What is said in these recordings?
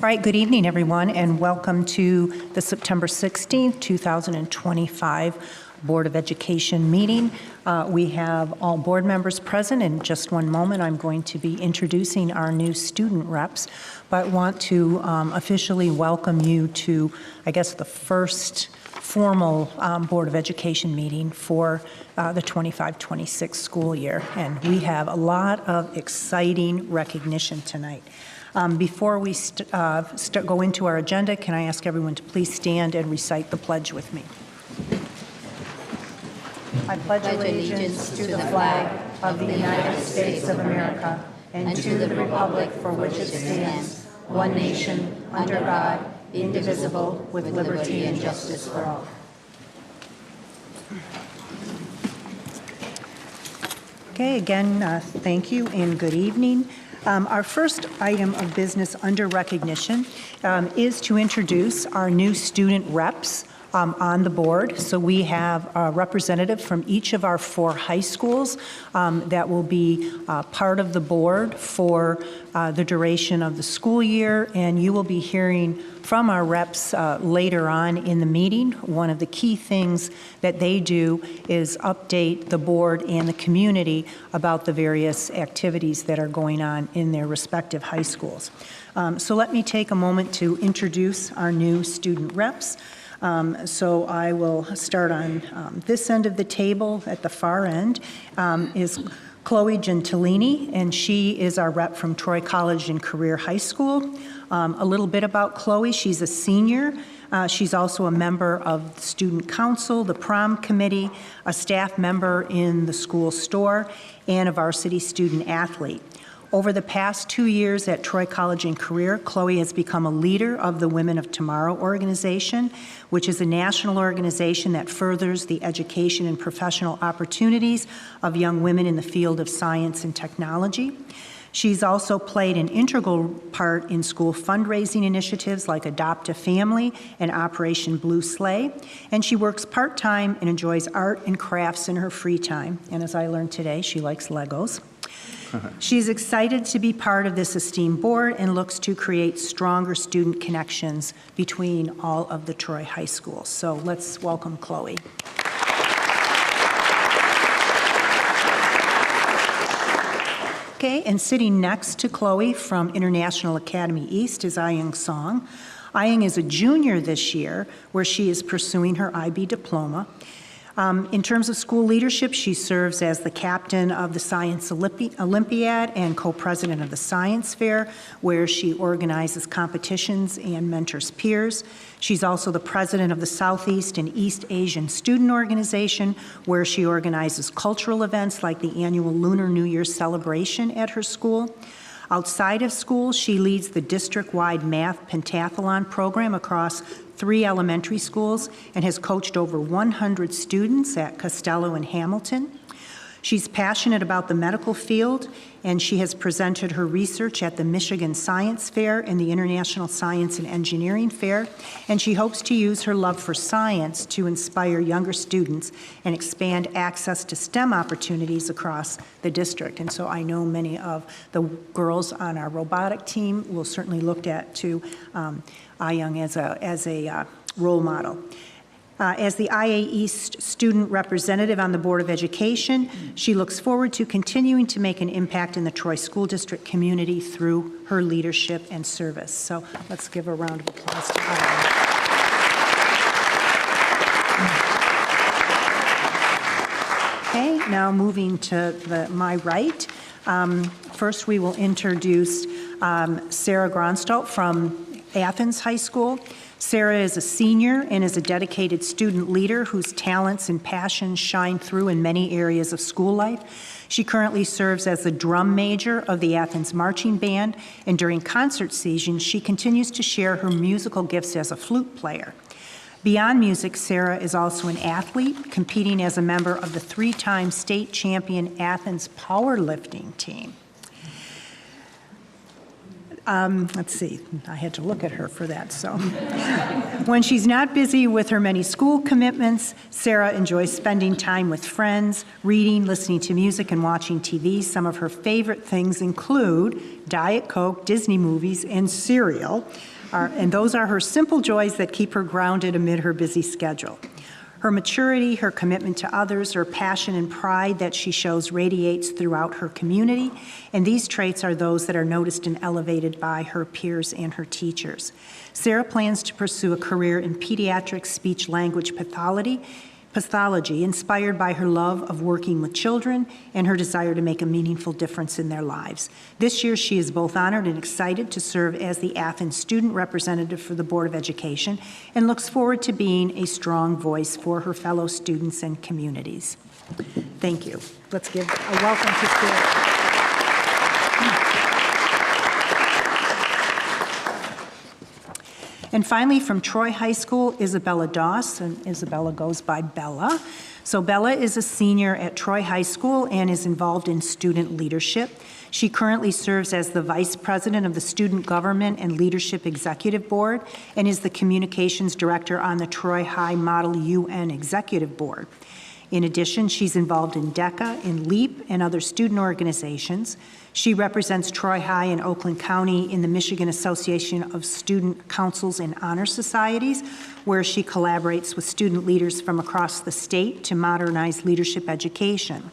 right, good evening, everyone, and welcome to the September 16th, 2025 Board of Education meeting. We have all board members present. In just one moment, I'm going to be introducing our new student reps, but want to officially welcome you to, I guess, the first formal Board of Education meeting for the 25-26 school year. And we have a lot of exciting recognition tonight. Before we go into our agenda, can I ask everyone to please stand and recite the pledge with me? I pledge allegiance to the flag of the United States of America and to the republic for which it stands, one nation, under God, indivisible, with liberty and justice for all. Okay, again, thank you and good evening. Our first item of business under recognition is to introduce our new student reps on the board. So we have a representative from each of our 4 high schools that will be part of the board for the duration of the school year, and you will be hearing from our reps later on in the meeting. One of the key things that they do is update the board and the community about the various activities that are going on in their respective high schools. So let me take a moment to introduce our new student reps. So I will start on this end of the table. At the far end is Chloe Gentilini, and she is our rep from Troy College and Career High School. A little bit about Chloe: she's a senior. She's also a member of the student council, the prom committee, a staff member in the school store, and a varsity student athlete. Over the past 2 years at Troy College and Career, Chloe has become a leader of the Women of Tomorrow organization, which is a national organization that furthers the education and professional opportunities of young women in the field of science and technology. She's also played an integral part in school fundraising initiatives like Adopt a Family and Operation Blue Sleigh, and she works part-time and enjoys art and crafts in her free time. And as I learned today, she likes Legos. She's excited to be part of this esteemed board and looks to create stronger student connections between all of the Troy high schools. So let's welcome Chloe. Okay, and sitting next to Chloe from International Academy East is Ayang Song. Ayang is a junior this year, where she is pursuing her IB diploma. In terms of school leadership, she serves as the captain of the Science Olympiad and co-president of the Science Fair, where she organizes competitions and mentors peers. She's also the president of the Southeast and East Asian Student Organization, where she organizes cultural events like the annual Lunar New Year celebration at her school. Outside of school, she leads the district-wide math pentathlon program across 3 elementary schools and has coached over 100 students at Costello and Hamilton. She's passionate about the medical field, and she has presented her research at the Michigan Science Fair and the International Science and Engineering Fair, and she hopes to use her love for science to inspire younger students and expand access to STEM opportunities across the district. And so I know many of the girls on our robotic team will certainly look at to Ayang as a role model. As the IA East student representative on the Board of Education, she looks forward to continuing to make an impact in the Troy School District community through her leadership and service. So let's give a round of applause to Ayang. Okay, now moving to my right. First, we will introduce Sarah Gronstalt from Athens High School. Sarah is a senior and is a dedicated student leader whose talents and passions shine through in many areas of school life. She currently serves as the drum major of the Athens Marching Band, and during concert season, she continues to share her musical gifts as a flute player. Beyond music, Sarah is also an athlete, competing as a member of the 3-time state champion Athens powerlifting team. Let's see, I had to look at her for that. So when she's not busy with her many school commitments, Sarah enjoys spending time with friends, reading, listening to music, and watching TV. Some of her favorite things include Diet Coke, Disney movies, and cereal. And those are her simple joys that keep her grounded amid her busy schedule. Her maturity, her commitment to others, her passion and pride that she shows radiates throughout her community, and these traits are those that are noticed and elevated by her peers and her teachers. Sarah plans to pursue a career in pediatric speech-language pathology, inspired by her love of working with children and her desire to make a meaningful difference in their lives. This year, she is both honored and excited to serve as the Athens student representative for the Board of Education and looks forward to being a strong voice for her fellow students and communities. Thank you. Let's give a welcome to Sarah. And finally, from Troy High School, Isabella Doss, and Isabella goes by Bella. So Bella is a senior at Troy High School and is involved in student leadership. She currently serves as the Vice President of the Student Government and Leadership Executive Board and is the Communications Director on the Troy High Model UN Executive Board. In addition, she's involved in DECA, in LEAP, and other student organizations. She represents Troy High and Oakland County in the Michigan Association of Student Councils and Honor Societies, where she collaborates with student leaders from across the state to modernize leadership education.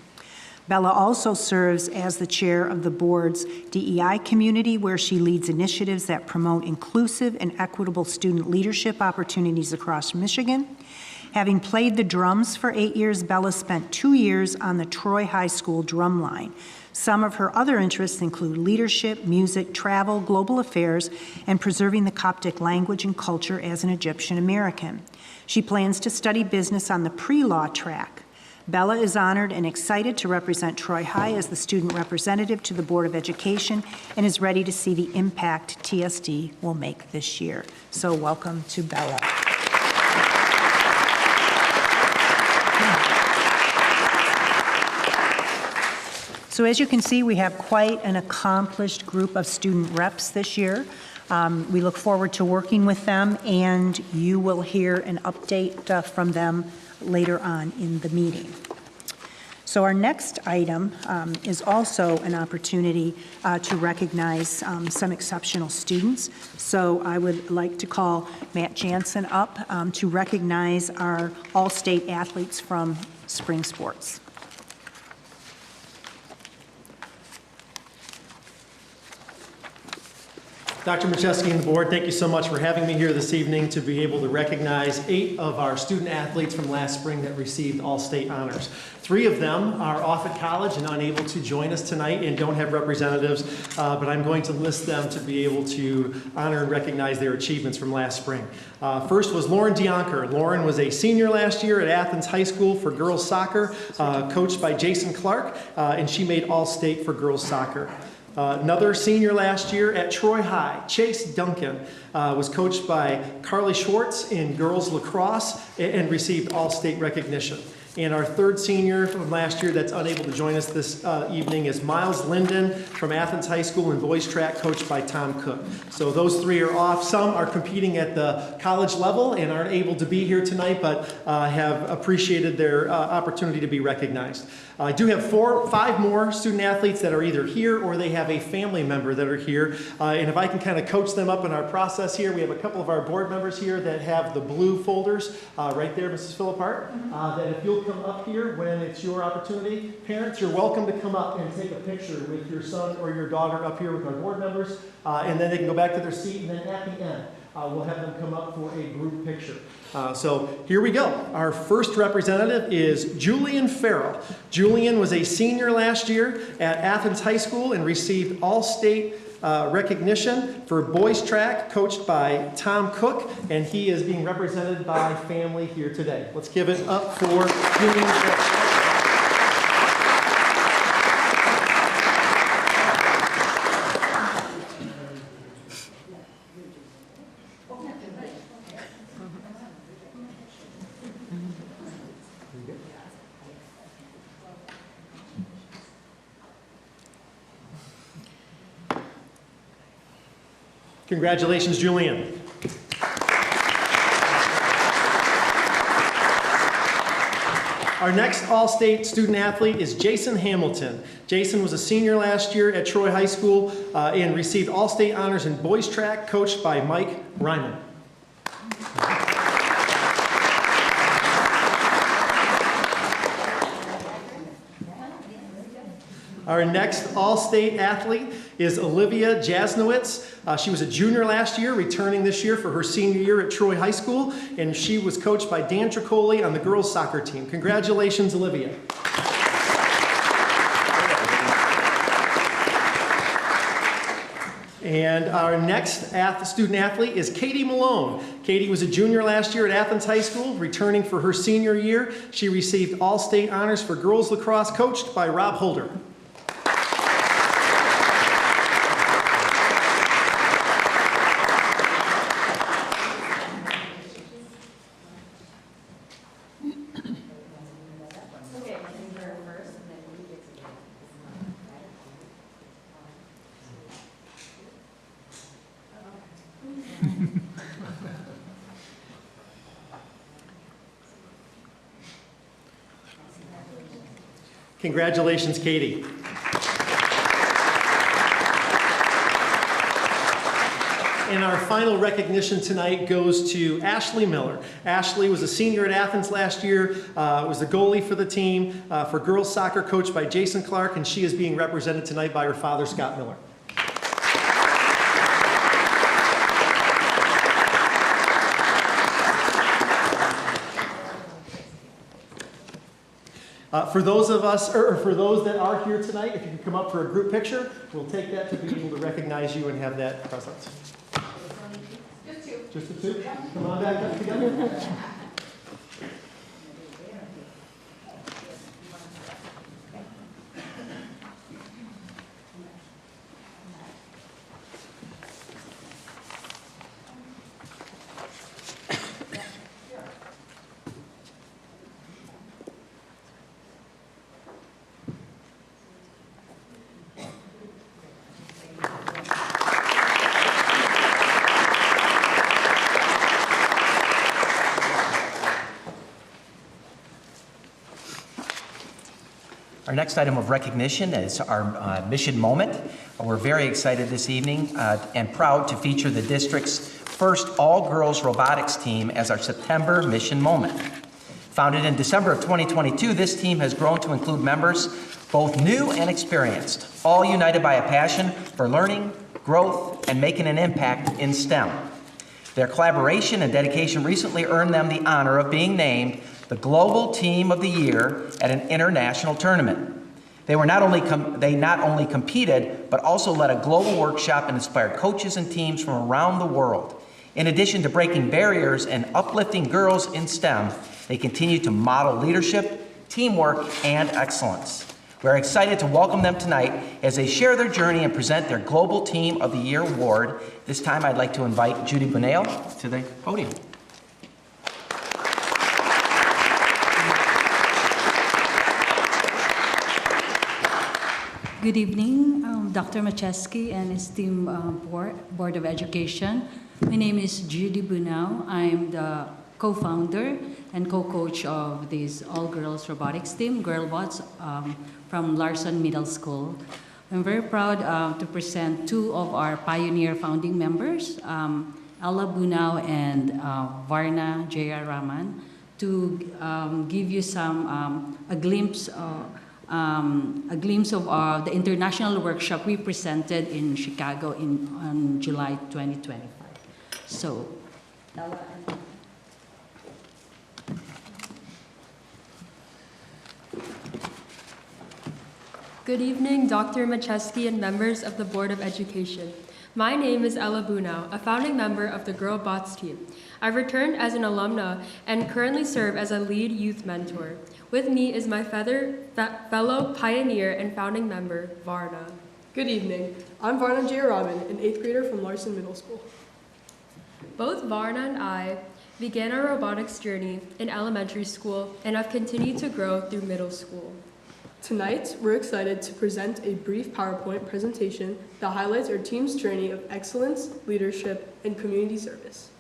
Bella also serves as the chair of the board's DEI community, where she leads initiatives that promote inclusive and equitable student leadership opportunities across Michigan. Having played the drums for 8 years, Bella spent 2 years on the Troy High School drum line. Some of her other interests include leadership, music, travel, global affairs, and preserving the Coptic language and culture as an Egyptian American. She plans to study business on the pre-law track. Bella is honored and excited to represent Troy High as the student representative to the Board of Education and is ready to see the impact TSD will make this year. So welcome to Bella. So as you can see, we have quite an accomplished group of student reps this year. We look forward to working with them, and you will hear an update from them later on in the meeting. So our next item is also an opportunity to recognize some exceptional students. So I would like to call Matt Jansen up to recognize our all-state athletes from spring sports. Dr. Macheski and the board, thank you so much for having me here this evening to be able to recognize 8 of our student athletes from last spring that received all-state honors. 3 of them are off at college and unable to join us tonight and don't have representatives, but I'm going to list them to be able to honor and recognize their achievements from last spring. First was Lauren Dionker. Lauren was a senior last year at Athens High School for girls soccer, coached by Jason Clark, and she made all-state for girls soccer. Another senior last year at Troy High, Chase Duncan, was coached by Carly Schwartz in girls lacrosse and received all-state recognition. And our third senior from last year that's unable to join us this evening is Miles Linden from Athens High School in boys track, coached by Tom Cook. So those 3 are off. Some are competing at the college level and aren't able to be here tonight, but have appreciated their opportunity to be recognized. I do have 5 more student athletes that are either here or they have a family member that are here. And if I can kind of coach them up in our process here, we have a couple of our board members here that have the blue folders right there, Mrs. Philippart, that if you'll come up here when it's your opportunity. Parents, you're welcome to come up and take a picture with your son or your daughter up here with our board members, and then they can go back to their seat, and then at the end, we'll have them come up for a group picture. So here we go. Our first representative is Julian Farrell. Julian was a senior last year at Athens High School and received all-state recognition for boys track, coached by Tom Cook, and he is being represented by family here today. Let's give it up for Julian Farrell. Congratulations, Julian. Our next All-State student athlete is Jason Hamilton. Jason was a senior last year at Troy High School and received all-state honors in boys track, coached by Mike Ryman. Our next all-state athlete is Olivia Jasnowitz. She was a junior last year, returning this year for her senior year at Troy High School, and she was coached by Dan Tricoli on the girls' soccer team. Congratulations, Olivia. And our next student athlete is Katie Malone. Katie was a junior last year at Athens High School, returning for her senior year. She received all-state honors for girls lacrosse, coached by Rob Holder. Congratulations, Katie. And our final recognition tonight goes to Ashley Miller. Ashley was a senior at Athens last year, was the goalie for the team, for girls soccer, coached by Jason Clark, and she is being represented tonight by her father, Scott Miller. For those of us, or for those that are here tonight, if you can come up for a group picture, we'll take that to be able to recognize you and have that present. Just two. Just the two? Come on back up together. Our next item of recognition is our mission moment. We're very excited this evening and proud to feature the district's first all-girls robotics team as our September mission moment. Founded in December of 2022, this team has grown to include members both new and experienced, all united by a passion for learning, growth, and making an impact in STEM. Their collaboration and dedication recently earned them the honor of being named the Global Team of the Year at an international tournament. They not only competed, but also led a global workshop and inspired coaches and teams from around the world. In addition to breaking barriers and uplifting girls in STEM, they continue to model leadership, teamwork, and excellence. We're excited to welcome them tonight as they share their journey and present their Global Team of the Year award. This time I'd like to invite Judy Bunale to the podium. Good evening, Dr. Macheski and esteemed Board of Education. My name is Judy Bunale. I'm the co-founder and co-coach of this all-girls robotics team, GirlBots, from Larson Middle School. I'm very proud to present two of our pioneer founding members, Ella Bunale and Varna Jaya Raman, to give you a glimpse of the international workshop we presented in Chicago on July 2025. So, Good evening, Dr. Macheski and members of the Board of Education. My name is Ella Bunau, a founding member of the GirlBots team. I've returned as an alumna and currently serve as a lead youth mentor. With me is my fellow pioneer and founding member, Varna. Good evening. I'm Varna Jayaraman, an 8th grader from Larson Middle School. Both Varna and I began our robotics journey in elementary school and have continued to grow through middle school. Tonight, we're excited to present a brief PowerPoint presentation that highlights our team's journey of excellence, leadership, and community service.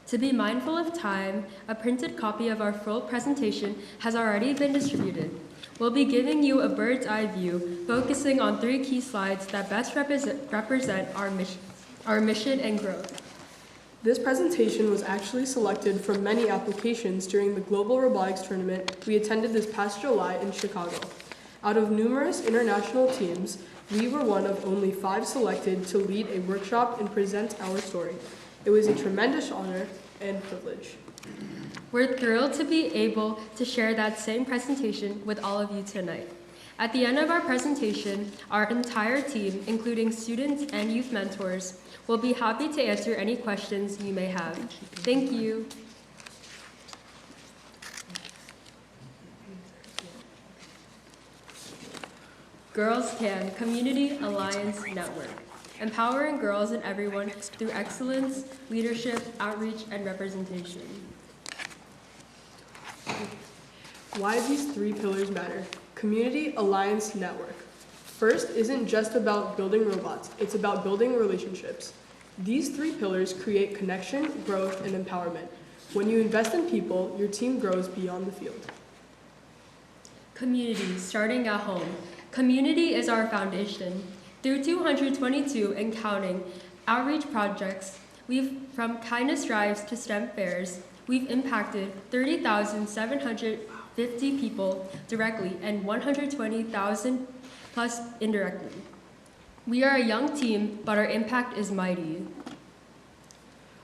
To be mindful of time, a printed copy of our full presentation has already been distributed. We'll be giving you a bird's eye view, focusing on 3 key slides that best represent our mission and growth. This presentation was actually selected from many applications during the Global Robotics Tournament we attended this past July in Chicago. Out of numerous international teams, we were one of only 5 selected to lead a workshop and present our story. It was a tremendous honor and privilege. We're thrilled to be able to share that same presentation with all of you tonight. At the end of our presentation, our entire team, including students and youth mentors, will be happy to answer any questions you may have. Thank you. Girls Can Community Alliance Network, empowering girls and everyone through excellence, leadership, outreach, and representation. Why these 3 pillars matter. Community Alliance Network. First isn't just about building robots, it's about building relationships. These 3 pillars create connection, growth, and empowerment. When you invest in people, your team grows beyond the field. Community, starting at home. Community is our foundation. Through 222 and counting outreach projects, from kindness drives to STEM fairs, we've impacted 30,750 people directly and 120,000 plus indirectly. We are a young team, but our impact is mighty.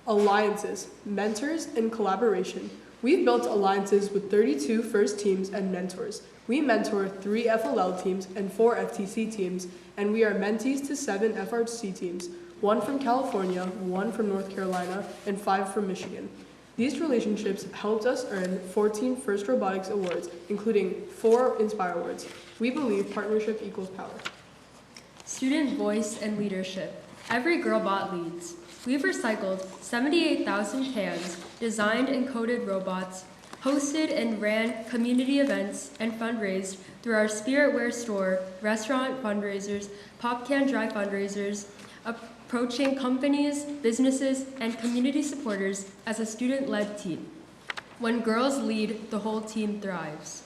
Alliances, mentors, and collaboration. We've built alliances with 32 first teams and mentors. We mentor 3 FLL teams and 4 FTC teams, and we are mentees to 7 FRC teams, 1 from California, 1 from North Carolina, and 5 from Michigan. These relationships helped us earn 14 First Robotics Awards, including 4 Inspire Awards. We believe partnership equals power. Student voice and leadership. Every girlbot leads. We've recycled 78,000 cans, designed and coded robots, hosted and ran community events, and fundraised through our Spiritware store, restaurant fundraisers, Pop Can Dry fundraisers, approaching companies, businesses, and community supporters as a student-led team. When girls lead, the whole team thrives.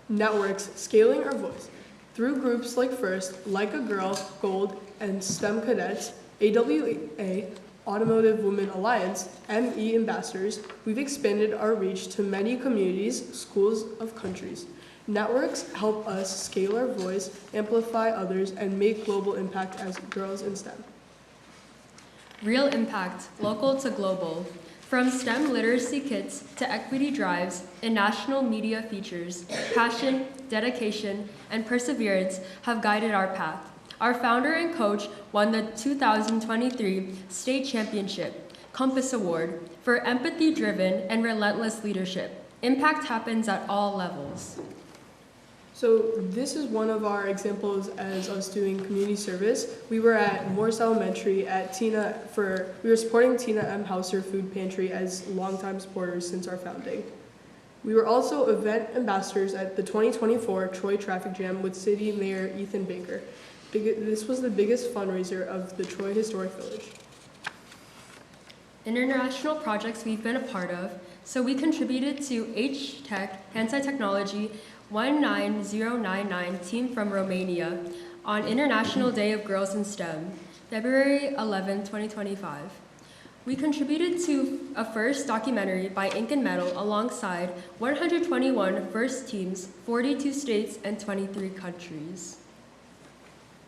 Networks, scaling our voice. Through groups like FIRST, Like a Girl, Gold, and STEM Cadets, AWA, Automotive Women Alliance, ME Ambassadors, we've expanded our reach to many communities, schools of countries. Networks help us scale our voice, amplify others, and make global impact as girls in STEM. Real impact, local to global. From STEM literacy kits to equity drives and national media features, passion, dedication, and perseverance have guided our path. Our founder and coach won the 2023 State Championship Compass Award for empathy-driven and relentless leadership. Impact happens at all levels. So this is one of our examples as us doing community service. We were at Morse Elementary we were supporting Tina M. Hauser Food Pantry as longtime supporters since our founding. We were also event ambassadors at the 2024 Troy Traffic Jam with City Mayor Ethan Baker. This was the biggest fundraiser of the Troy Historic Village. International projects we've been a part of, so we contributed to H-Tech, Handside Technology, 19099 team from Romania on International Day of Girls in STEM, February 11, 2025. We contributed to a first documentary by Ink and Metal alongside 121 first teams, 42 states, and 23 countries.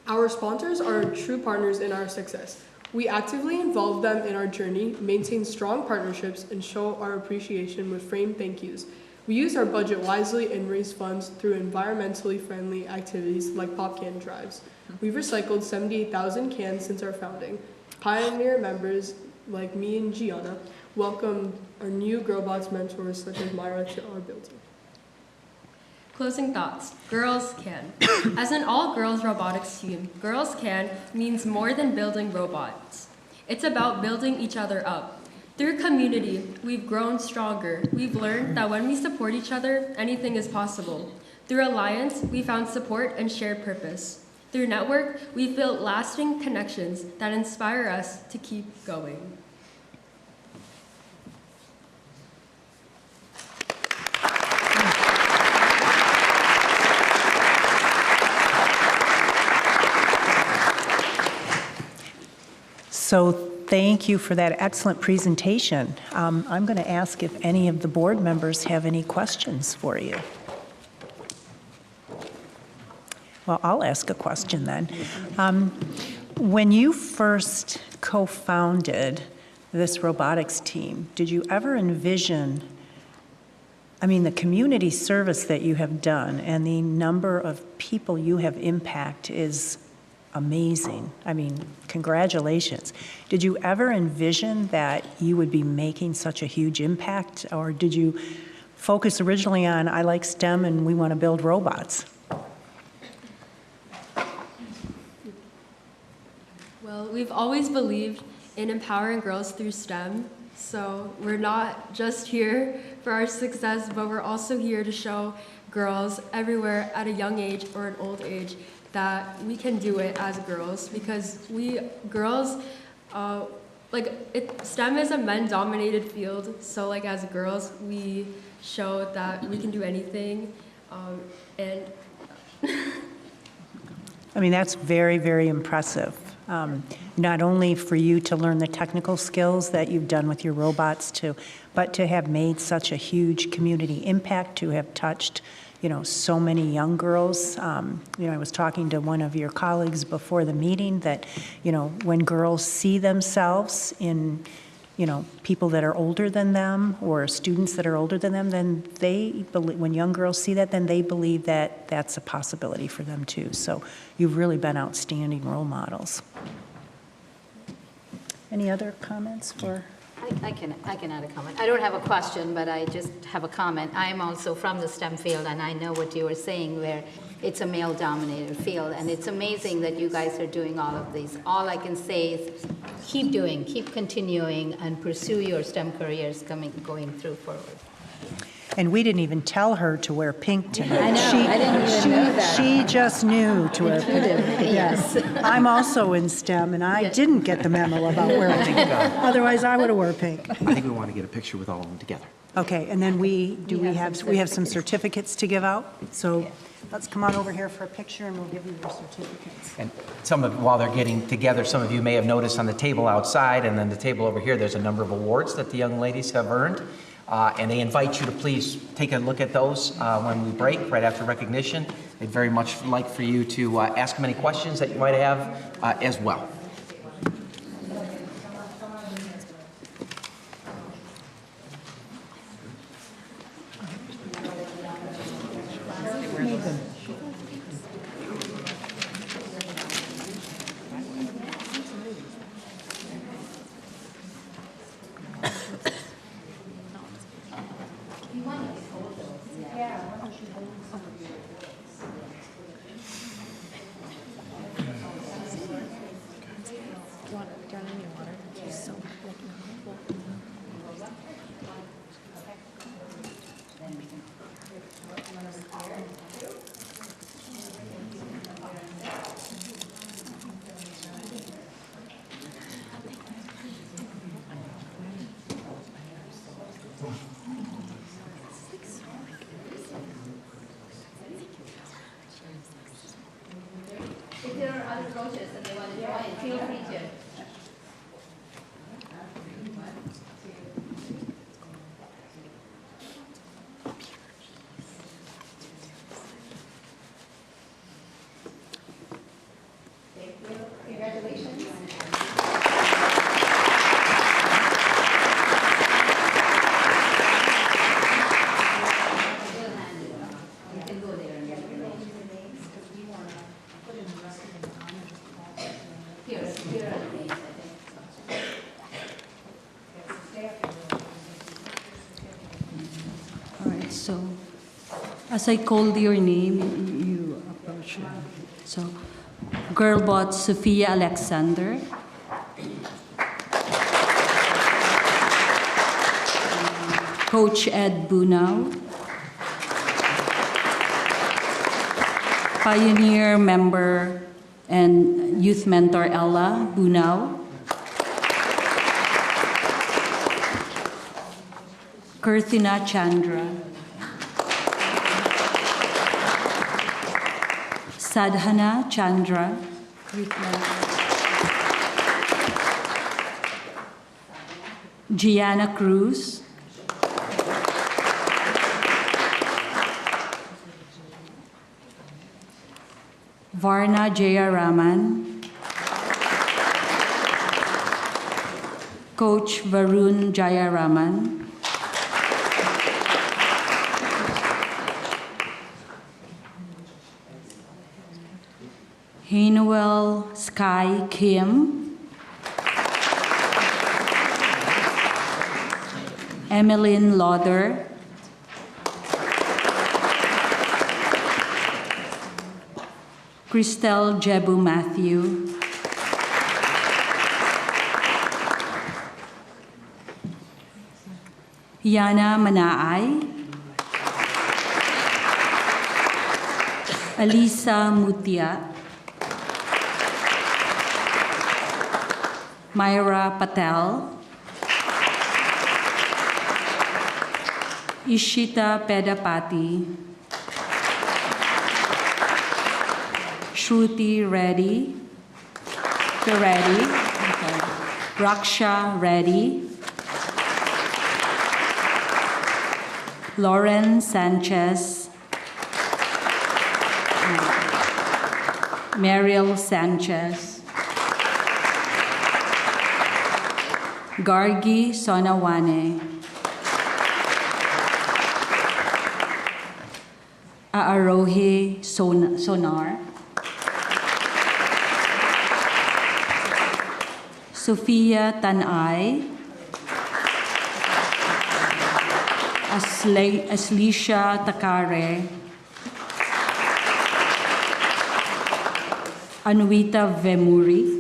Our sponsors are true partners in our success. We actively involve them in our journey, maintain strong partnerships, and show our appreciation with framed thank yous. We use our budget wisely and raise funds through environmentally friendly activities like Pop Can Drives. We've recycled 78,000 cans since our founding. Pioneer members like me and Gianna welcomed our new Girlbots mentors such as Myra to our building. Closing thoughts. Girls Can. As an all-girls robotics team, Girls Can means more than building robots. It's about building each other up. Through community, we've grown stronger. We've learned that when we support each other, anything is possible. Through alliance, we found support and shared purpose. Through network, we've built lasting connections that inspire us to keep going. So thank you for that excellent presentation. I'm going to ask if any of the board members have any questions for you. Well, I'll ask a question then. When you first co-founded this robotics team, did you ever envision, the community service that you have done and the number of people you have impacted is amazing. Congratulations. Did you ever envision that you would be making such a huge impact, or did you focus originally on, I like STEM and we want to build robots? Well, we've always believed in empowering girls through STEM, so we're not just here for our success, but we're also here to show girls everywhere at a young age or an old age that we can do it as girls, because STEM is a men-dominated field, so as girls, we show that we can do anything, and that's very, very impressive. Not only for you to learn the technical skills that you've done with your robots but to have made such a huge community impact, to have touched, so many young girls. I was talking to one of your colleagues before the meeting that, when girls see themselves in, people that are older than them or students that are older than them, then when young girls see that, then they believe that that's a possibility for them too. So you've really been outstanding role models. Any other comments for? I can add a comment. I don't have a question, but I just have a comment. I am also from the STEM field, and I know what you were saying, where it's a male-dominated field, and it's amazing that you guys are doing all of these. All I can say is keep doing, keep continuing, and pursue your STEM careers going through forward. And we didn't even tell her to wear pink tonight. I know, I didn't even know that. She just knew to wear pink. Yes. I'm also in STEM, and I didn't get the memo about wearing pink. Otherwise, I would have worn pink. I think we want to get a picture with all of them together. Okay, and then we have some certificates to give out. So let's come on over here for a picture, and we'll give you your certificates. And while they're getting together, some of you may have noticed on the table outside and then the table over here, there's a number of awards that the young ladies have earned. And they invite you to please take a look at those when we break, right after recognition. They'd very much like for you to ask them any questions that you might have as well. If there are other coaches and they want to join, feel free to. Congratulations. All right, so as I called your name, you approach her. So, Girlbot Sophia Alexander. Coach Ed Bunau. Pioneer member and youth mentor Ella Bunau. Kirthina Chandra. Sadhana Chandra. Gianna Cruz, Varna Jayaraman, Coach Varun Jayaraman, Hanuel Sky Kim, Emmeline Lauder, Christelle Jebu Matthew, Yana Manaay, Alisa Mutia, Myra Patel, Ishita Pedapati, Shruti Reddy, Raksha Reddy, Lauren Sanchez, Mariel Sanchez, Gargi Sonawane, Aarohe Sonar, Sophia Tanay, Aslisha Takare, Anuita Vemuri,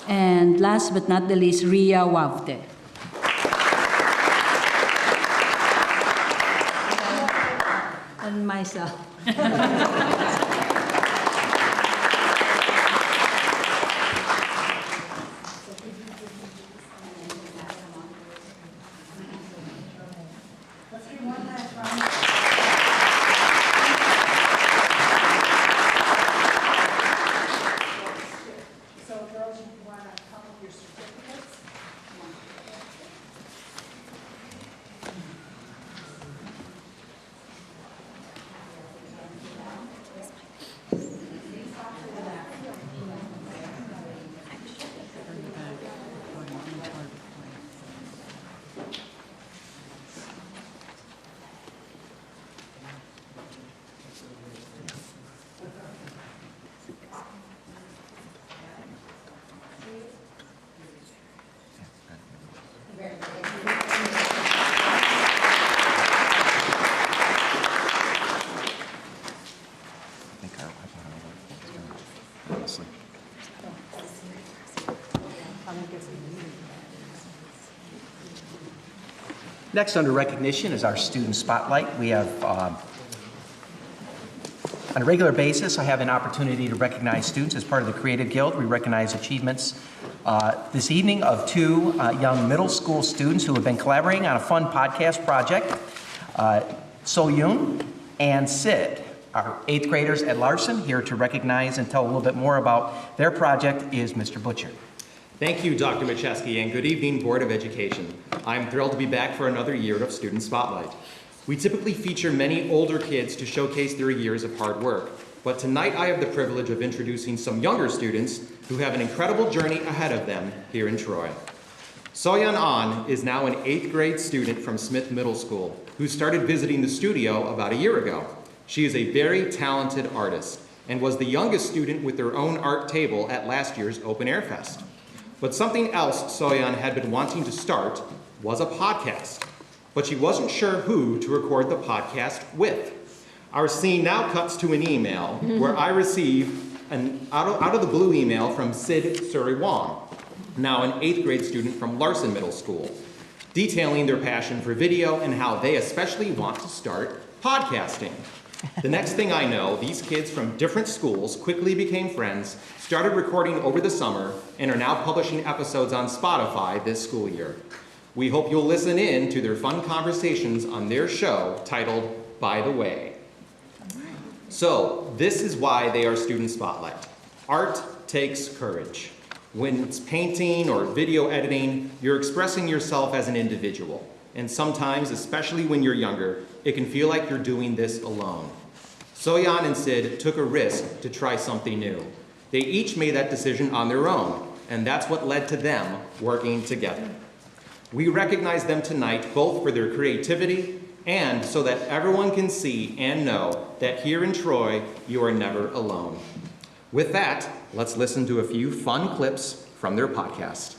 and last but not the least, Ria Wavde. And myself. Next under recognition is our student spotlight. We have, on a regular basis, I have an opportunity to recognize students as part of the Creative Guild. We recognize achievements this evening of two young middle school students who have been collaborating on a fun podcast project. So-Yoon and Sid, our 8th graders at Larson, here to recognize and tell a little bit more about their project is Mr. Butcher. Thank you, Dr. Macheski, and good evening, Board of Education. I'm thrilled to be back for another year of Student Spotlight. We typically feature many older kids to showcase their years of hard work, but tonight I have the privilege of introducing some younger students who have an incredible journey ahead of them here in Troy. Soyeon An is now an 8th grade student from Smith Middle School who started visiting the studio about a year ago. She is a very talented artist and was the youngest student with their own art table at last year's Open Air Fest. But something else Soyeon had been wanting to start was a podcast, but she wasn't sure who to record the podcast with. Our scene now cuts to an email where I receive an out of the blue email from Sid Suri Wong, now an 8th grade student from Larson Middle School, detailing their passion for video and how they especially want to start podcasting. The next thing I know, these kids from different schools quickly became friends, started recording over the summer, and are now publishing episodes on Spotify this school year. We hope you'll listen in to their fun conversations on their show titled By the Way. So, this is why they are Student Spotlight. Art takes courage. When it's painting or video editing, you're expressing yourself as an individual. And sometimes, especially when you're younger, it can feel like you're doing this alone. Soyan and Sid took a risk to try something new. They each made that decision on their own, and that's what led to them working together. We recognize them tonight both for their creativity and so that everyone can see and know that here in Troy, you are never alone. With that, let's listen to a few fun clips from their podcast.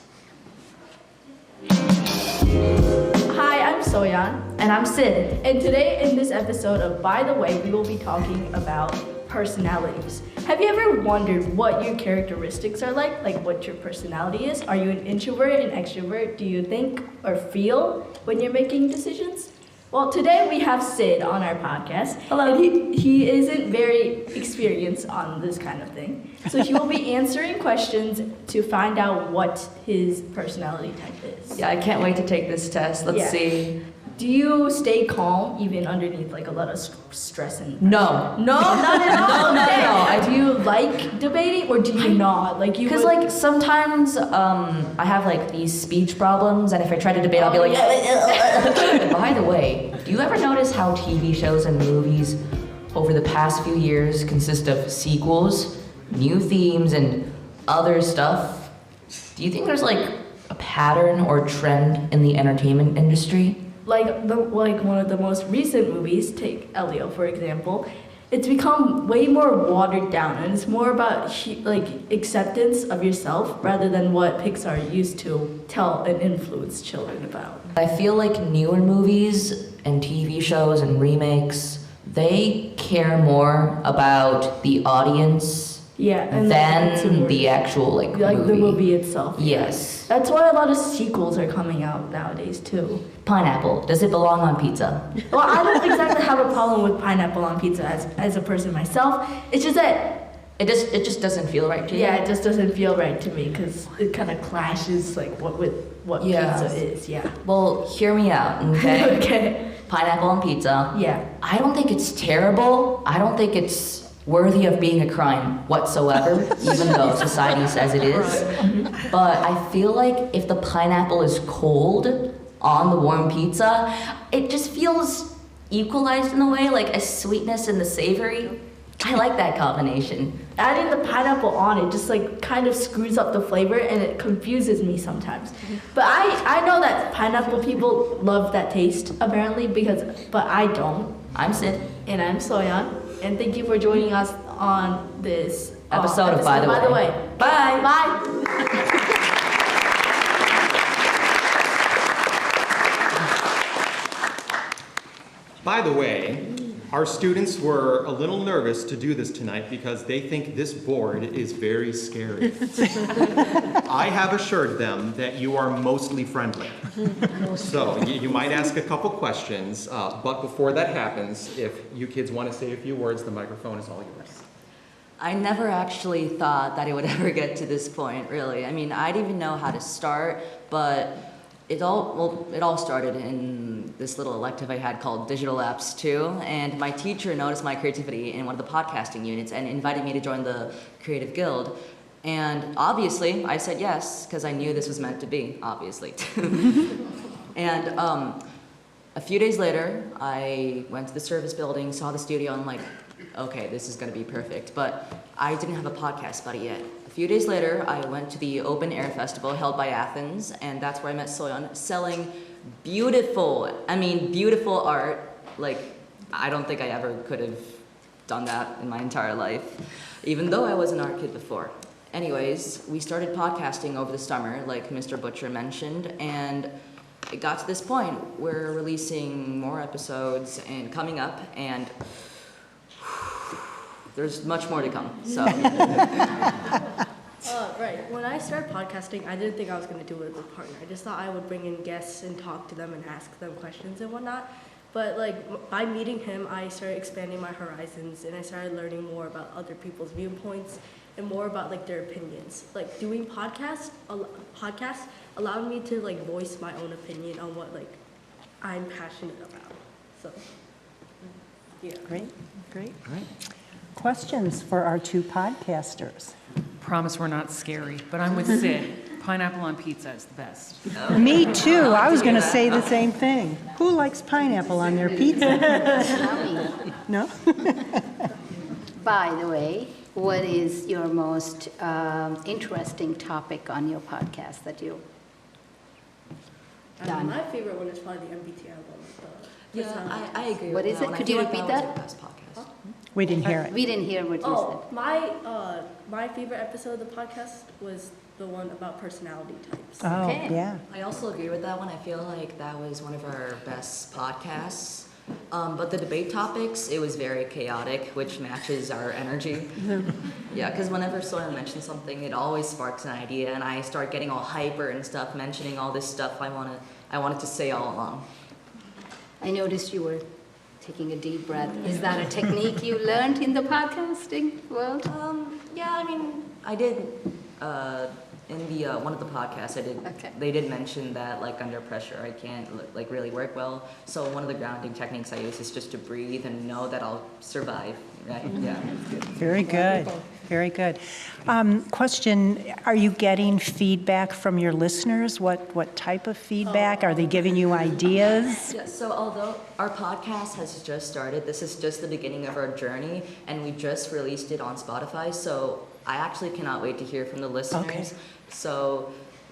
Hi, I'm Soyan. And I'm Sid. And today in this episode of By the Way, we will be talking about personalities. Have you ever wondered what your characteristics are like what your personality is? Are you an introvert, an extrovert? Do you think or feel when you're making decisions? Well, today we have Sid on our podcast. Hello. And he isn't very experienced on this kind of thing. So he will be answering questions to find out what his personality type is. Yeah, I can't wait to take this test. Let's see. Do you stay calm even underneath a lot of stress and No. No, not at all. No. Do you like debating or do you not? Because sometimes I have these speech problems, and if I try to debate, I'll be like. By the way, do you ever notice how TV shows and movies over the past few years consist of sequels, new themes, and other stuff? Do you think there's a pattern or trend in the entertainment industry? One of the most recent movies, take Elio for example, it's become way more watered down and it's more about acceptance of yourself rather than what Pixar used to tell and influence children about. I feel like newer movies and TV shows and remakes, they care more about the audience and than the actual movie. The movie itself. Yes. That's why a lot of sequels are coming out nowadays too. Pineapple, does it belong on pizza? Well, I don't exactly have a problem with pineapple on pizza as a person myself. It's just that it just doesn't feel right to you. Yeah, it just doesn't feel right to me because it kind of clashes with what pizza is. Yeah. Well, hear me out, okay? Okay. Pineapple on pizza. Yeah. I don't think it's terrible. I don't think it's worthy of being a crime whatsoever, even though society says it is. But I feel like if the pineapple is cold on the warm pizza, it just feels equalized in a way, a sweetness and the savory. I like that combination. Adding the pineapple on it just kind of screws up the flavor and it confuses me sometimes. But I know that pineapple people love that taste apparently but I don't. I'm Sid. And I'm Soyan. And thank you for joining us on this episode of By the Way. Bye. Bye. By the way, our students were a little nervous to do this tonight because they think this board is very scary. I have assured them that you are mostly friendly. So you might ask a couple questions, but before that happens, if you kids want to say a few words, the microphone is all yours. I never actually thought that it would ever get to this point, really. I mean, I didn't even know how to start, but it all started in this little elective I had called Digital Apps 2, and my teacher noticed my creativity in one of the podcasting units and invited me to join the Creative Guild. And obviously, I said yes, because I knew this was meant to be, obviously. And a few days later, I went to the service building, saw the studio, and I'm like, okay, this is going to be perfect. But I didn't have a podcast buddy yet. A few days later, I went to the Open Air Festival held by Athens, and that's where I met Soyan selling beautiful art. I don't think I ever could have done that in my entire life, even though I was an art kid before. Anyways, we started podcasting over the summer, like Mr. Butcher mentioned, and it got to this point. We're releasing more episodes and coming up, and there's much more to come, so. Right. When I started podcasting, I didn't think I was going to do it with a partner. I just thought I would bring in guests and talk to them and ask them questions and whatnot. But by meeting him, I started expanding my horizons and I started learning more about other people's viewpoints and more about their opinions. Doing podcasts allowed me to voice my own opinion on what I'm passionate about. So, yeah. Great. Questions for our two podcasters? promise we're not scary, but I'm with Sid. Pineapple on pizza is the best. Me too. I was going to say the same thing. Who likes pineapple on their pizza? No? By the way, what is your most interesting topic on your podcast that you done? My favorite one is probably the MBTI one. Yeah, I agree What with is that it? one. Could I feel you like repeat was that? our best podcast. We didn't hear it. We didn't hear what you Oh, my favorite episode of the podcast was the one about personality types. Oh, Okay. yeah. I also agree with that one. I feel like that was one of our best podcasts. But the debate topics, it was very chaotic, which matches our energy. Yeah, because whenever someone mentions something, it always sparks an idea, and I start getting all hyper and stuff, mentioning all this stuff I wanted to say all along. I noticed you were taking a deep breath. Is that a technique you learned in the podcasting world? Yeah, I mean, I did. In the one of the podcasts, I did. Okay. They did mention that like under pressure, I can't like really work well. So one of the grounding techniques I use is just to breathe and know that I'll survive. Right? Yeah. Very good. Very good. Question, are you getting feedback from your listeners? What type of feedback? Are they giving you ideas? Yeah. So although our podcast has just started, this is just the beginning of our journey, and we just released it on Spotify. So I actually cannot wait to hear from the listeners. Okay. So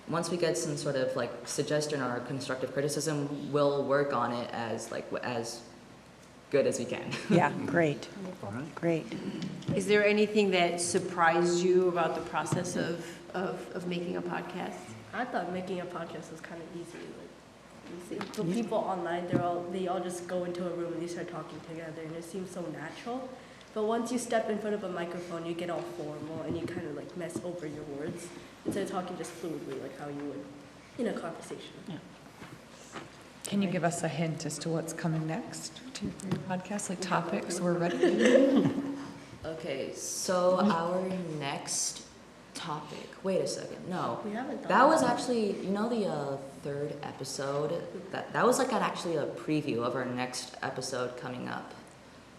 once we get some sort of like suggestion or constructive criticism, we'll work on it as good as we can. Yeah, great. Great. Is there anything that surprised you about the process of making a podcast? I thought making a podcast was kind of easy. The people online, they all just go into a room and they start talking together, and it seems so natural. But once you step in front of a microphone, you get all formal and you kind of like mess over your words instead of talking just fluidly like how you would in a conversation. Yeah. Can you give us a hint as to what's coming next to your podcast, like topics we're ready? Okay, so our next topic. Wait a second. No, We haven't done that was actually the third episode. That was like actually a preview of our next episode coming up.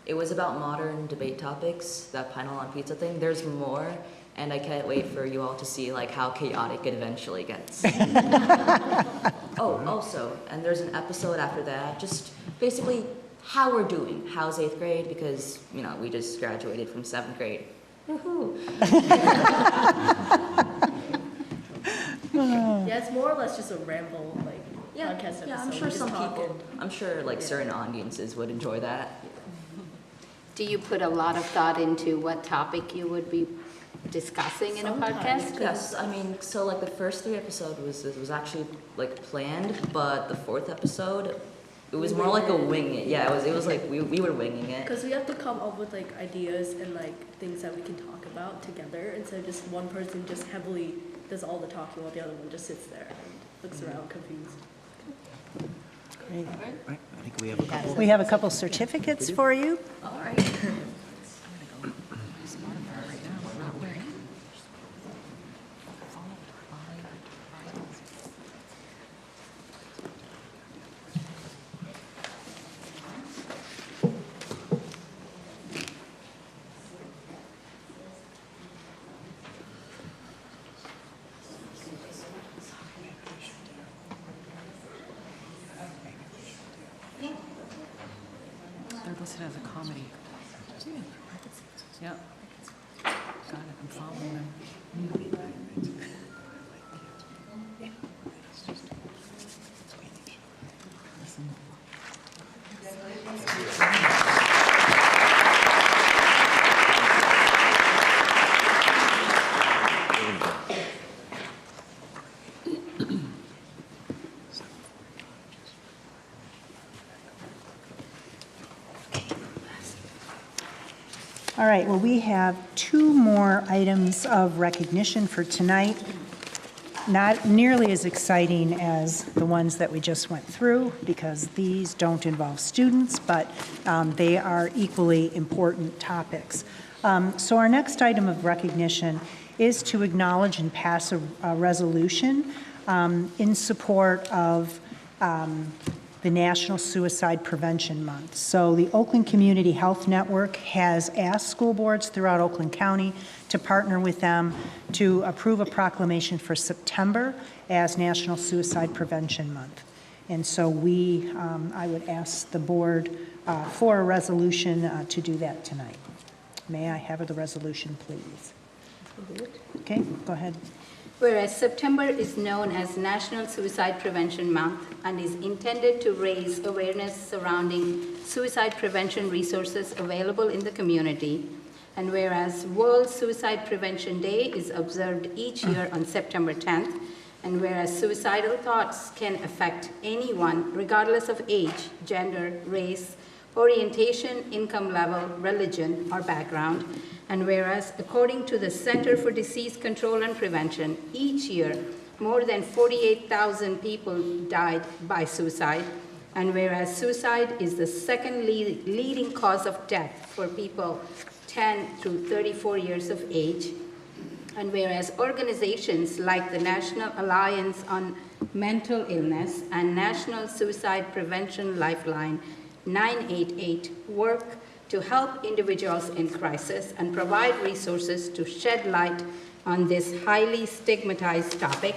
It was about modern debate topics, that pineapple on pizza thing. There's more, and I can't wait for you all to see like how chaotic it eventually gets. Oh, also, and there's an episode after that, just basically how we're doing. How's 8th grade? Because, we just graduated from 7th grade. Woohoo! Yeah, it's more or less just a ramble podcast episode. Yeah, I'm sure certain audiences would enjoy that. Do you put a lot of thought into what topic you would be discussing in a podcast? Yes, I mean, so like the first 3 episodes was actually like planned, but the 4th episode, it was more like a wing it. Yeah, it was like we were winging it. Because we have to come up with like ideas and like things that we can talk about together instead of just one person just heavily does all the talking while the other one just sits there and looks around confused. Great. I think we have a couple. We have a couple certificates for you. All right. They're listed as a comedy. Yep. Got it, I'm following them. All right, well, we have 2 more items of recognition for tonight. Not nearly as exciting as the ones that we just went through, because these don't involve students, but they are equally important topics. So our next item of recognition is to acknowledge and pass a resolution in support of the National Suicide Prevention Month. So the Oakland Community Health Network has asked school boards throughout Oakland County to partner with them to approve a proclamation for September as National Suicide Prevention Month. And so I would ask the board for a resolution to do that tonight. May I have the resolution, please? Okay, go ahead. Whereas September is known as National Suicide Prevention Month and is intended to raise awareness surrounding suicide prevention resources available in the community, and whereas World Suicide Prevention Day is observed each year on September 10th, and whereas suicidal thoughts can affect anyone regardless of age, gender, race, orientation, income level, religion, or background, and whereas according to the Center for Disease Control and Prevention, each year more than 48,000 people died by suicide, and whereas suicide is the second leading cause of death for people 10 through 34 years of age, and whereas organizations like the National Alliance on Mental Illness and National Suicide Prevention Lifeline 988 work to help individuals in crisis and provide resources to shed light on this highly stigmatized topic.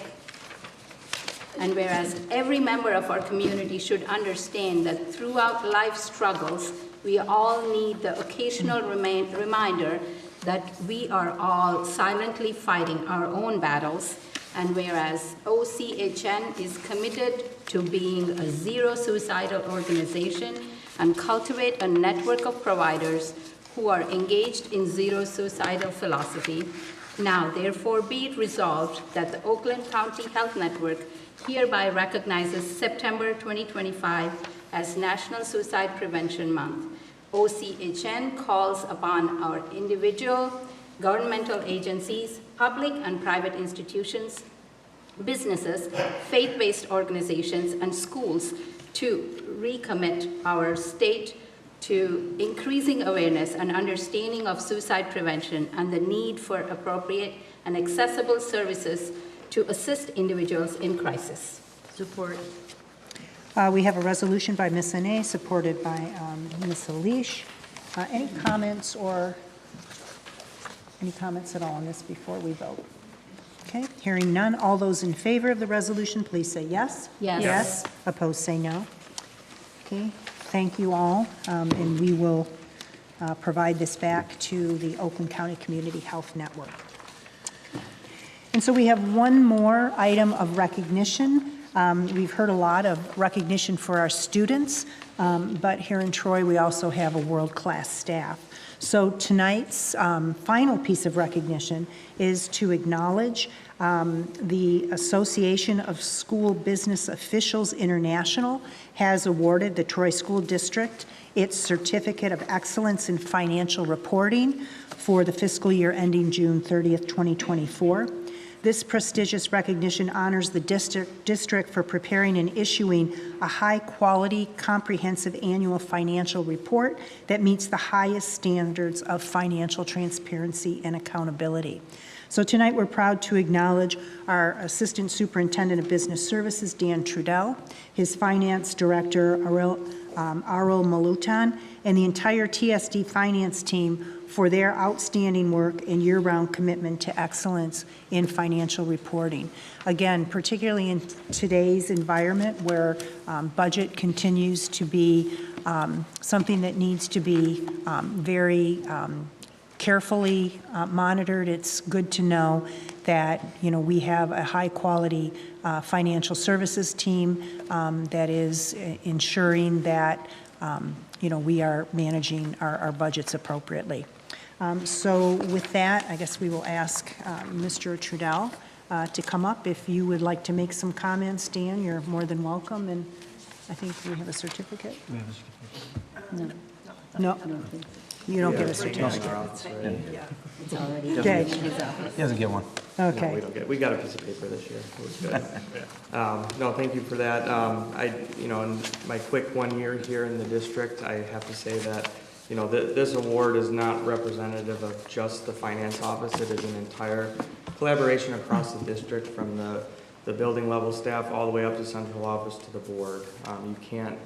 And whereas every member of our community should understand that throughout life's struggles, we all need the occasional reminder that we are all silently fighting our own battles. And whereas OCHN is committed to being a zero suicidal organization and cultivate a network of providers who are engaged in zero suicidal philosophy, now therefore be it resolved that the Oakland County Health Network hereby recognizes September 2025 as National Suicide Prevention Month. OCHN calls upon our individual, governmental agencies, public and private institutions, businesses, faith-based organizations, and schools to recommit our state to increasing awareness and understanding of suicide prevention and the need for appropriate and accessible services to assist individuals in crisis. Support. We have a resolution by Ms. Ane, supported by Ms. Alish. Any comments at all on this before we vote? Okay, hearing none. All those in favor of the resolution, please say yes. Yes. Yes. Opposed, say no. Okay, thank you all, and we will provide this back to the Oakland County Community Health Network. And so we have one more item of recognition. We've heard a lot of recognition for our students, but here in Troy, we also have a world-class staff. So tonight's final piece of recognition is to acknowledge the Association of School Business Officials International has awarded the Troy School District its Certificate of Excellence in Financial Reporting for the fiscal year ending June 30th, 2024. This prestigious recognition honors the district for preparing and issuing a high-quality, comprehensive annual financial report that meets the highest standards of financial transparency and accountability. So tonight we're proud to acknowledge our Assistant Superintendent of Business Services, Dan Trudell, his Finance Director, Arul Malutan, and the entire TSD finance team for their outstanding work and year-round commitment to excellence in financial reporting. Again, particularly in today's environment where budget continues to be something that needs to be very carefully monitored, it's good to know that we have a high-quality financial services team that is ensuring that we are managing our budgets appropriately. So with that, I guess we will ask Mr. Trudell to come up. If you would like to make some comments, Dan, you're more than welcome. And I think we have a certificate. We have a certificate. No. You don't get a certificate. It's already Okay. He doesn't get one. Okay. No, we don't get. We got a piece of paper this year. It was good. No, thank you for that. In my quick 1 year here in the district, I have to say that this award is not representative of just the finance office. It is an entire collaboration across the district, from the the building level staff all the way up to central office to the board. You can't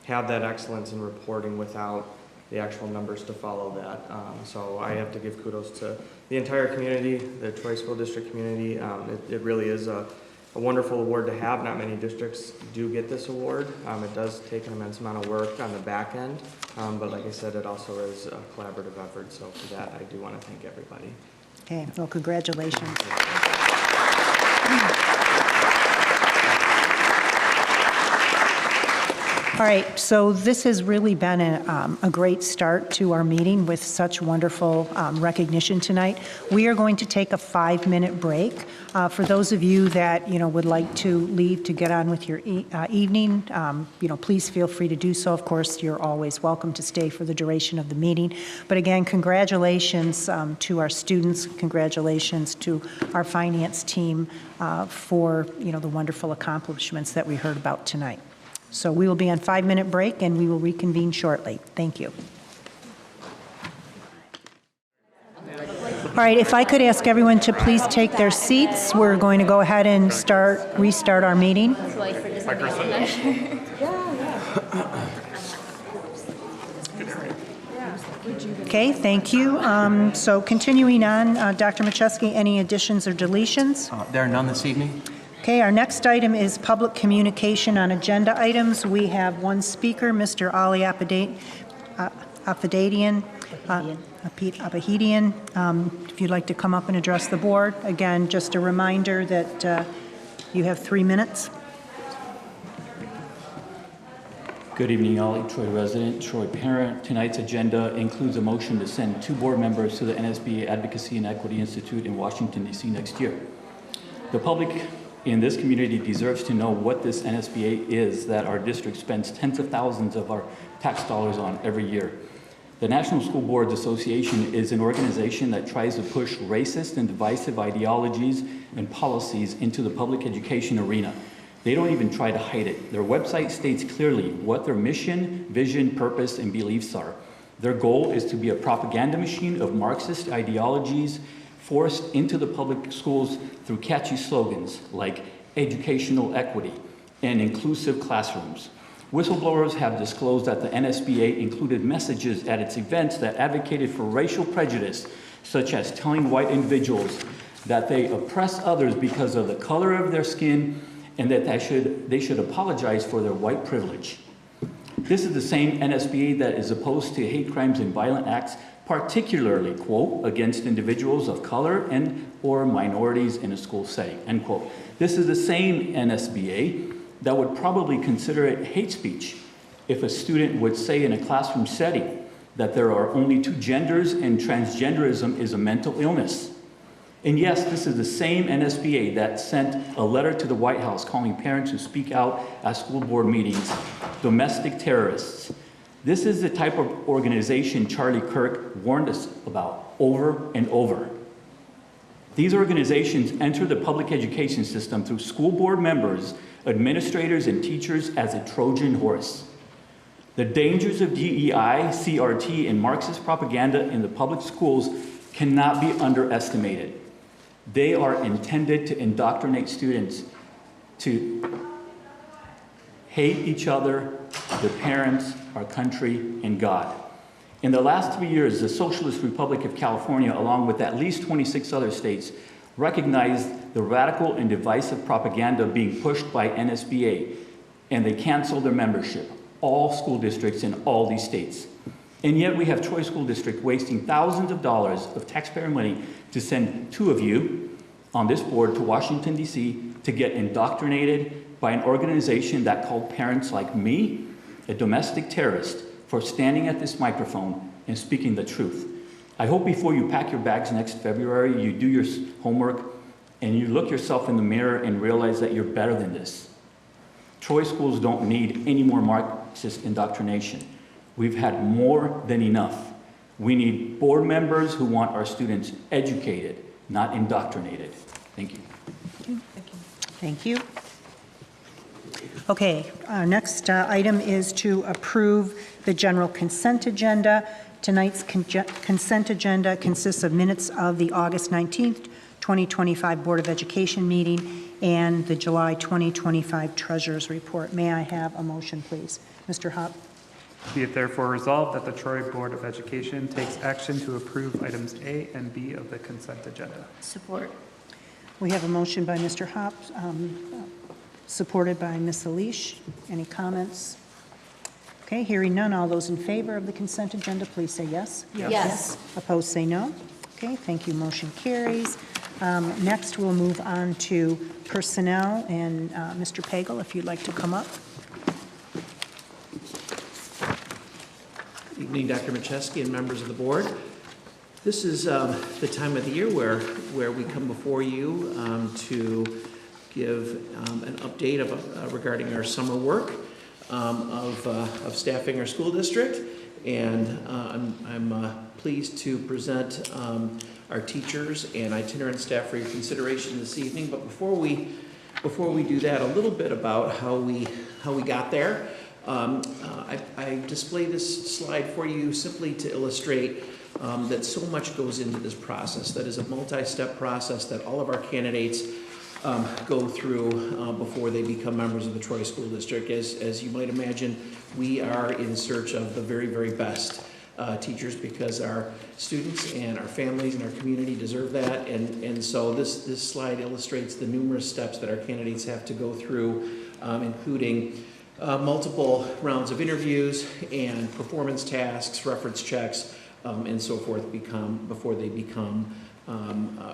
have that excellence in reporting without the actual numbers to follow that. So I have to give kudos to the entire community, the Troy School District community. It really is a wonderful award to have. Not many districts do get this award. It does take an immense amount of work on the back end, but like I said, it also is a collaborative effort. So for that, I do want to thank everybody. Okay, well, congratulations. All right, so this has really been a great start to our meeting with such wonderful recognition tonight. We are going to take a 5-minute break. For those of you that, would like to leave to get on with your evening, please feel free to do so. Of course, you're always welcome to stay for the duration of the meeting. But again, congratulations to our students, congratulations to our finance team for, the wonderful accomplishments that we heard about tonight. So we will be on 5-minute break, and we will reconvene shortly. Thank you. All right, if I could ask everyone to please take their seats, we're going to go ahead and restart our meeting. Okay, thank you. So continuing on, Dr. Macheski, any additions or deletions? There are none this evening. Okay, our next item is public communication on agenda items. We have one speaker, Mr. Ali Abahedian. If you'd like to come up and address the board. Again, just a reminder that you have 3 minutes. Good evening, all. Troy resident, Troy parent. Tonight's agenda includes a motion to send 2 board members to the NSBA Advocacy and Equity Institute in Washington, D.C. next year. The public in this community deserves to know what this NSBA is that our district spends tens of thousands of our tax dollars on every year. The National School Boards Association is an organization that tries to push racist and divisive ideologies and policies into the public education arena. They don't even try to hide it. Their website states clearly what their mission, vision, purpose, and beliefs are. Their goal is to be a propaganda machine of Marxist ideologies forced into the public schools through catchy slogans like educational equity and inclusive classrooms. Whistleblowers have disclosed that the NSBA included messages at its events that advocated for racial prejudice, such as telling white individuals that they oppress others because of the color of their skin and that they should apologize for their white privilege. This is the same NSBA that is opposed to hate crimes and violent acts, particularly, quote, against individuals of color and or minorities in a school setting, end quote. This is the same NSBA that would probably consider it hate speech if a student would say in a classroom setting that there are only 2 genders and transgenderism is a mental illness. And yes, this is the same NSBA that sent a letter to the White House calling parents who speak out at school board meetings domestic terrorists. This is the type of organization Charlie Kirk warned us about over and over. These organizations enter the public education system through school board members, administrators, and teachers as a Trojan horse. The dangers of DEI, CRT, and Marxist propaganda in the public schools cannot be underestimated. They are intended to indoctrinate students to hate each other, their parents, our country, and God. In the last 3 years, the Socialist Republic of California, along with at least 26 other states, recognized the radical and divisive propaganda being pushed by NSBA, and they canceled their membership, all school districts in all these states. And yet we have Troy School District wasting thousands of dollars of taxpayer money to send 2 of you on this board to Washington, D.C. to get indoctrinated by an organization that called parents like me a domestic terrorist for standing at this microphone and speaking the truth. I hope before you pack your bags next February, you do your homework and you look yourself in the mirror and realize that you're better than this. Troy schools don't need any more Marxist indoctrination. We've had more than enough. We need board members who want our students educated, not indoctrinated. Thank you. Thank you. Okay, our next item is to approve the general consent agenda. Tonight's consent agenda consists of minutes of the August 19th, 2025 Board of Education meeting and the July 2025 Treasurers Report. May I have a motion, please? Mr. Hop. Be it therefore resolved that the Troy Board of Education takes action to approve items A and B of the consent agenda. Support. We have a motion by Mr. Hop, supported by Ms. Alish. Any comments? Okay, hearing none. All those in favor of the consent agenda, please say yes. Yes. Opposed, say no. Okay, thank you. Motion carries. Next, we'll move on to personnel, and Mr. Pagel, if you'd like to come up. Good evening, Dr. Macheski and members of the board. This is the time of the year where we come before you to give an update regarding our summer work of staffing our school district. And I'm pleased to present our teachers and itinerant staff for your consideration this evening. But before we do that, a little bit about how we got there. I display this slide for you simply to illustrate that so much goes into this process. That is a multi-step process that all of our candidates go through before they become members of the Troy School District. As you might imagine, we are in search of the very, very best teachers because our students and our families and our community deserve that. And so this slide illustrates the numerous steps that our candidates have to go through, including multiple rounds of interviews and performance tasks, reference checks, and so forth before they become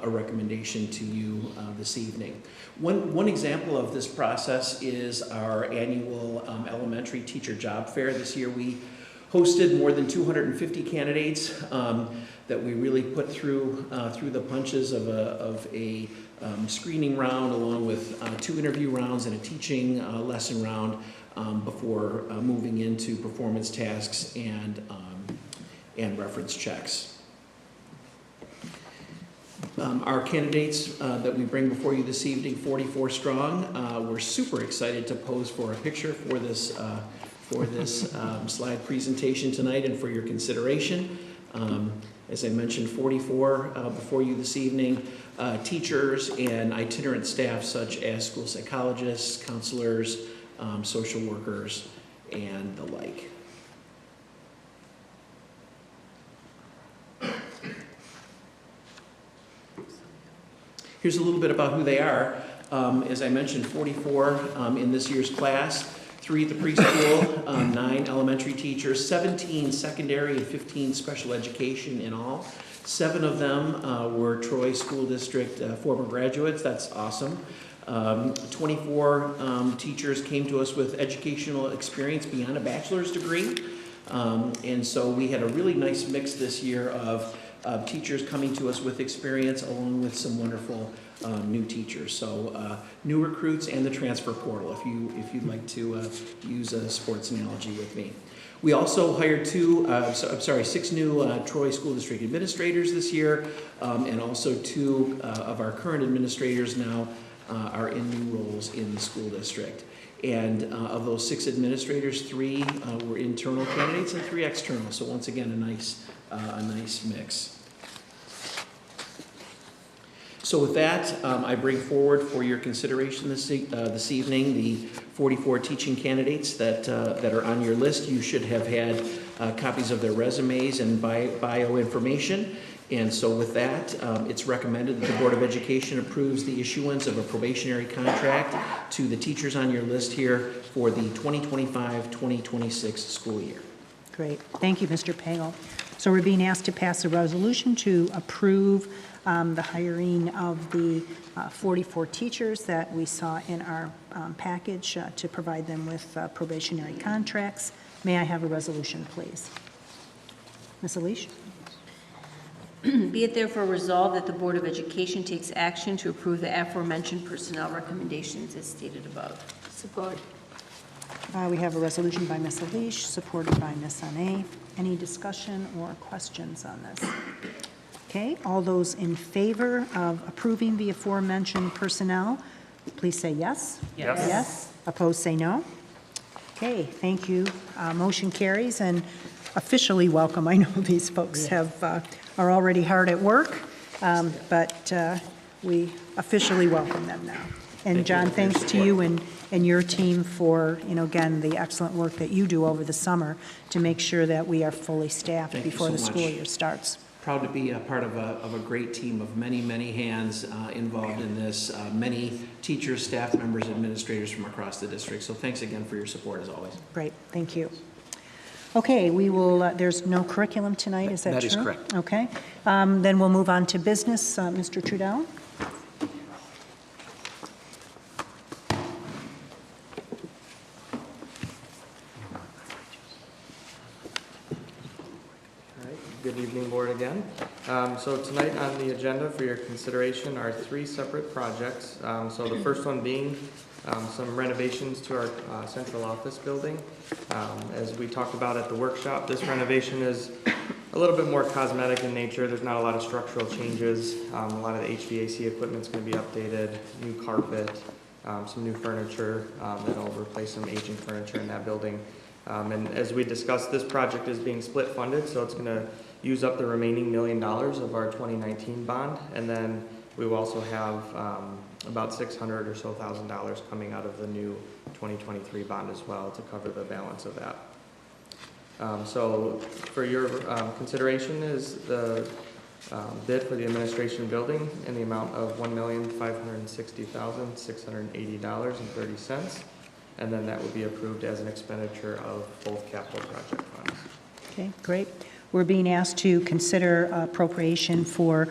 a recommendation to you this evening. One example of this process is our annual elementary teacher job fair. This year we hosted more than 250 candidates that we really put through the punches of a screening round, along with 2 interview rounds and a teaching lesson round before moving into performance tasks and reference checks. Our candidates that we bring before you this evening, 44 strong, we're super excited to pose for a picture for this slide presentation tonight and for your consideration. As I mentioned, 44 before you this evening, teachers and itinerant staff such as school psychologists, counselors, social workers, and the like. Here's a little bit about who they are. As I mentioned, 44 in this year's class, 3 at the preschool, 9 elementary teachers, 17 secondary, and 15 special education in all. 7 of them were Troy School District former graduates. That's awesome. 24 teachers came to us with educational experience beyond a bachelor's degree. And so we had a really nice mix this year of teachers coming to us with experience, along with some wonderful new teachers. So new recruits and the transfer portal, if you'd like to use a sports analogy with me. We also hired 6 new Troy School District administrators this year, and also 2 of our current administrators now are in new roles in the school district. And of those 6 administrators, 3 were internal candidates and 3 external. So once again, a nice mix. So with that, I bring forward for your consideration this evening the 44 teaching candidates that are on your list. You should have had copies of their resumes and bio information. And so with that, it's recommended that the Board of Education approves the issuance of a probationary contract to the teachers on your list here for the 2025-2026 school year. Great. Thank you, Mr. Pagel. So we're being asked to pass a resolution to approve the hiring of the 44 teachers that we saw in our package to provide them with probationary contracts. May I have a resolution, please? Ms. Alish? Be it therefore resolved that the Board of Education takes action to approve the aforementioned personnel recommendations as stated above. Support. We have a resolution by Ms. Alish, supported by Ms. Anay. Any discussion or questions on this? Okay, all those in favor of approving the aforementioned personnel, please say yes. Yes. Yes. Opposed, say no. Okay, thank you. Motion carries, and officially welcome. I know these folks are already hard at work, but we officially welcome them now. And Thank you John, for your thanks to support. you and your team for, again, the excellent work that you do over the summer to make sure that we are fully staffed Thank you before so the school much. year starts. Proud to be a part of a great team of many, many hands involved in this, many teachers, staff members, administrators from across the district. So thanks again for your support as always. Great, thank you. Okay, we will, there's no curriculum tonight, is that true? That is correct. Okay, then we'll move on to business. Mr. Trudell? Good evening, Board, again. So tonight on the agenda for your consideration are three separate projects. So the first one being some renovations to our central office building. As we talked about at the workshop, this renovation is a little bit more cosmetic in nature. There's not a lot of structural changes. A lot of the HVAC equipment's going to be updated, new carpet, some new furniture that'll replace some aging furniture in that building. And as we discussed, this project is being split funded, so it's going to use up the remaining $1 million of our 2019 bond, and then we will also have about $600,000 or so coming out of the new 2023 bond as well to cover the balance of that. So for your consideration is the bid for the administration building in the amount of $1,560,680.30, and then that would be approved as an expenditure of both capital project funds. Okay, great. We're being asked to consider appropriation for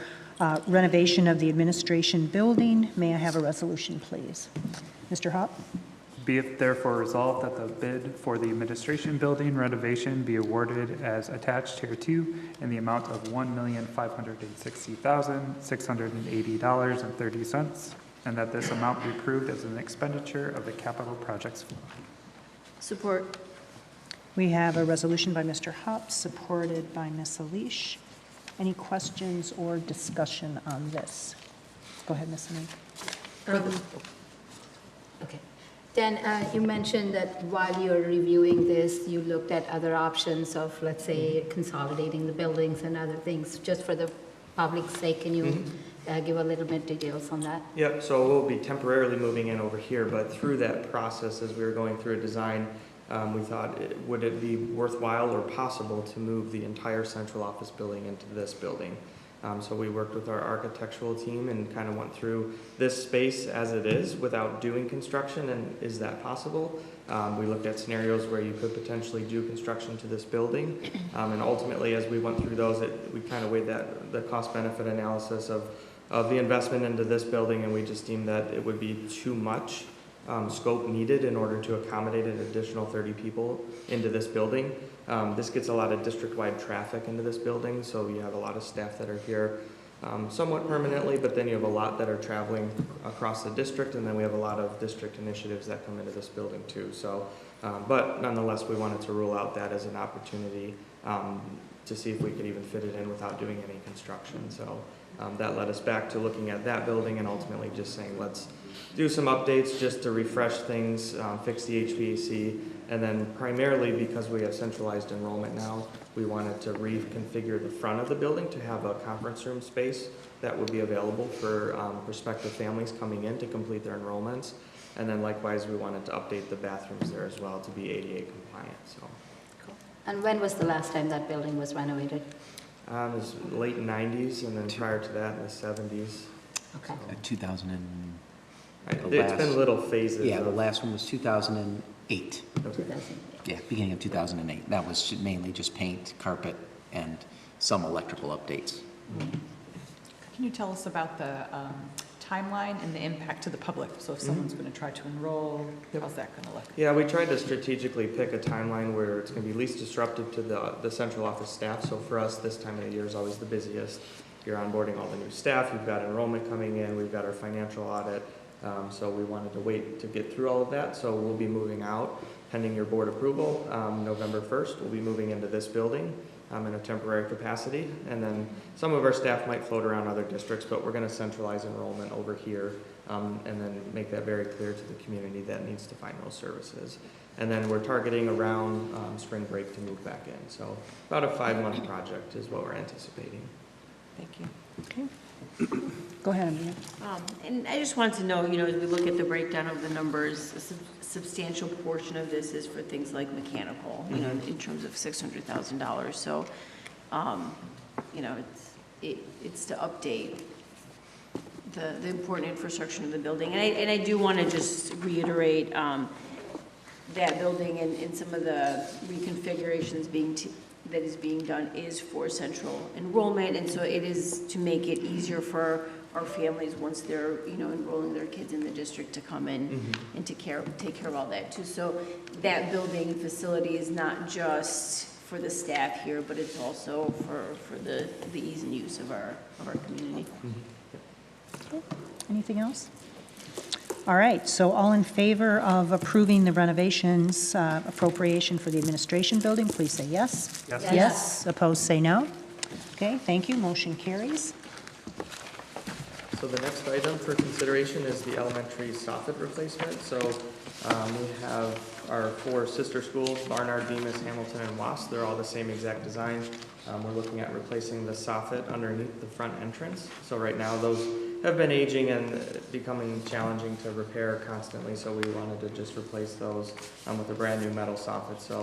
renovation of the administration building. May I have a resolution, please? Mr. Hopp? Be it therefore resolved that the bid for the administration building renovation be awarded as attached hereto in the amount of $1,560,680.30, and that this amount be approved as an expenditure of the capital projects fund. Support. We have a resolution by Mr. Hopp, supported by Ms. Alish. Any questions or discussion on this? Go ahead, Ms. Alish. Okay. Dan, you mentioned that while you're reviewing this, you looked at other options of, let's say, consolidating the buildings and other things. Just for the public's sake, can you give a little bit details on that? Yep, so we'll be temporarily moving in over here, but through that process, as we were going through a design, we thought, would it be worthwhile or possible to move the entire central office building into this building? So we worked with our architectural team and kind of went through this space as it is without doing construction, and is that possible? We looked at scenarios where you could potentially do construction to this building, and ultimately as we went through those, we kind of weighed the cost-benefit analysis of the investment into this building, and we just deemed that it would be too much scope needed in order to accommodate an additional 30 people into this building. This gets a lot of district-wide traffic into this building, so you have a lot of staff that are here somewhat permanently, but then you have a lot that are traveling across the district, and then we have a lot of district initiatives that come into this building too. So, but nonetheless, we wanted to rule out that as an opportunity to see if we could even fit it in without doing any construction. So that led us back to looking at that building and ultimately just saying, let's do some updates just to refresh things, fix the HVAC, and then primarily because we have centralized enrollment now, we wanted to reconfigure the front of the building to have a conference room space that would be available for prospective families coming in to complete their enrollments. And then likewise, we wanted to update the bathrooms there as well to be ADA compliant. So. Cool. And when was the last time that building was renovated? It was late 90s, and then prior to that in the 70s. Okay. 2000 and... It's been little phases. Yeah, the last one was 2008. Okay. Yeah, beginning of 2008. That was mainly just paint, carpet, and some electrical updates. Can you tell us about the timeline and the impact to the public? So if someone's going to try to enroll, how's that going to look? Yeah, we tried to strategically pick a timeline where it's going to be least disruptive to the central office staff. So for us, this time of the year is always the busiest. You're onboarding all the new staff, you've got enrollment coming in, we've got our financial audit. So we wanted to wait to get through all of that. So we'll be moving out, pending your board approval. November 1st, we'll be moving into this building in a temporary capacity. And then some of our staff might float around other districts, but we're going to centralize enrollment over here and then make that very clear to the community that needs to find those services. And then we're targeting around spring break to move back in. So about a 5-month project is what we're anticipating. Thank you. Okay. Go ahead, Amelia. And I just wanted to know, as we look at the breakdown of the numbers, a substantial portion of this is for things like mechanical, in terms of $600,000. So, it's to update the important infrastructure of the building. And I do want to just reiterate that building and some of the reconfigurations that is being done is for central enrollment, and so it is to make it easier for our families once they're enrolling their kids in the district to come in and take care of all that too. So that building facility is not just for the staff here, but it's also for the ease and use of our community. Okay. Anything else? All right, so all in favor of approving the renovations appropriation for the administration building, please say yes. Yes. Yes. Opposed, say no. Okay, thank you. Motion carries. So the next item for consideration is the elementary soffit replacement. So we have our 4 sister schools, Barnard, Bemis, Hamilton, and Wasp. They're all the same exact design. We're looking at replacing the soffit underneath the front entrance. So right now those have been aging and becoming challenging to repair constantly, so we wanted to just replace those with a brand new metal soffit. So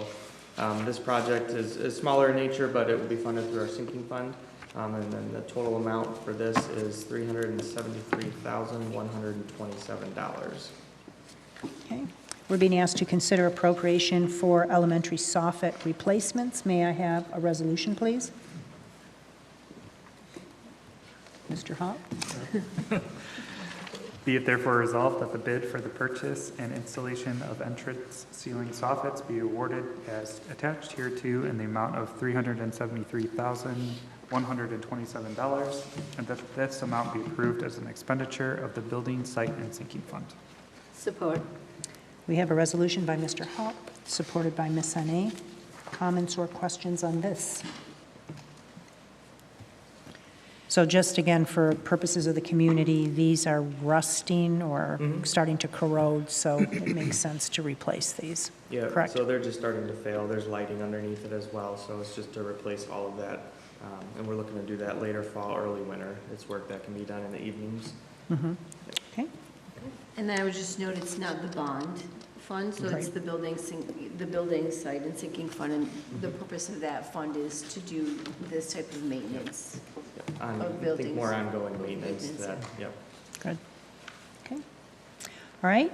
this project is smaller in nature, but it will be funded through our sinking fund. And then the total amount for this is $373,127. Okay. We're being asked to consider appropriation for elementary soffit replacements. May I have a resolution, please? Mr. Hop? Be it therefore resolved that the bid for the purchase and installation of entrance ceiling soffits be awarded as attached hereto in the amount of $373,127, and that this amount be approved as an expenditure of the building, site, and sinking fund. Support. We have a resolution by Mr. Hop, supported by Ms. Hane. Comments or questions on this? So just again, for purposes of the community, these are rusting or starting to corrode, so it makes sense to replace these. Yeah, correct? So they're just starting to fail. There's lighting underneath it as well, so it's just to replace all of that. And we're looking to do that later fall, early winter. It's work that can be done in the evenings. Okay. And then I would just note it's not the bond fund, so it's the building site and sinking fund, and the purpose of that fund is to do this type of maintenance of I buildings. think more ongoing maintenance. Yep. Good. Okay. All right.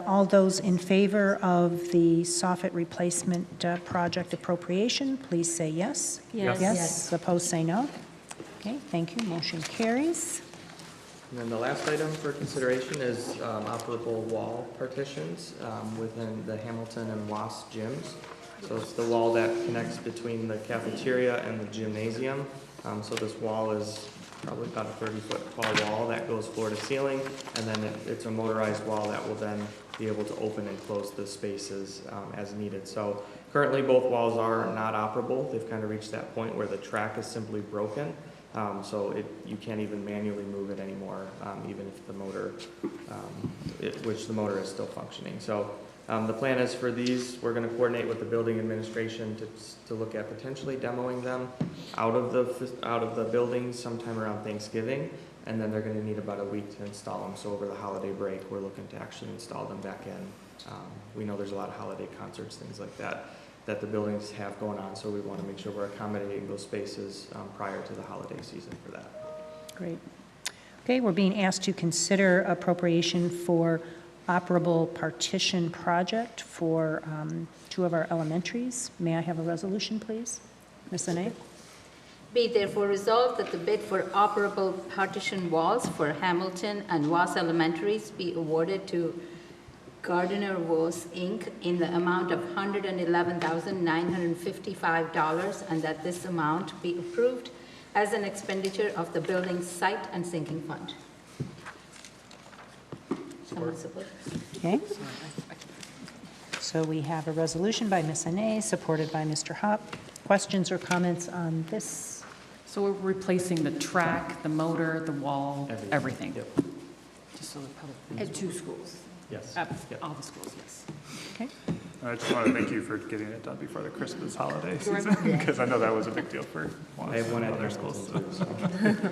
All those in favor of the soffit replacement project appropriation, please say yes. Yes. Yes. Opposed, say no. Okay. Thank you. Motion carries. And then the last item for consideration is operable wall partitions within the Hamilton and Wasp gyms. So it's the wall that connects between the cafeteria and the gymnasium. So this wall is probably about a 30-foot tall wall that goes floor to ceiling, and then it's a motorized wall that will then be able to open and close the spaces as needed. So currently both walls are not operable. They've kind of reached that point where the track is simply broken. So you can't even manually move it anymore, even if the motor, which the motor is still functioning. So the plan is for these, we're going to coordinate with the building administration to look at potentially demoing them out of the building sometime around Thanksgiving, and then they're going to need about a week to install them. So over the holiday break, we're looking to actually install them back in. We know there's a lot of holiday concerts, things like that the buildings have going on, so we want to make sure we're accommodating those spaces prior to the holiday season for that. Great. Okay, we're being asked to consider appropriation for operable partition project for 2 of our elementaries. May I have a resolution, please? Ms. Anay? Be it therefore resolved that the bid for operable partition walls for Hamilton and Wasp Elementaries be awarded to Gardner Wose, Inc. in the amount of $111,955, and that this amount be approved as an expenditure of the building site and sinking fund. Someone support? Okay. So we have a resolution by Ms. Anay, supported by Mr. Hop. Questions or comments on this? So we're replacing the track, the motor, the wall, everything. Yep. Just so the public. At 2 schools. Yes. All the schools, yes. Okay. I just want to thank you for getting it done before the Christmas holiday season, because I know that was a big deal for I have one at other schools. Hamilton, too, so.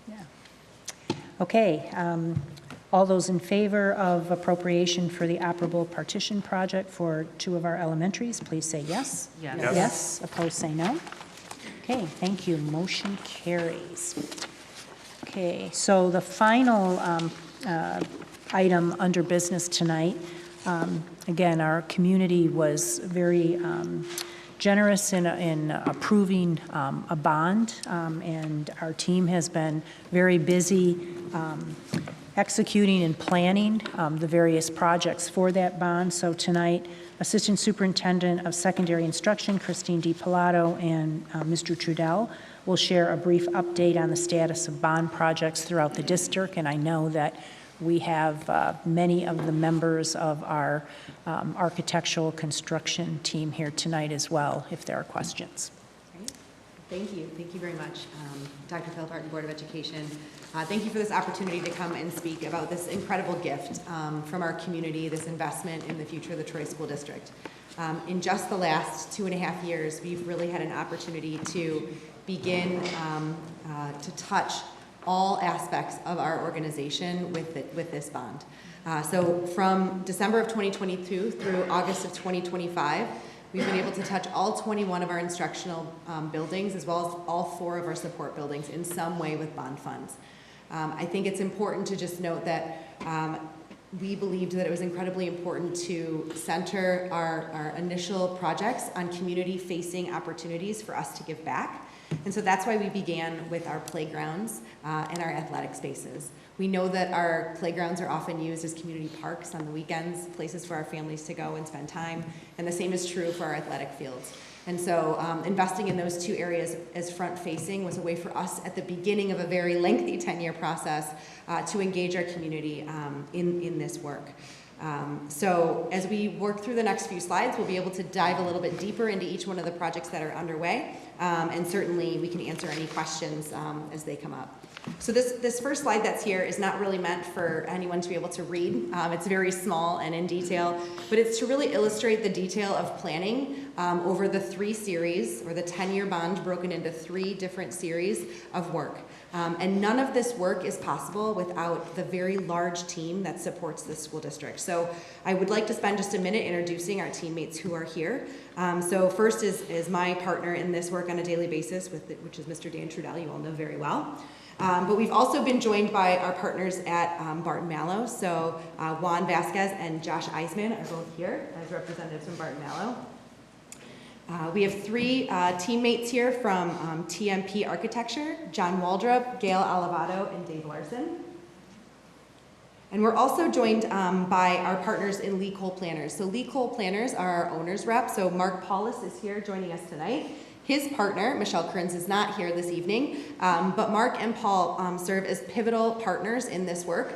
Yeah. Okay, all those in favor of appropriation for the Operable partition project for 2 of our elementaries, please say yes. Yes. Yes. Yes, opposed say no. Okay, thank you, motion carries. Okay, so the final item under business tonight, again, our community was very generous in approving a bond, and our team has been very busy executing and planning the various projects for that bond. So tonight, Assistant Superintendent of Secondary Instruction, Christine DiPilato, and Mr. Trudell will share a brief update on the status of bond projects throughout the district, and I know that we have many of the members of our architectural construction team here tonight as well, if there are questions. Thank you. Thank you very much, Dr. Philip Harton, Board of Education. Thank you for this opportunity to come and speak about this incredible gift from our community, this investment in the future of the Troy School District. In just the last 2.5 years, we've really had an opportunity to begin to touch all aspects of our organization with this bond. So from December of 2022 through August of 2025, we've been able to touch all 21 of our instructional buildings, as well as all 4 of our support buildings in some way with bond funds. I think it's important to just note that we believed that it was incredibly important to center our initial projects on community-facing opportunities for us to give back. And so that's why we began with our playgrounds and our athletic spaces. We know that our playgrounds are often used as community parks on the weekends, places for our families to go and spend time, and the same is true for our athletic fields. And so investing in those 2 areas as front-facing was a way for us at the beginning of a very lengthy 10-year process to engage our community in this work. So as we work through the next few slides, we'll be able to dive a little bit deeper into each one of the projects that are underway, and certainly we can answer any questions as they come up. So this first slide that's here is not really meant for anyone to be able to read. It's very small and in detail, but it's to really illustrate the detail of planning over the 3 series, or the 10-year bond broken into 3 different series of work. And none of this work is possible without the very large team that supports this school district. So I would like to spend just a minute introducing our teammates who are here. So first is my partner in this work on a daily basis, which is Mr. Dan Trudell, you all know very well. But we've also been joined by our partners at Barton Mallow. So Juan Vasquez and Josh Eisman are both here as representatives from Barton Mallow. We have 3 teammates here from TMP Architecture, John Waldrop, Gail Olivato, and Dave Larson. And we're also joined by our partners in Lee Cole Planners. So Lee Cole Planners are our owner's rep. So Mark Paulus is here joining us tonight. His partner, Michelle Kearns, is not here this evening, but Mark and Paul serve as pivotal partners in this work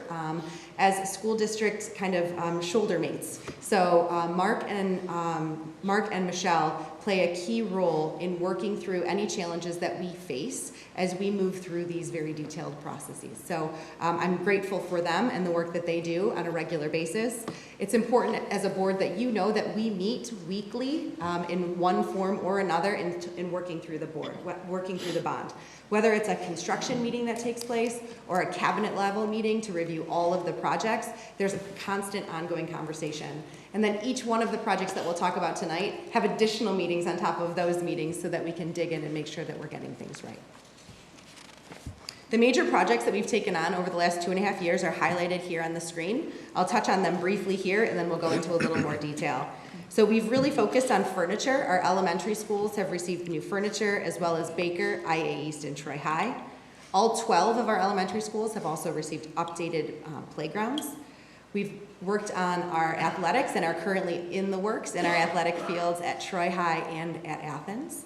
as school district kind of shoulder mates. So Mark and Michelle play a key role in working through any challenges that we face as we move through these very detailed processes. So I'm grateful for them and the work that they do on a regular basis. It's important as a board that you know that we meet weekly in one form or another in working through the board, working through the bond. Whether it's a construction meeting that takes place or a cabinet level meeting to review all of the projects, there's a constant ongoing conversation. And then each one of the projects that we'll talk about tonight have additional meetings on top of those meetings so that we can dig in and make sure that we're getting things right. The major projects that we've taken on over the last 2.5 years are highlighted here on the screen. I'll touch on them briefly here and then we'll go into a little more detail. So we've really focused on furniture. Our elementary schools have received new furniture, as well as Baker, IA East, and Troy High. All 12 of our elementary schools have also received updated playgrounds. We've worked on our athletics and are currently in the works in our athletic fields at Troy High and at Athens.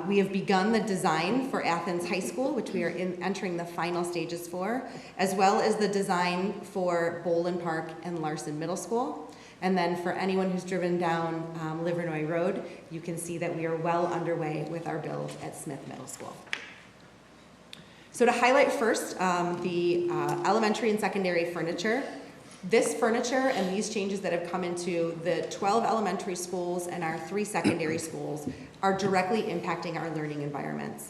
We have begun the design for Athens High School, which we are entering the final stages for, as well as the design for Bolin Park and Larson Middle School. And then for anyone who's driven down Livernois Road, you can see that we are well underway with our build at Smith Middle School. So to highlight first the elementary and secondary furniture, this furniture and these changes that have come into the 12 elementary schools and our 3 secondary schools are directly impacting our learning environments.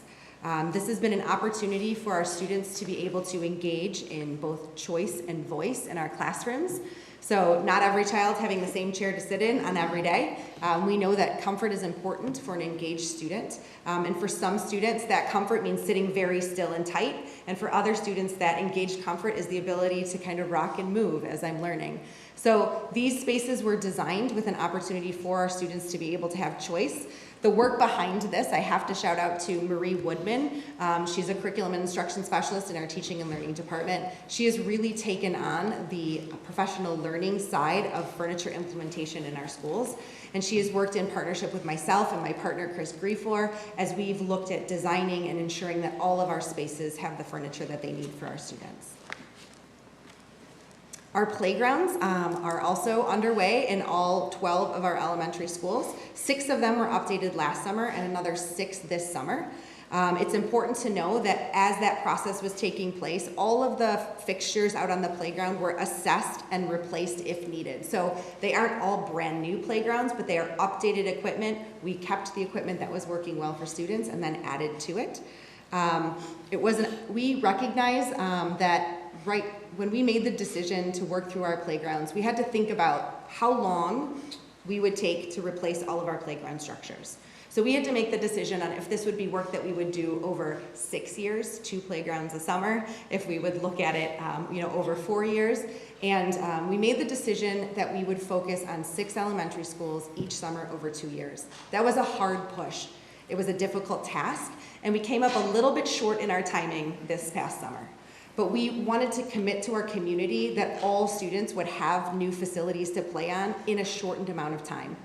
This has been an opportunity for our students to be able to engage in both choice and voice in our classrooms. So not every child having the same chair to sit in on every day. We know that comfort is important for an engaged student. And for some students, that comfort means sitting very still and tight. And for other students, that engaged comfort is the ability to kind of rock and move as I'm learning. So these spaces were designed with an opportunity for our students to be able to have choice. The work behind this, I have to shout out to Marie Woodman. She's a curriculum and instruction specialist in our teaching and learning department. She has really taken on the professional learning side of furniture implementation in our schools. And she has worked in partnership with myself and my partner, Chris Griefor, as we've looked at designing and ensuring that all of our spaces have the furniture that they need for our students. Our playgrounds are also underway in all 12 of our elementary schools. 6 of them were updated last summer and another 6 this summer. It's important to know that as that process was taking place, all of the fixtures out on the playground were assessed and replaced if needed. So they aren't all brand new playgrounds, but they are updated equipment. We kept the equipment that was working well for students and then added to it. We recognize that right when we made the decision to work through our playgrounds, we had to think about how long we would take to replace all of our playground structures. So we had to make the decision on if this would be work that we would do over 6 years, 2 playgrounds a summer, if we would look at it over 4 years. And we made the decision that we would focus on 6 elementary schools each summer over 2 years. That was a hard push. It was a difficult task, and we came up a little bit short in our timing this past summer. But we wanted to commit to our community that all students would have new facilities to play on in a shortened amount of time.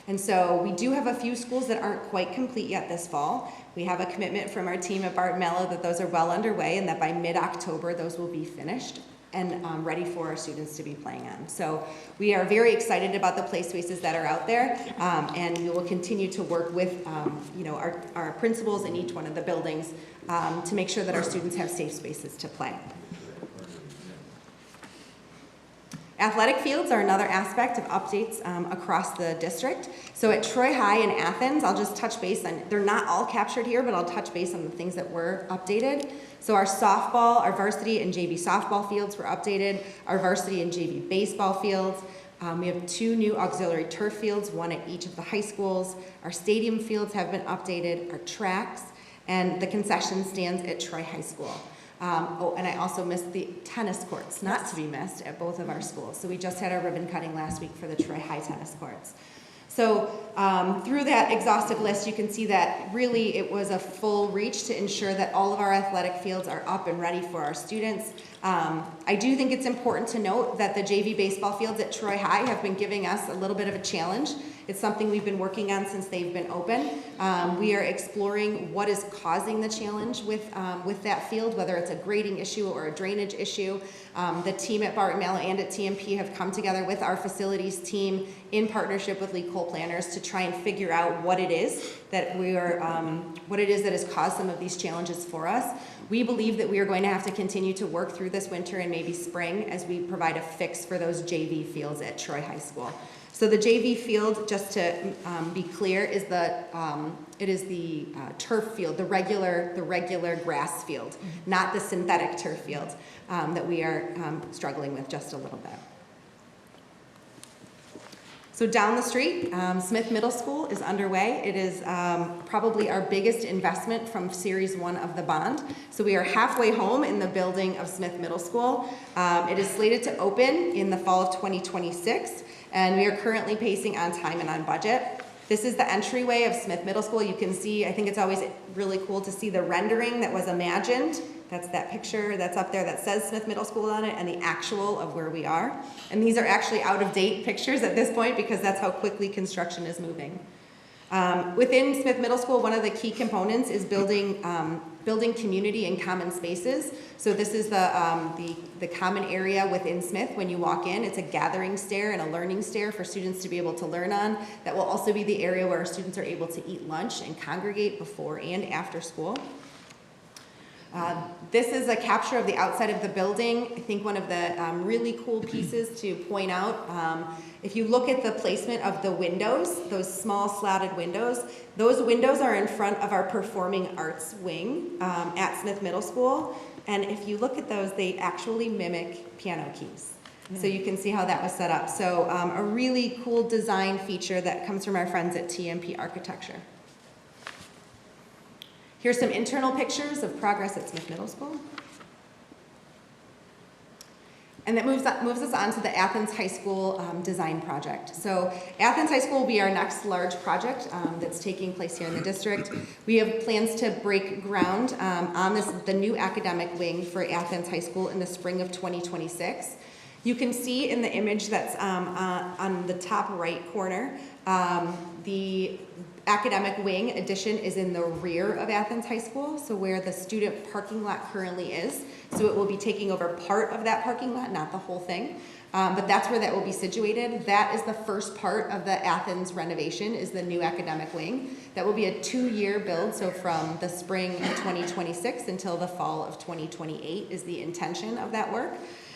And so we do have a few schools that aren't quite complete yet this fall. We have a commitment from our team at Barton Mello that those are well underway and that by mid-October those will be finished and ready for our students to be playing on. So we are very excited about the play spaces that are out there, and we will continue to work with our principals in each one of the buildings to make sure that our students have safe spaces to play. Athletic fields are another aspect of updates across the district. So at Troy High in Athens, I'll just touch base on, they're not all captured here, but I'll touch base on the things that were updated. So our softball, our varsity and JV softball fields were updated, our varsity and JV baseball fields. We have 2 new auxiliary turf fields, 1 at each of the high schools. Our stadium fields have been updated, our tracks, and the concession stands at Troy High School. And I also missed the tennis courts, not to be missed, at both of our schools. So we just had our ribbon cutting last week for the Troy High tennis courts. So through that exhaustive list, you can see that really it was a full reach to ensure that all of our athletic fields are up and ready for our students. I do think it's important to note that the JV baseball fields at Troy High have been giving us a little bit of a challenge. It's something we've been working on since they've been open. We are exploring what is causing the challenge with that field, whether it's a grading issue or a drainage issue. The team at Barton Mello and at TMP have come together with our facilities team in partnership with Lee Cole Planners to try and figure out what it is that has caused some of these challenges for us. We believe that we are going to have to continue to work through this winter and maybe spring as we provide a fix for those JV fields at Troy High School. So the JV field, just to be clear, is the turf field, the regular grass field, not the synthetic turf field that we are struggling with just a little bit. So down the street, Smith Middle School is underway. It is probably our biggest investment from Series 1 of the bond. So we are halfway home in the building of Smith Middle School. It is slated to open in the fall of 2026, and we are currently pacing on time and on budget. This is the entryway of Smith Middle School. You can see, I think it's always really cool to see the rendering that was imagined. That's that picture that's up there that says Smith Middle School on it, and the actual of where we are. And these are actually out-of-date pictures at this point because that's how quickly construction is moving. Within Smith Middle School, one of the key components is building community and common spaces. So this is the common area within Smith when you walk in. It's a gathering stair and a learning stair for students to be able to learn on. That will also be the area where our students are able to eat lunch and congregate before and after school. This is a capture of the outside of the building. I think one of the really cool pieces to point out, if you look at the placement of the windows, those small slatted windows, those windows are in front of our performing arts wing at Smith Middle School. And if you look at those, they actually mimic piano keys. So you can see how that was set up. So a really cool design feature that comes from our friends at TMP Architecture. Here's some internal pictures of progress at Smith Middle School. And that moves us on to the Athens High School design project. So Athens High School will be our next large project that's taking place here in the district. We have plans to break ground on the new academic wing for Athens High School in the spring of 2026. You can see in the image that's on the top right corner, the academic wing addition is in the rear of Athens High School, so where the student parking lot currently is. So it will be taking over part of that parking lot, not the whole thing. But that's where that will be situated. That is the first part of the Athens renovation, is the new academic wing. That will be a 2-year build, so from the spring of 2026 until the fall of 2028 is the intention of that work.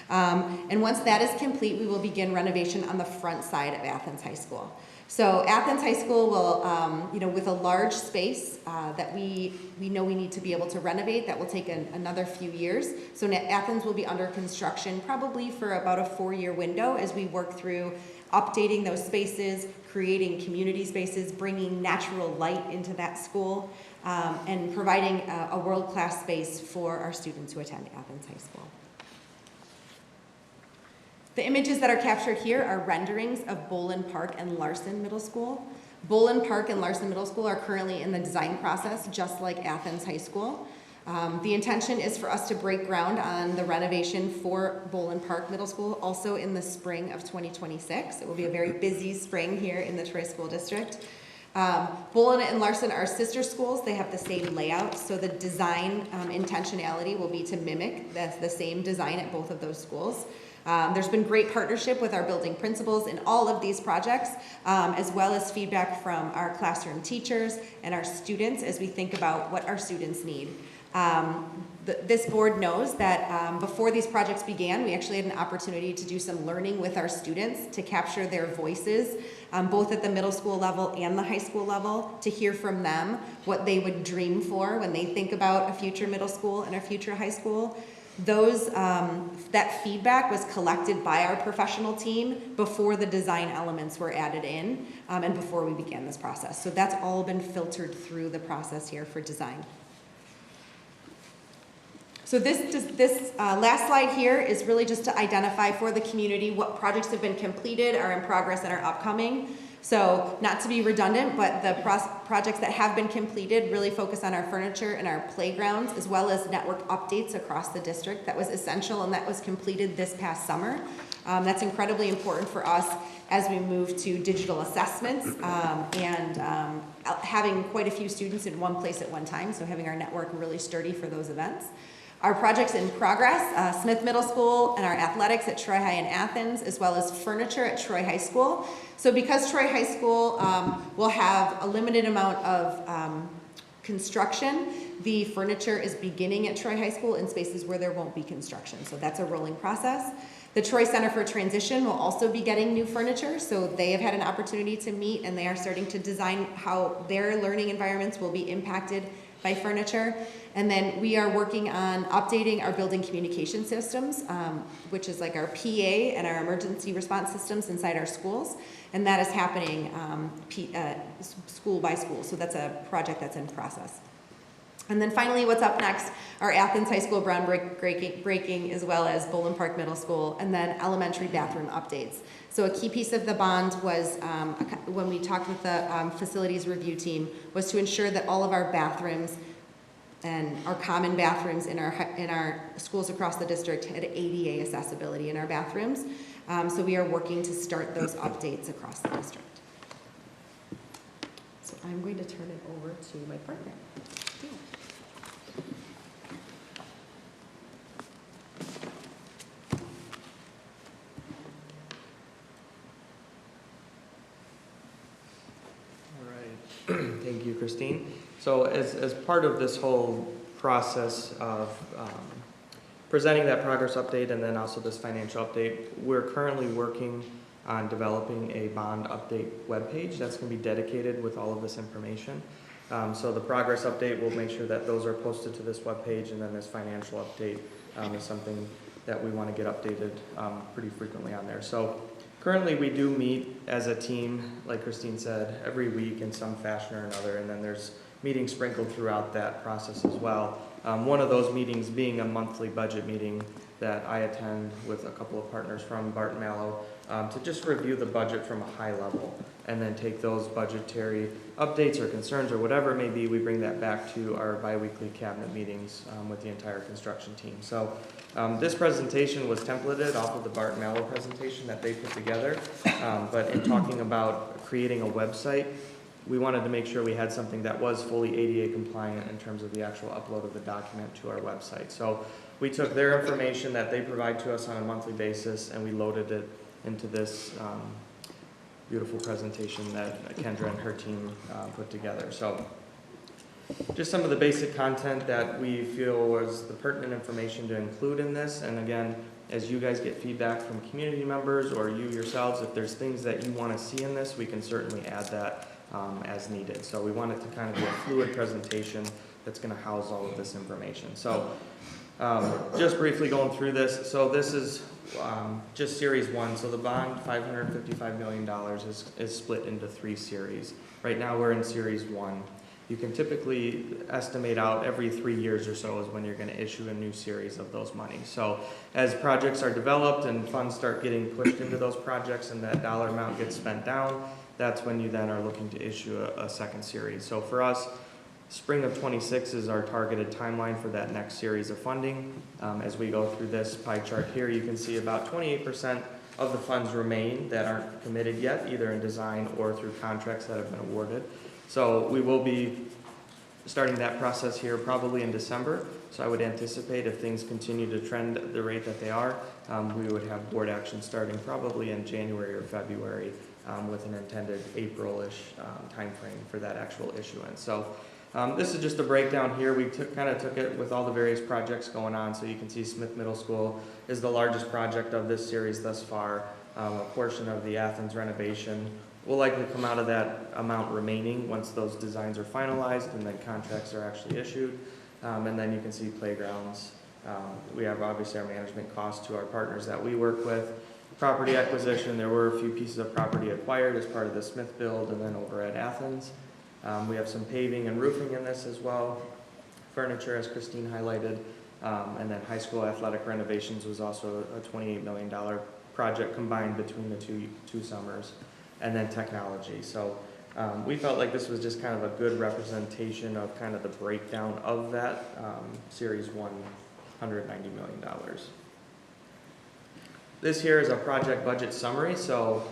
And once that is complete, we will begin renovation on the front side of Athens High School. So Athens High School will, with a large space that we know we need to be able to renovate, that will take another few years. So Athens will be under construction probably for about a 4-year window as we work through updating those spaces, creating community spaces, bringing natural light into that school, and providing a world-class space for our students who attend Athens High School. The images that are captured here are renderings of Boland Park and Larson Middle School. Boland Park and Larson Middle School are currently in the design process, just like Athens High School. The intention is for us to break ground on the renovation for Boland Park Middle School also in the spring of 2026. It will be a very busy spring here in the Troy School District. Boland and Larson are sister schools. They have the same layout, so the design intentionality will be to mimic the same design at both of those schools. There's been great partnership with our building principals in all of these projects, as well as feedback from our classroom teachers and our students as we think about what our students need. This board knows that before these projects began, we actually had an opportunity to do some learning with our students to capture their voices, both at the middle school level and the high school level, to hear from them what they would dream for when they think about a future middle school and a future high school. That feedback was collected by our professional team before the design elements were added in and before we began this process. So that's all been filtered through the process here for design. So this last slide here is really just to identify for the community what projects have been completed, are in progress, and are upcoming. So not to be redundant, but the projects that have been completed really focus on our furniture and our playgrounds, as well as network updates across the district. That was essential, and that was completed this past summer. That's incredibly important for us as we move to digital assessments and having quite a few students in one place at one time, so having our network really sturdy for those events. Our projects in progress, Smith Middle School and our athletics at Troy High in Athens, as well as furniture at Troy High School. So because Troy High School will have a limited amount of construction, the furniture is beginning at Troy High School in spaces where there won't be construction. So that's a rolling process. The Troy Center for Transition will also be getting new furniture, so they have had an opportunity to meet and they are starting to design how their learning environments will be impacted by furniture. And then we are working on updating our building communication systems, which is like our PA and our emergency response systems inside our schools. And that is happening school by school. So that's a project that's in process. And then finally, what's up next are Athens High School groundbreaking, as well as Boland Park Middle School, and then elementary bathroom updates. So a key piece of the bond was, when we talked with the facilities review team, was to ensure that all of our bathrooms and our common bathrooms in our schools across the district had ADA accessibility in our bathrooms. So we are working to start those updates across the district. So I'm going to turn it over to my partner. Thank you, Christine. So as part of this whole process of presenting that progress update and then also this financial update, we're currently working on developing a bond update webpage that's going to be dedicated with all of this information. So the progress update, we'll make sure that those are posted to this webpage, and then this financial update is something that we want to get updated pretty frequently on there. So currently we do meet as a team, like Christine said, every week in some fashion or another, and then there's meetings sprinkled throughout that process as well. One of those meetings being a monthly budget meeting that I attend with a couple of partners from Barton Mallow to just review the budget from a high level, and then take those budgetary updates or concerns or whatever it may be, we bring that back to our biweekly cabinet meetings with the entire construction team. So this presentation was templated off of the Barton Mallow presentation that they put together, but in talking about creating a website, we wanted to make sure we had something that was fully ADA compliant in terms of the actual upload of the document to our website. So we took their information that they provide to us on a monthly basis, and we loaded it into this beautiful presentation that Kendra and her team put together. So just some of the basic content that we feel was the pertinent information to include in this. And again, as you guys get feedback from community members or you yourselves, if there's things that you want to see in this, we can certainly add that as needed. So we want it to kind of be a fluid presentation that's going to house all of this information. So just briefly going through this. So this is just series one. So the bond, $555 million, is split into 3 series. Right now we're in series one. You can typically estimate out every 3 years or so is when you're going to issue a new series of those money. So as projects are developed and funds start getting pushed into those projects and that dollar amount gets spent down, that's when you then are looking to issue a second series. So for us, spring of 26 is our targeted timeline for that next series of funding. As we go through this pie chart here, you can see about 28% of the funds remain that aren't committed yet, either in design or through contracts that have been awarded. So we will be starting that process here probably in December. So I would anticipate if things continue to trend at the rate that they are, we would have board action starting probably in January or February with an intended April-ish timeframe for that actual issuance. So this is just a breakdown here. We kind of took it with all the various projects going on. So you can see Smith Middle School is the largest project of this series thus far. A portion of the Athens renovation will likely come out of that amount remaining once those designs are finalized and then contracts are actually issued. And then you can see playgrounds. We have obviously our management costs to our partners that we work with. Property acquisition, there were a few pieces of property acquired as part of the Smith build and then over at Athens. We have some paving and roofing in this as well. Furniture, as Christine highlighted. And then high school athletic renovations was also a $28 million project combined between the two summers. And then technology. So we felt like this was just kind of a good representation of kind of the breakdown of that series one, $190 million. This here is a project budget summary. So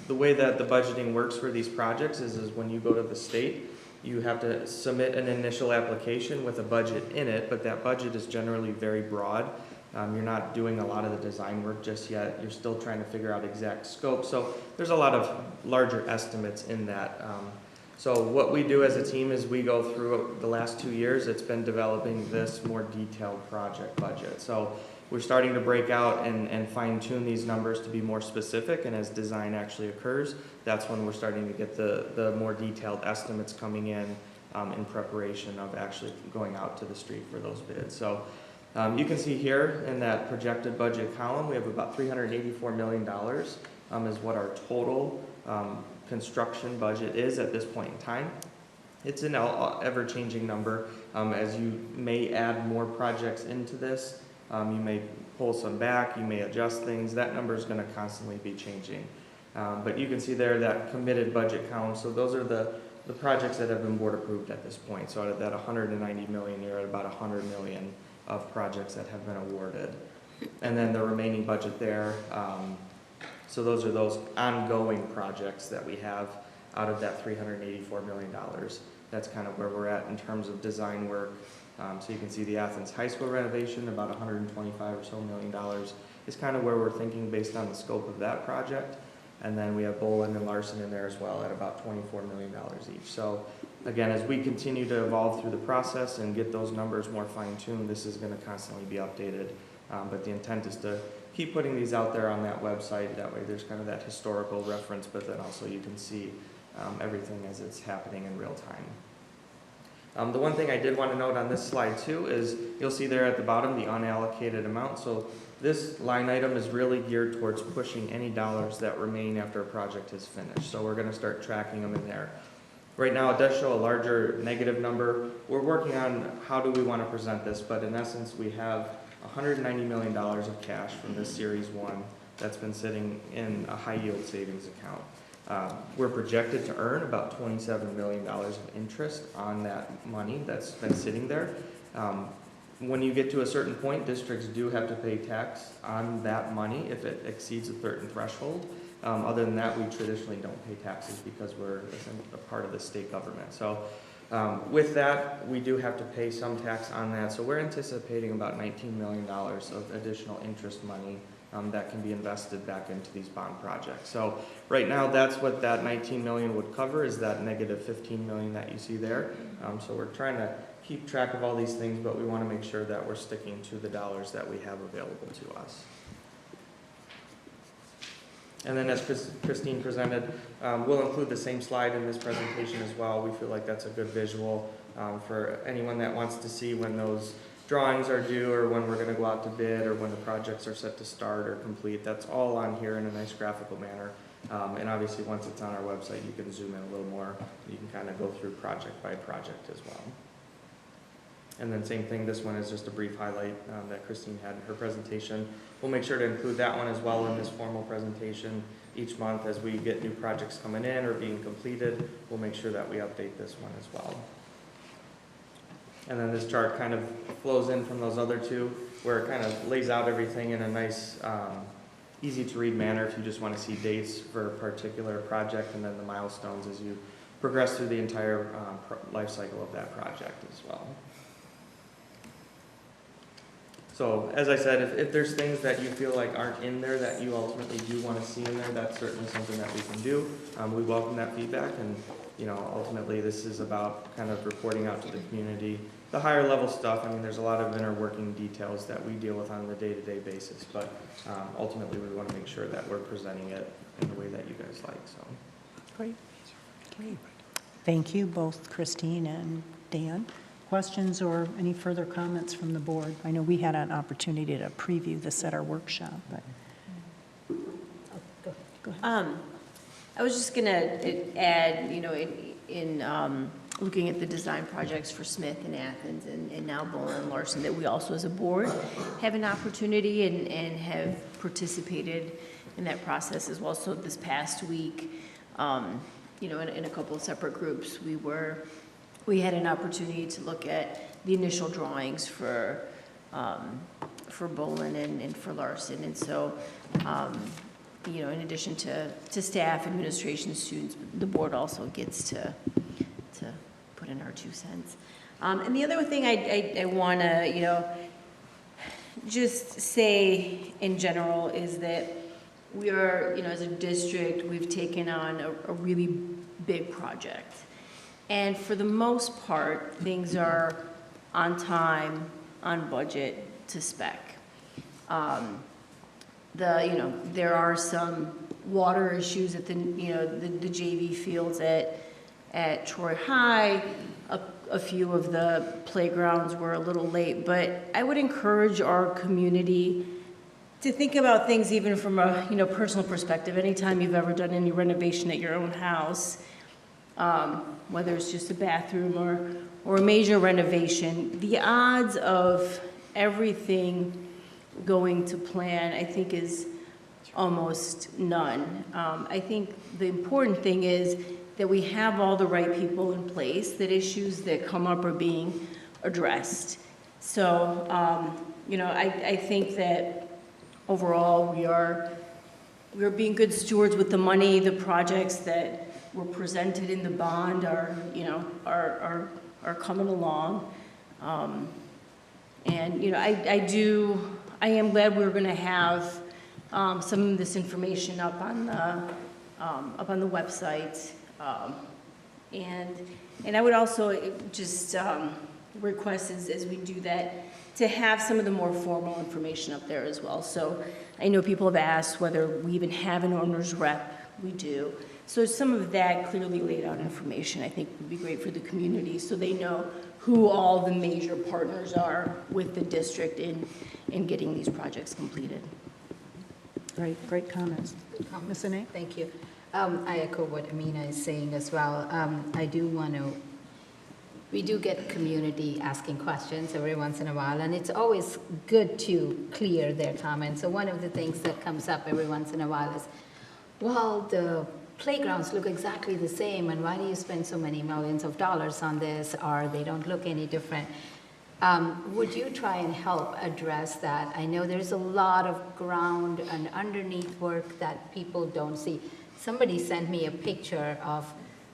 the way that the budgeting works for these projects is when you go to the state, you have to submit an initial application with a budget in it, but that budget is generally very broad. You're not doing a lot of the design work just yet. You're still trying to figure out exact scope. So there's a lot of larger estimates in that. So what we do as a team is we go through the last 2 years, it's been developing this more detailed project budget. So we're starting to break out and fine tune these numbers to be more specific, and as design actually occurs, that's when we're starting to get the more detailed estimates coming in preparation of actually going out to the street for those bids. So you can see here in that projected budget column, we have about $384 million is what our total construction budget is at this point in time. It's an ever-changing number. As you may add more projects into this, you may pull some back, you may adjust things. That number is going to constantly be changing. But you can see there that committed budget column. So those are the projects that have been board approved at this point. So out of that $190 million, you're at about $100 million of projects that have been awarded. And then the remaining budget there, so those are those ongoing projects that we have out of that $384 million. That's kind of where we're at in terms of design work. So you can see the Athens High School renovation, about $125 or so million is kind of where we're thinking based on the scope of that project. And then we have Bolin and Larson in there as well at about $24 million each. So again, as we continue to evolve through the process and get those numbers more fine-tuned, this is going to constantly be updated. But the intent is to keep putting these out there on that website. That way there's kind of that historical reference, but then also you can see everything as it's happening in real time. The one thing I did want to note on this slide too is you'll see there at the bottom the unallocated amount. So this line item is really geared towards pushing any dollars that remain after a project is finished. So we're going to start tracking them in there. Right now it does show a larger negative number. We're working on how do we want to present this, but in essence we have $190 million of cash from this Series 1 that's been sitting in a high yield savings account. We're projected to earn about $27 million of interest on that money that's been sitting there. When you get to a certain point, districts do have to pay tax on that money if it exceeds a certain threshold. Other than that, we traditionally don't pay taxes because we're a part of the state government. So with that, we do have to pay some tax on that. So we're anticipating about $19 million of additional interest money that can be invested back into these bond projects. So right now, that's what that $19 million would cover, is that negative $15 million that you see there. So we're trying to keep track of all these things, but we want to make sure that we're sticking to the dollars that we have available to us. And then as Christine presented, we'll include the same slide in this presentation as well. We feel like that's a good visual for anyone that wants to see when those drawings are due or when we're going to go out to bid or when the projects are set to start or complete. That's all on here in a nice graphical manner. And obviously once it's on our website, you can zoom in a little more. You can kind of go through project by project as well. And then same thing, this one is just a brief highlight that Christine had in her presentation. We'll make sure to include that one as well in this formal presentation each month as we get new projects coming in or being completed. We'll make sure that we update this one as well. And then this chart kind of flows in from those other two where it kind of lays out everything in a nice, easy to read manner if you just want to see dates for a particular project and then the milestones as you progress through the entire life cycle of that project as well. So as I said, if there's things that you feel like aren't in there that you ultimately do want to see in there, that's certainly something that we can do. We welcome that feedback, and ultimately this is about kind of reporting out to the community. The higher level stuff, I mean, there's a lot of inner working details that we deal with on a day-to-day basis, but ultimately we want to make sure that we're presenting it in the way that you guys like. So, great. Thank you, both Christine and Dan. Questions or any further comments from the board? I know we had an opportunity to preview this at our workshop, but go ahead. I was just going to add, in looking at the design projects for Smith and Athens and now Bowen and Larson, that we also as a board have an opportunity and have participated in that process as well. So this past week, in a couple of separate groups, we had an opportunity to look at the initial drawings for Bowen and for Larson. And so, in addition to staff, administration, students, the board also gets to put in our 2 cents. And the other thing I want to, just say in general is that we are, as a district, we've taken on a really big project. And for the most part, things are on time, on budget, to spec. There are some water issues at the JV fields at Troy High. A few of the playgrounds were a little late, but I would encourage our community to think about things even from a personal perspective. Anytime you've ever done any renovation at your own house, whether it's just a bathroom or a major renovation, the odds of everything going to plan, I think, is almost none. I think the important thing is that we have all the right people in place, that issues that come up are being addressed. So, I think that overall we are being good stewards with the money. The projects that were presented in the bond are coming along. I am glad we're going to have some of this information up on the website. And And I would also just request as we do that, to have some of the more formal information up there as well. So I know people have asked whether we even have an owner's rep. We do. So some of that clearly laid out information I think would be great for the community so they know who all the major partners are with the district in getting these projects completed. Great comments. Ms. Ine? Thank you. I echo what Amina is saying as well. We do get community asking questions every once in a while, and it's always good to clear their comments. So one of the things that comes up every once in a while is, well, the playgrounds look exactly the same, and why do you spend so many millions of dollars on this, or they don't look any different? Would you try and help address that? I know there's a lot of ground and underneath work that people don't see. Somebody sent me a picture of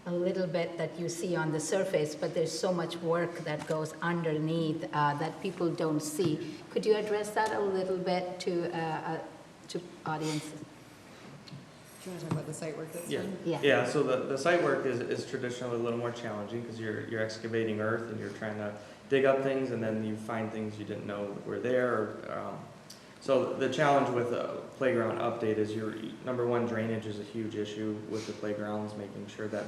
a little bit that you see on the surface, but there's so much work that goes underneath that people don't see. Could you address that a little bit to audiences? Do you want to talk about the site work that's done? Yeah, so the site work is traditionally a little more challenging because you're excavating earth and you're trying to dig up things and then you find things you didn't know were there. So the challenge with a playground update is number one, drainage is a huge issue with the playgrounds, making sure that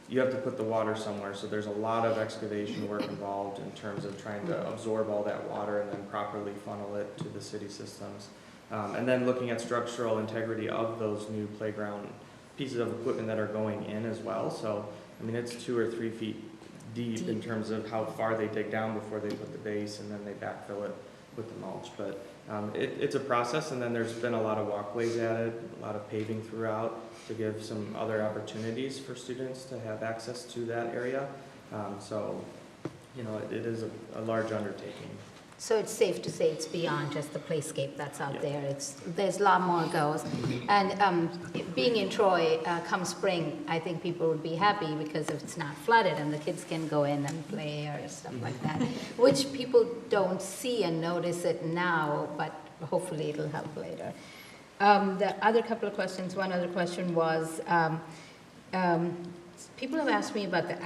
you have to put the water somewhere. So there's a lot of excavation work involved in terms of trying to absorb all that water and then properly funnel it to the city systems. And then looking at structural integrity of those new playground pieces of equipment that are going in as well. So, I mean, it's 2 or 3 feet deep in terms of how far they dig down before they put the base and then they backfill it with the mulch. But it's a process, and then there's been a lot of walkways added, a lot of paving throughout to give some other opportunities for students to have access to that area. So, it is a large undertaking. So it's safe to say it's beyond just the playscape that's out there. There's a lot more goes. And being in Troy, come spring, I think people would be happy because if it's not flooded and the kids can go in and play or stuff like that, which people don't see and notice it now, but hopefully it'll help later. The other couple of questions, one other question was, people have asked me about the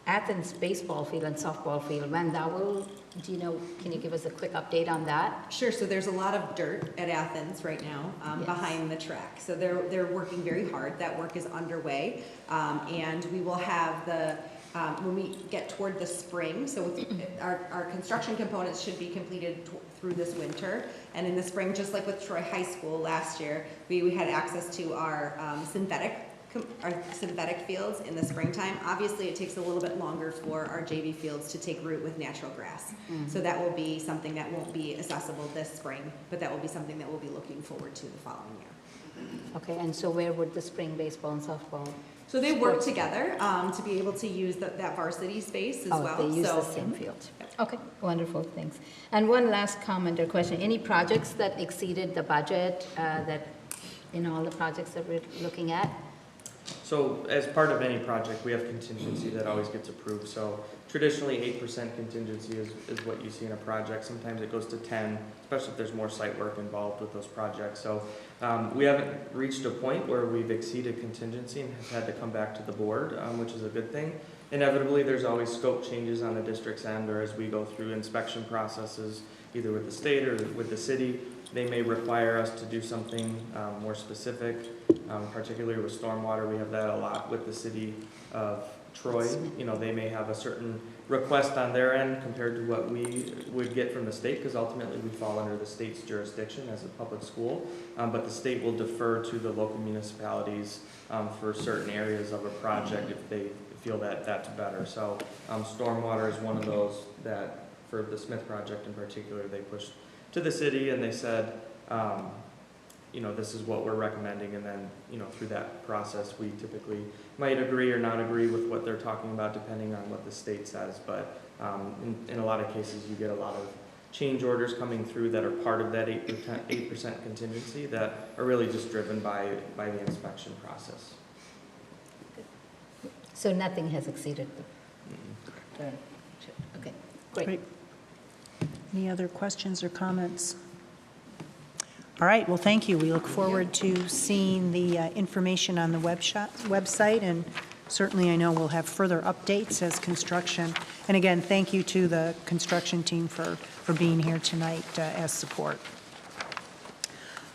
Athens baseball field and softball field. When that will, can you give us a quick update on that? Sure. So there's a lot of dirt at Athens right now behind the track. So they're working very hard. That work is underway, and we will have when we get toward the spring. So our construction components should be completed through this winter, and in the spring, just like with Troy High School last year, we had access to our synthetic fields in the springtime. Obviously, it takes a little bit longer for our JV fields to take root with natural grass. Mm-hmm. So that will be something that won't be accessible this spring, but that will be something that we'll be looking forward to the following year. Okay, and so where would the spring baseball and softball? So they work together to be able to use that varsity space as well. They use the same field. Okay, wonderful, thanks. And one last comment or question. Any projects that exceeded the budget that in all the projects that we're looking at? So as part of any project, we have contingency that always gets approved. So traditionally 8% contingency is what you see in a project. Sometimes it goes to 10, especially if there's more site work involved with those projects. So we haven't reached a point where we've exceeded contingency and have had to come back to the board, which is a good thing. Inevitably, there's always scope changes on the district's end, or as we go through inspection processes, either with the state or with the city, they may require us to do something more specific, particularly with stormwater. We have that a lot with the city of Troy. They may have a certain request on their end compared to what we would get from the state, because ultimately we fall under the state's jurisdiction as a public school. But the state will defer to the local municipalities for certain areas of a project if they feel that that's better. So stormwater is one of those that, for the Smith project in particular, they pushed to the city and they said, this is what we're recommending, and then, through that process, we typically might agree or not agree with what they're talking about depending on what the state says. But in a lot of cases, you get a lot of change orders coming through that are part of that 8% contingency that are really just driven by the inspection process. So nothing has exceeded the okay, great. Any other questions or comments? All right, well, thank you. We look forward to seeing the information on the website and certainly I know we'll have further updates as construction. And again, thank you to the construction team for being here tonight as support.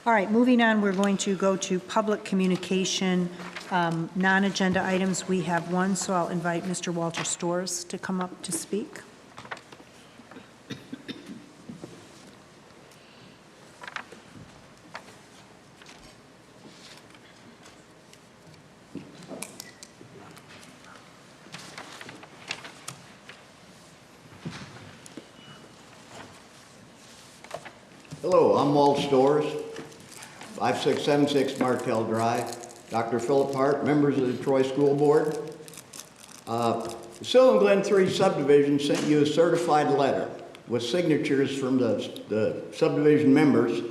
All right, moving on, we're going to go to public communication, non-agenda items. We have one, so I'll invite Mr. Walter Storrs to come up to speak. Hello, I'm Walt Storrs, 5676 Martell Drive. Dr. Philip Hart, members of the Troy School Board. The Silver Glen 3 subdivision sent you a certified letter with signatures from the subdivision members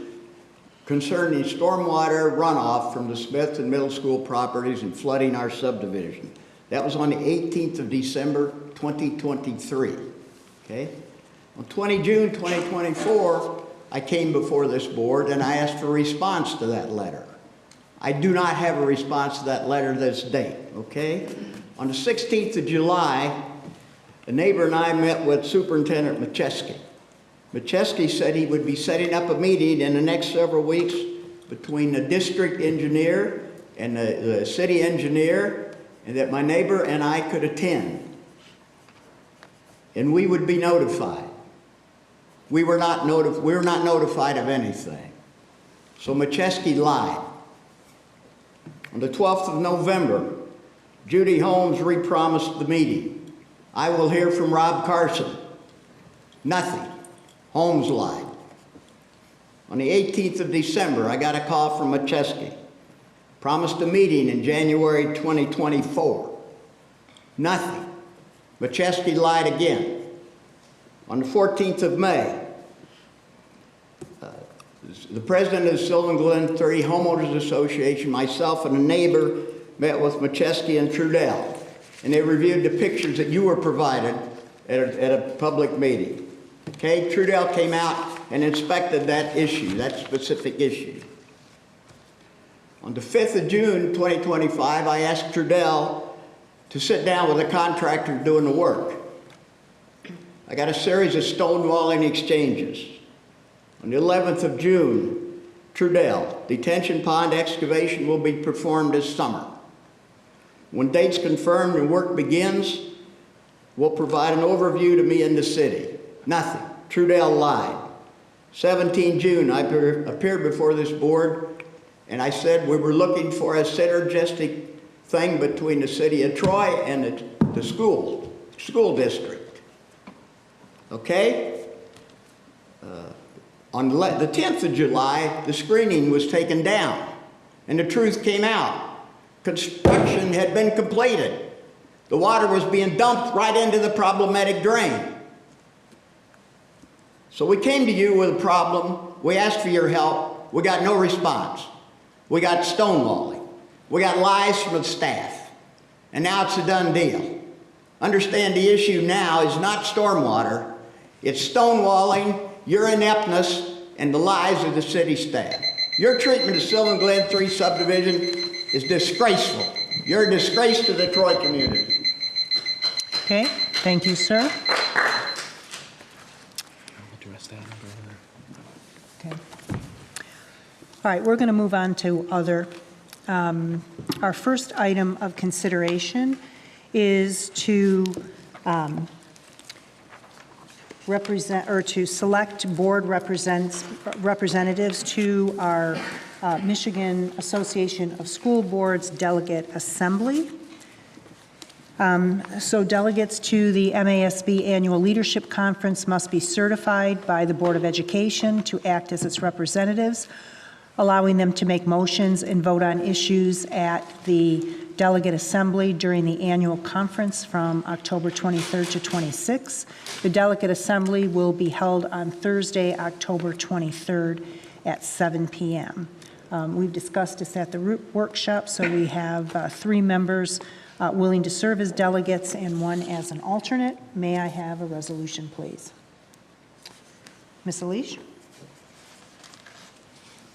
concerning stormwater runoff from the Smith and middle school properties and flooding our subdivision. That was on the 18th of December, 2023. Okay? On 20 June 2024, I came before this board and I asked for a response to that letter. I do not have a response to that letter this date, okay? On the 16th of July, a neighbor and I met with Superintendent Macheski. Macheski said he would be setting up a meeting in the next several weeks between the district engineer and the city engineer, and that my neighbor and I could attend. And we would be notified. We were not notified of anything. So Macheski lied. On the 12th of November, Judy Holmes re-promised the meeting. I will hear from Rob Carson. Nothing. Holmes lied. On the 18th of December, I got a call from Macheski. Promised a meeting in January 2024. Nothing. Macheski lied again. On the 14th of May, the president of the Silver Glen 3 Homeowners Association, myself and a neighbor met with Macheski and Trudell, and they reviewed the pictures that you were provided at a public meeting. Okay, Trudell came out and inspected that issue, that specific issue. On the 5th of June 2025, I asked Trudell to sit down with a contractor doing the work. I got a series of stonewalling exchanges. On the 11th of June, Trudell, detention pond excavation will be performed this summer. When date's confirmed and work begins, we'll provide an overview to me in the city. Nothing. Trudell lied. 17 June, I appeared before this board and I said we were looking for a synergistic thing between the city of Troy and the school district. Okay? On the 10th of July, the screening was taken down and the truth came out. Construction had been completed. The water was being dumped right into the problematic drain. So we came to you with a problem. We asked for your help. We got no response. We got stonewalling. We got lies from the staff. And now it's a done deal. Understand the issue now is not stormwater. It's stonewalling, your ineptness, and the lies of the city staff. Your treatment of Silver Glen 3 subdivision is disgraceful. You're a disgrace to the Troy community. Okay, thank you, sir. Okay. All right, we're going to move on to other. Our first item of consideration is to to select board representatives to our Michigan Association of School Boards Delegate Assembly. So delegates to the MASB Annual Leadership Conference must be certified by the Board of Education to act as its representatives, allowing them to make motions and vote on issues at the Delegate Assembly during the annual conference from October 23rd to 26th. The Delegate Assembly will be held on Thursday, October 23rd at 7 p.m. We've discussed this at the workshop, so we have 3 members willing to serve as delegates and 1 as an alternate. May I have a resolution, please? Ms. Elish?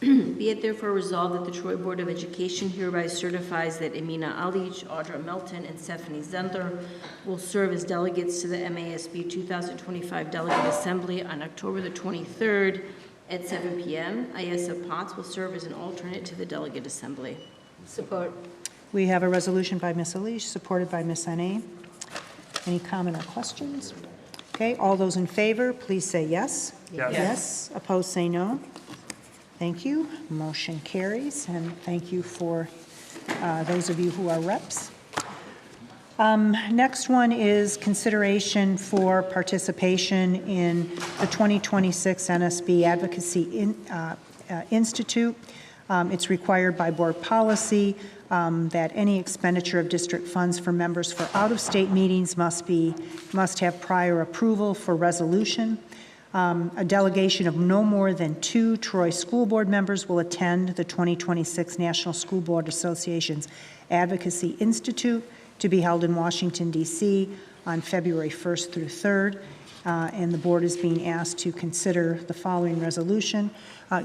Be it therefore resolved that the Troy Board of Education hereby certifies that Amina Alich, Audra Melton, and Stephanie Zendler will serve as delegates to the MASB 2025 Delegate Assembly on October the 23rd at 7 p.m. Ayesa Potts will serve as an alternate to the Delegate Assembly. Support. We have a resolution by Ms. Alich, supported by Ms. N.A. Any comment or questions? Okay, all those in favor, please say yes. Yes. Yes. Opposed, say no. Thank you. Motion carries, and thank you for those of you who are reps. Next one is consideration for participation in the 2026 NSB Advocacy Institute. It's required by board policy that any expenditure of district funds for members for out-of-state meetings must have prior approval for resolution. A delegation of no more than 2 Troy School Board members will attend the 2026 National School Board Association's Advocacy Institute to be held in Washington, D.C. on February 1st through 3rd. And the board is being asked to consider the following resolution.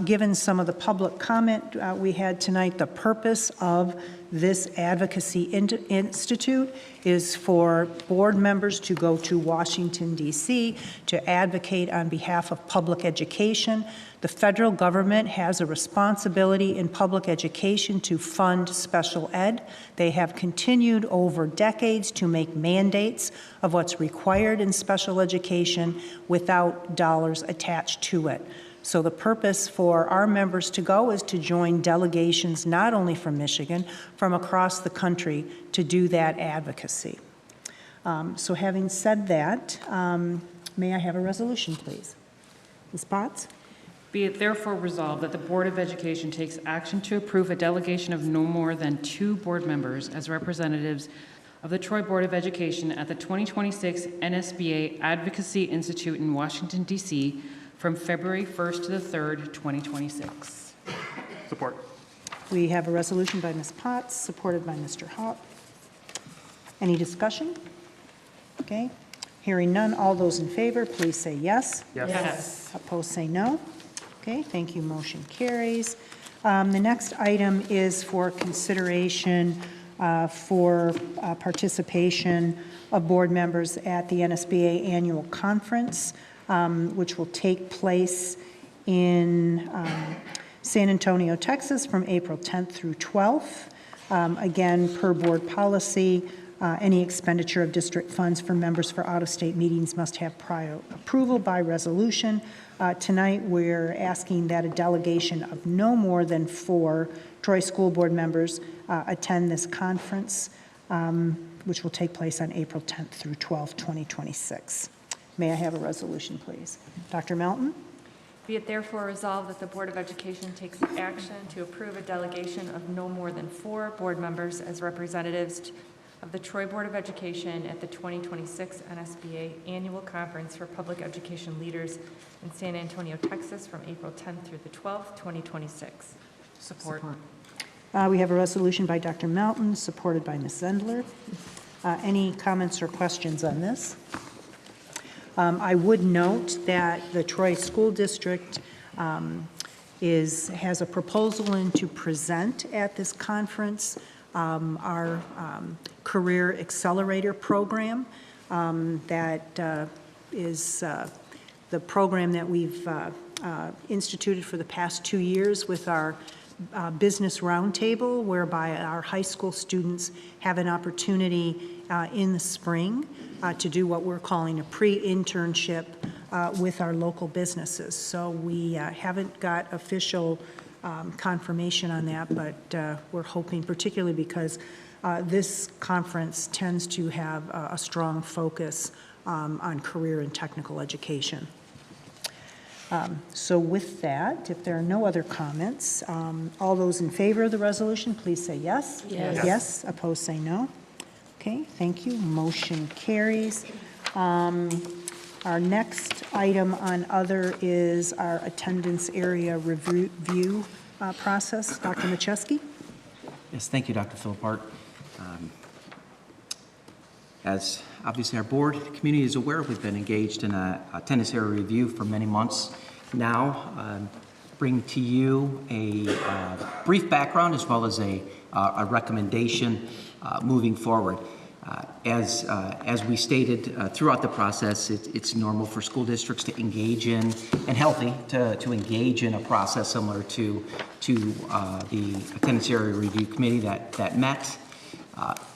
Given some of the public comment we had tonight, the purpose of this Advocacy Institute is for board members to go to Washington, D.C. to advocate on behalf of public education. The federal government has a responsibility in public education to fund special ed. They have continued over decades to make mandates of what's required in special education without dollars attached to it. So the purpose for our members to go is to join delegations not only from Michigan, from across the country to do that advocacy. So having said that, may I have a resolution, please? Ms. Potts? Be it therefore resolved that the Board of Education takes action to approve a delegation of no more than 2 board members as representatives of the Troy Board of Education at the 2026 NSBA Advocacy Institute in Washington, D.C. from February 1st to the 3rd, 2026. Support. We have a resolution by Ms. Potts, supported by Mr. Haupt. Any discussion? Okay. Hearing none, all those in favor, please say yes. Yes. Yes. Opposed, say no. Okay, thank you. Motion carries. The next item is for consideration for participation of board members at the NSBA annual conference, which will take place in San Antonio, Texas from April 10th through 12th. Again, per board policy, any expenditure of district funds for members for out-of-state meetings must have prior approval by resolution. Tonight, we're asking that a delegation of no more than 4 Troy School Board members attend this conference, which will take place on April 10th through 12th, 2026. May I have a resolution, please? Dr. Melton? Be it therefore resolved that the Board of Education takes action to approve a delegation of no more than 4 board members as representatives of the Troy Board of Education at the 2026 NSBA Annual Conference for Public Education Leaders in San Antonio, Texas from April 10th through the 12th, 2026. Support. We have a resolution by Dr. Melton, supported by Ms. Zendler. Any comments or questions on this? I would note that the Troy School District has a proposal in to present at this conference our Career Accelerator Program. That is the program that we've instituted for the past 2 years with our business roundtable, whereby our high school students have an opportunity in the spring to do what we're calling a pre-internship with our local businesses. So we haven't got official confirmation on that, but we're hoping, particularly because this conference tends to have a strong focus on career and technical education. So with that, if there are no other comments, all those in favor of the resolution, please say yes. Yes. Yes. Opposed, say no. Okay, thank you. Motion carries. Our next item on other is our attendance area review process. Dr. Macheski? Yes, thank you, Dr. Philippart. As obviously our board community is aware, we've been engaged in a attendance area review for many months now. bring to you a brief background as well as a recommendation moving forward. As we stated throughout the process, it's normal for school districts to engage in, and healthy to engage in a process similar to the Attendance Area Review Committee that met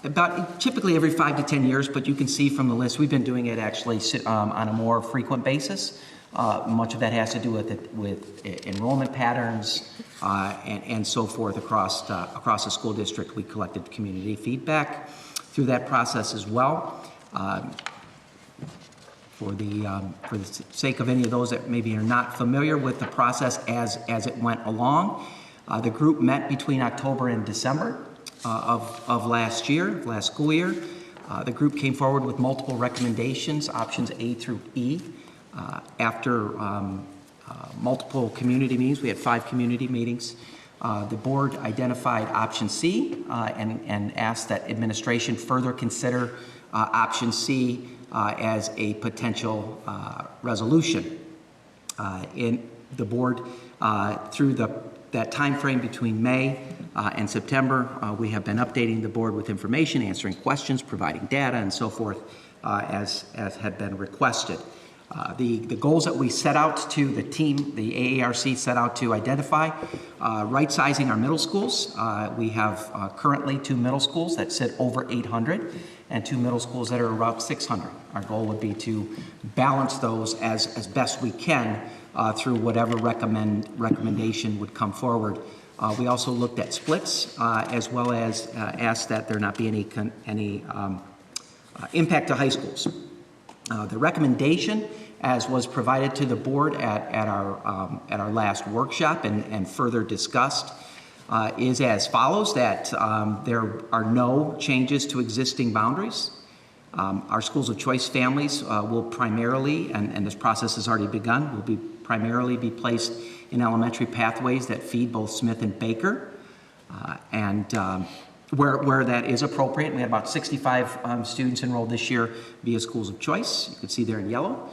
about typically every 5 to 10 years, but you can see from the list, we've been doing it actually on a more frequent basis. Much of that has to do with enrollment patterns and so forth across the school district. We collected community feedback through that process as well. For the sake of any of those that maybe are not familiar with the process as it went along, the group met between October and December of last school year. The group came forward with multiple recommendations, options A through E. After multiple community meetings, we had 5 community meetings. The board identified option C and asked that administration further consider option C as a potential resolution. In the board, through that time frame between May and September, we have been updating the board with information, answering questions, providing data, and so forth as had been requested. The goals that we set out to, the team, the AARC set out to identify, right-sizing our middle schools. We have currently 2 middle schools that sit over 800 and 2 middle schools that are about 600. Our goal would be to balance those as best we can through whatever recommendation would come forward. We also looked at splits as well as asked that there not be any impact to high schools. The recommendation, as was provided to the board at our last workshop and further discussed, is as follows: that there are no changes to existing boundaries. Our schools of choice families will primarily, and this process has already begun, will primarily be placed in elementary pathways that feed both Smith and Baker, where that is appropriate. We had about 65 students enrolled this year via schools of choice. You can see there in yellow.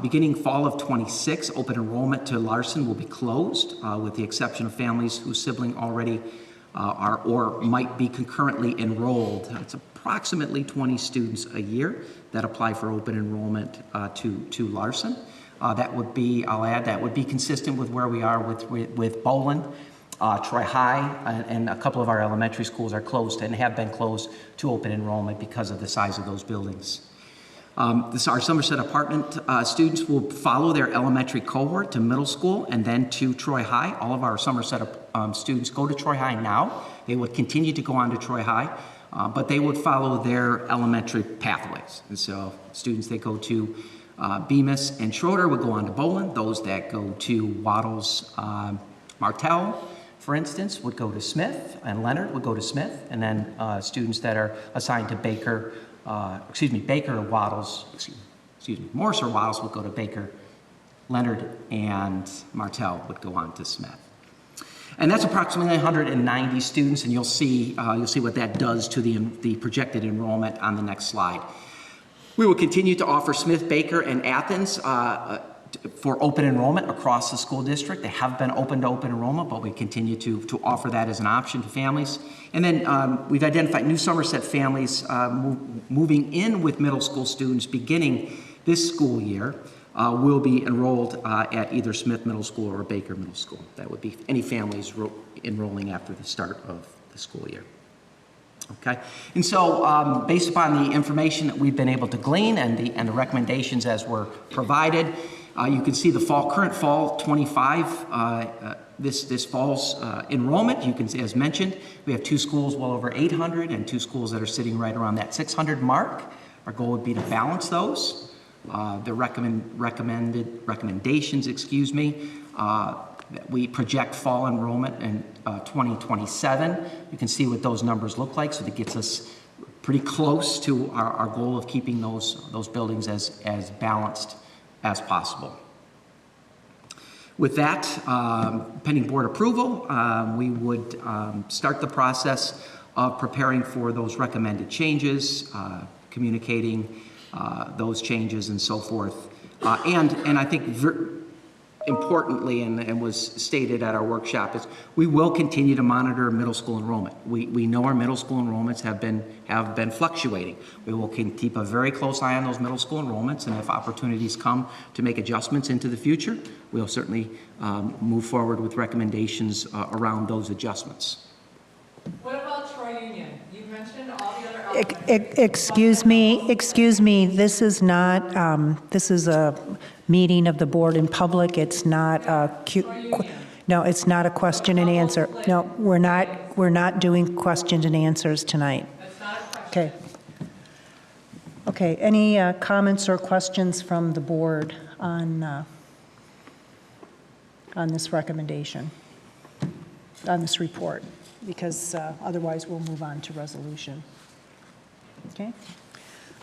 Beginning fall of 26, open enrollment to Larson will be closed, with the exception of families whose sibling already are or might be concurrently enrolled. It's approximately 20 students a year that apply for open enrollment to Larson. That would be, I'll add, that would be consistent with where we are with Boland. Troy High and a couple of our elementary schools are closed and have been closed to open enrollment because of the size of those buildings. Our Somerset apartment students will follow their elementary cohort to middle school and then to Troy High. All of our Somerset students go to Troy High now. They would continue to go on to Troy High, but they would follow their elementary pathways. And so students that go to Bemis and Schroeder would go on to Boland. Those that go to Waddles, Martell, for instance, would go to Smith, and Leonard would go to Smith, and then students that are assigned to Baker or Waddles, Morris or Waddles would go to Baker, Leonard and Martell would go on to Smith. And that's approximately 190 students, and you'll see what that does to the projected enrollment on the next slide. We will continue to offer Smith, Baker, and Athens for open enrollment across the school district. They have been open to open enrollment, but we continue to offer that as an option to families. And then we've identified new Somerset families moving in with middle school students beginning this school year will be enrolled at either Smith Middle School or Baker Middle School. That would be any families enrolling after the start of the school year. Okay, and so based upon the information that we've been able to glean and the recommendations as were provided, you can see the current fall 25, this fall's enrollment. You can see, as mentioned, we have 2 schools well over 800 and 2 schools that are sitting right around that 600 mark. Our goal would be to balance those. The recommendations, we project fall enrollment in 2027. You can see what those numbers look like, so that gets us pretty close to our goal of keeping those buildings as balanced as possible. With that, pending board approval, we would start the process of preparing for those recommended changes, communicating those changes and so forth. And I think importantly and was stated at our workshop is we will continue to monitor middle school enrollment. We know our middle school enrollments have been fluctuating. We will keep a very close eye on those middle school enrollments, and if opportunities come to make adjustments into the future, we'll certainly move forward with recommendations around those adjustments. What about Troy Union? You mentioned all the other Excuse me, this is not, this is a meeting of the board in public. It's not no, it's not a question and answer. No, we're not doing questions and answers tonight. That's not a question. Okay, any comments or questions from the board on this recommendation, on this report? Because otherwise we'll move on to resolution. Okay?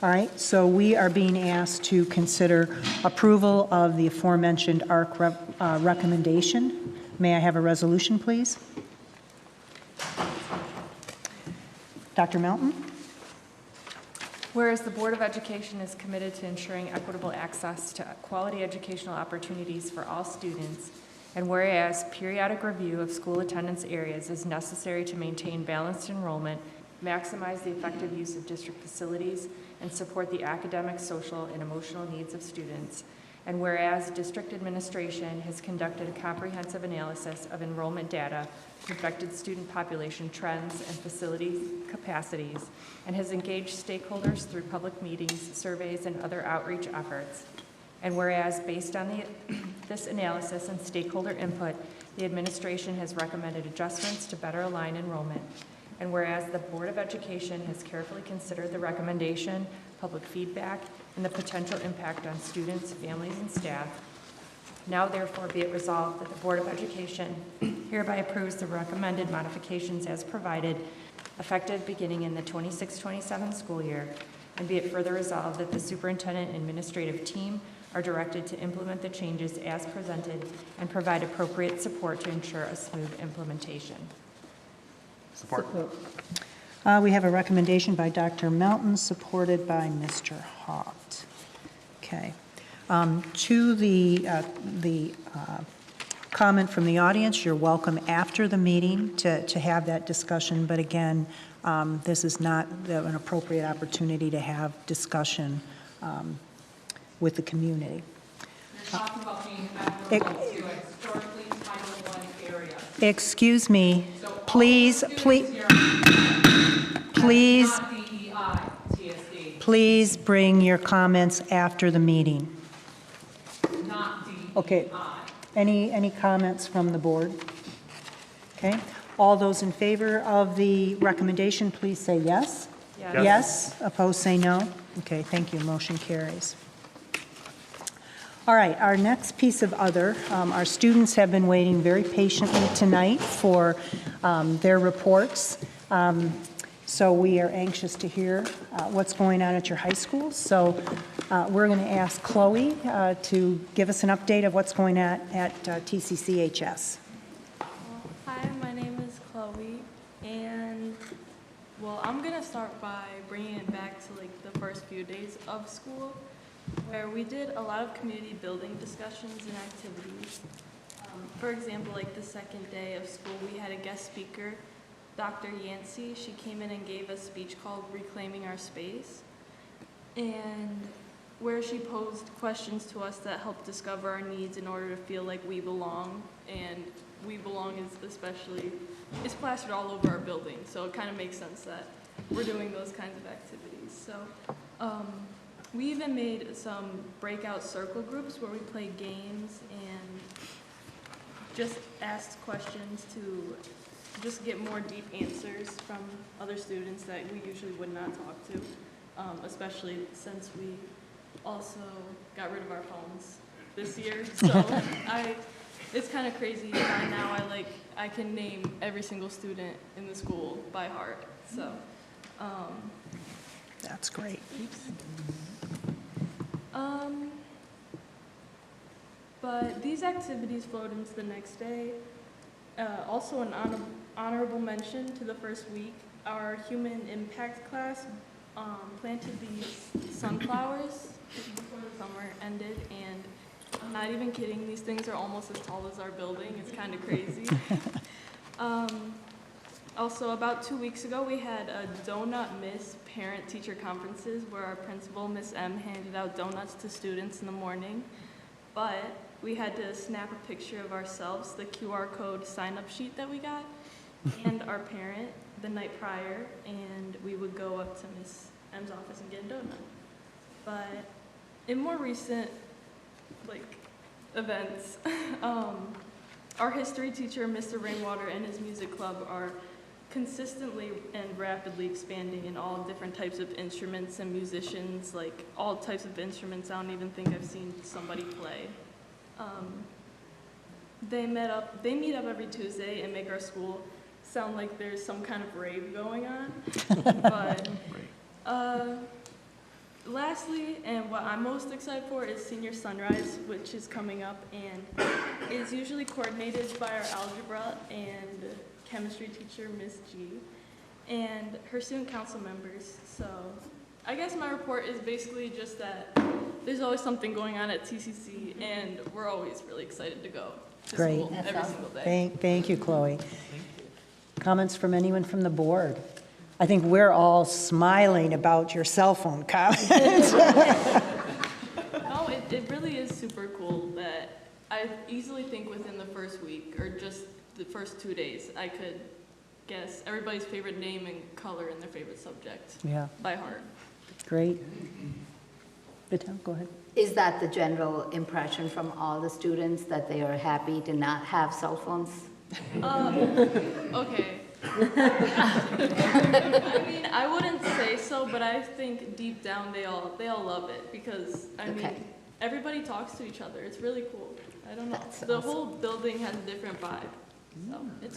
All right, so we are being asked to consider approval of the aforementioned ARC recommendation. May I have a resolution, please? Dr. Melton? Whereas the Board of Education is committed to ensuring equitable access to quality educational opportunities for all students, and whereas periodic review of school attendance areas is necessary to maintain balanced enrollment, maximize the effective use of district facilities, and support the academic, social, and emotional needs of students. And whereas district administration has conducted a comprehensive analysis of enrollment data, projected student population trends, and facility capacities, and has engaged stakeholders through public meetings, surveys, and other outreach efforts. And whereas based on this analysis and stakeholder input, the administration has recommended adjustments to better align enrollment. And whereas the Board of Education has carefully considered the recommendation, public feedback, and the potential impact on students, families, and staff, now therefore be it resolved that the Board of Education hereby approves the recommended modifications as provided, effective beginning in the 26-27 school year, and be it further resolved that the superintendent and administrative team are directed to implement the changes as presented and provide appropriate support to ensure a smooth implementation. Support. We have a recommendation by Dr. Melton, supported by Mr. Haupt. Okay. To the comment from the audience, you're welcome after the meeting to have that discussion, but again, this is not an appropriate opportunity to have discussion with the community. You're talking about being equitable to a historically Title I area. Excuse me, So please, please bring your comments after the meeting. Not DEI. Okay. Any comments from the board? Okay. All those in favor of the recommendation, please say yes. Yes. Yes. Opposed, say no. Okay, thank you. Motion carries. All right, our next piece of other, our students have been waiting very patiently tonight for their reports. So we are anxious to hear what's going on at your high school. So we're going to ask Chloe to give us an update of what's going on at TCCHS. Hi, my name is Chloe, and well, I'm going to start by bringing it back to like the first few days of school, where we did a lot of community building discussions and activities. For example, like the second day of school, we had a guest speaker, Dr. Yancey. She came in and gave a speech called Reclaiming Our Space, and where she posed questions to us that helped discover our needs in order to feel like we belong. And we belong is especially, it's plastered all over our building, so it kind of makes sense that we're doing those kinds of activities. So we even made some breakout circle groups where we play games and just asked questions to just get more deep answers from other students that we usually would not talk to, especially since we also got rid of our phones this year. So it's kind of crazy. By now I can name every single student in the school by heart. So that's great. But these activities flowed into the next day. Also an honorable mention to the first week, our human impact class planted these sunflowers before the summer ended, and I'm not even kidding. These things are almost as tall as our building. It's kind of crazy. Also, about 2 weeks ago, we had a Donut Miss parent-teacher conferences where our principal, Miss M, handed out donuts to students in the morning. But we had to snap a picture of ourselves, the QR code sign-up sheet that we got, and our parent the night prior, and we would go up to Miss M's office and get a donut. But in more recent, events, our history teacher, Mr. Rainwater, and his music club are consistently and rapidly expanding in all different types of instruments and musicians, like all types of instruments. I don't even think I've seen somebody play. They meet up every Tuesday and make our school sound like there's some kind of rave going on. But lastly, and what I'm most excited for, is Senior Sunrise, which is coming up and is usually coordinated by our algebra and chemistry teacher, Miss G, and her student council members. So I guess my report is basically just that there's always something going on at TCC, and we're always really excited to go to Great. school every single day. Thank you, Chloe. Comments from anyone from the board? I think we're all smiling about your cell phone comments. No, it really is super cool that I easily think within the first week or just the first 2 days, I could guess everybody's favorite name and color and their favorite subject by heart. Great. Vital, go ahead. Is that the general impression from all the students, that they are happy to not have cell phones? Okay. I mean, I wouldn't say so, but I think deep down they all love it because, I mean, everybody talks to each other. It's really cool. I don't know. The whole building has a different vibe. So it's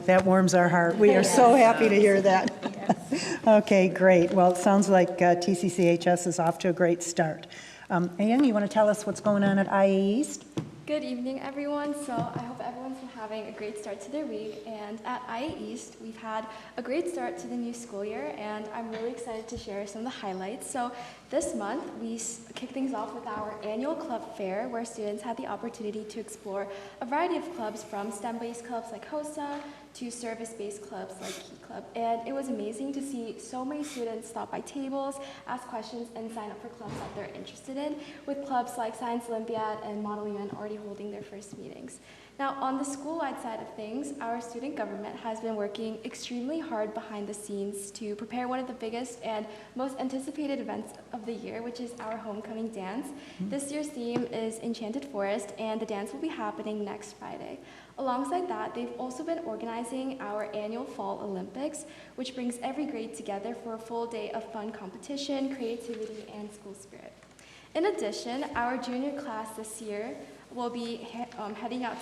That warms our heart. We are so happy to hear that. Okay, great. Well, it sounds like TCCHS is off to a great start. Ann, you want to tell us what's going on at IA East? Good evening, everyone. So I hope everyone's been having a great start to their week. And at IA East, we've had a great start to the new school year, and I'm really excited to share some of the highlights. So this month, we kicked things off with our annual club fair, where students had the opportunity to explore a variety of clubs, from STEM-based clubs like HOSA to service-based clubs like Key Club. And it was amazing to see so many students stop by tables, ask questions, and sign up for clubs that they're interested in, with clubs like Science Olympiad and Model UN already holding their first meetings. Now, on the school-wide side of things, our student government has been working extremely hard behind the scenes to prepare one of the biggest and most anticipated events of the year, which is our homecoming dance. This year's theme is Enchanted Forest, and the dance will be happening next Friday. Alongside that, they've also been organizing our annual Fall Olympics, which brings every grade together for a full day of fun competition, creativity, and school spirit. In addition, our junior class this year will be heading out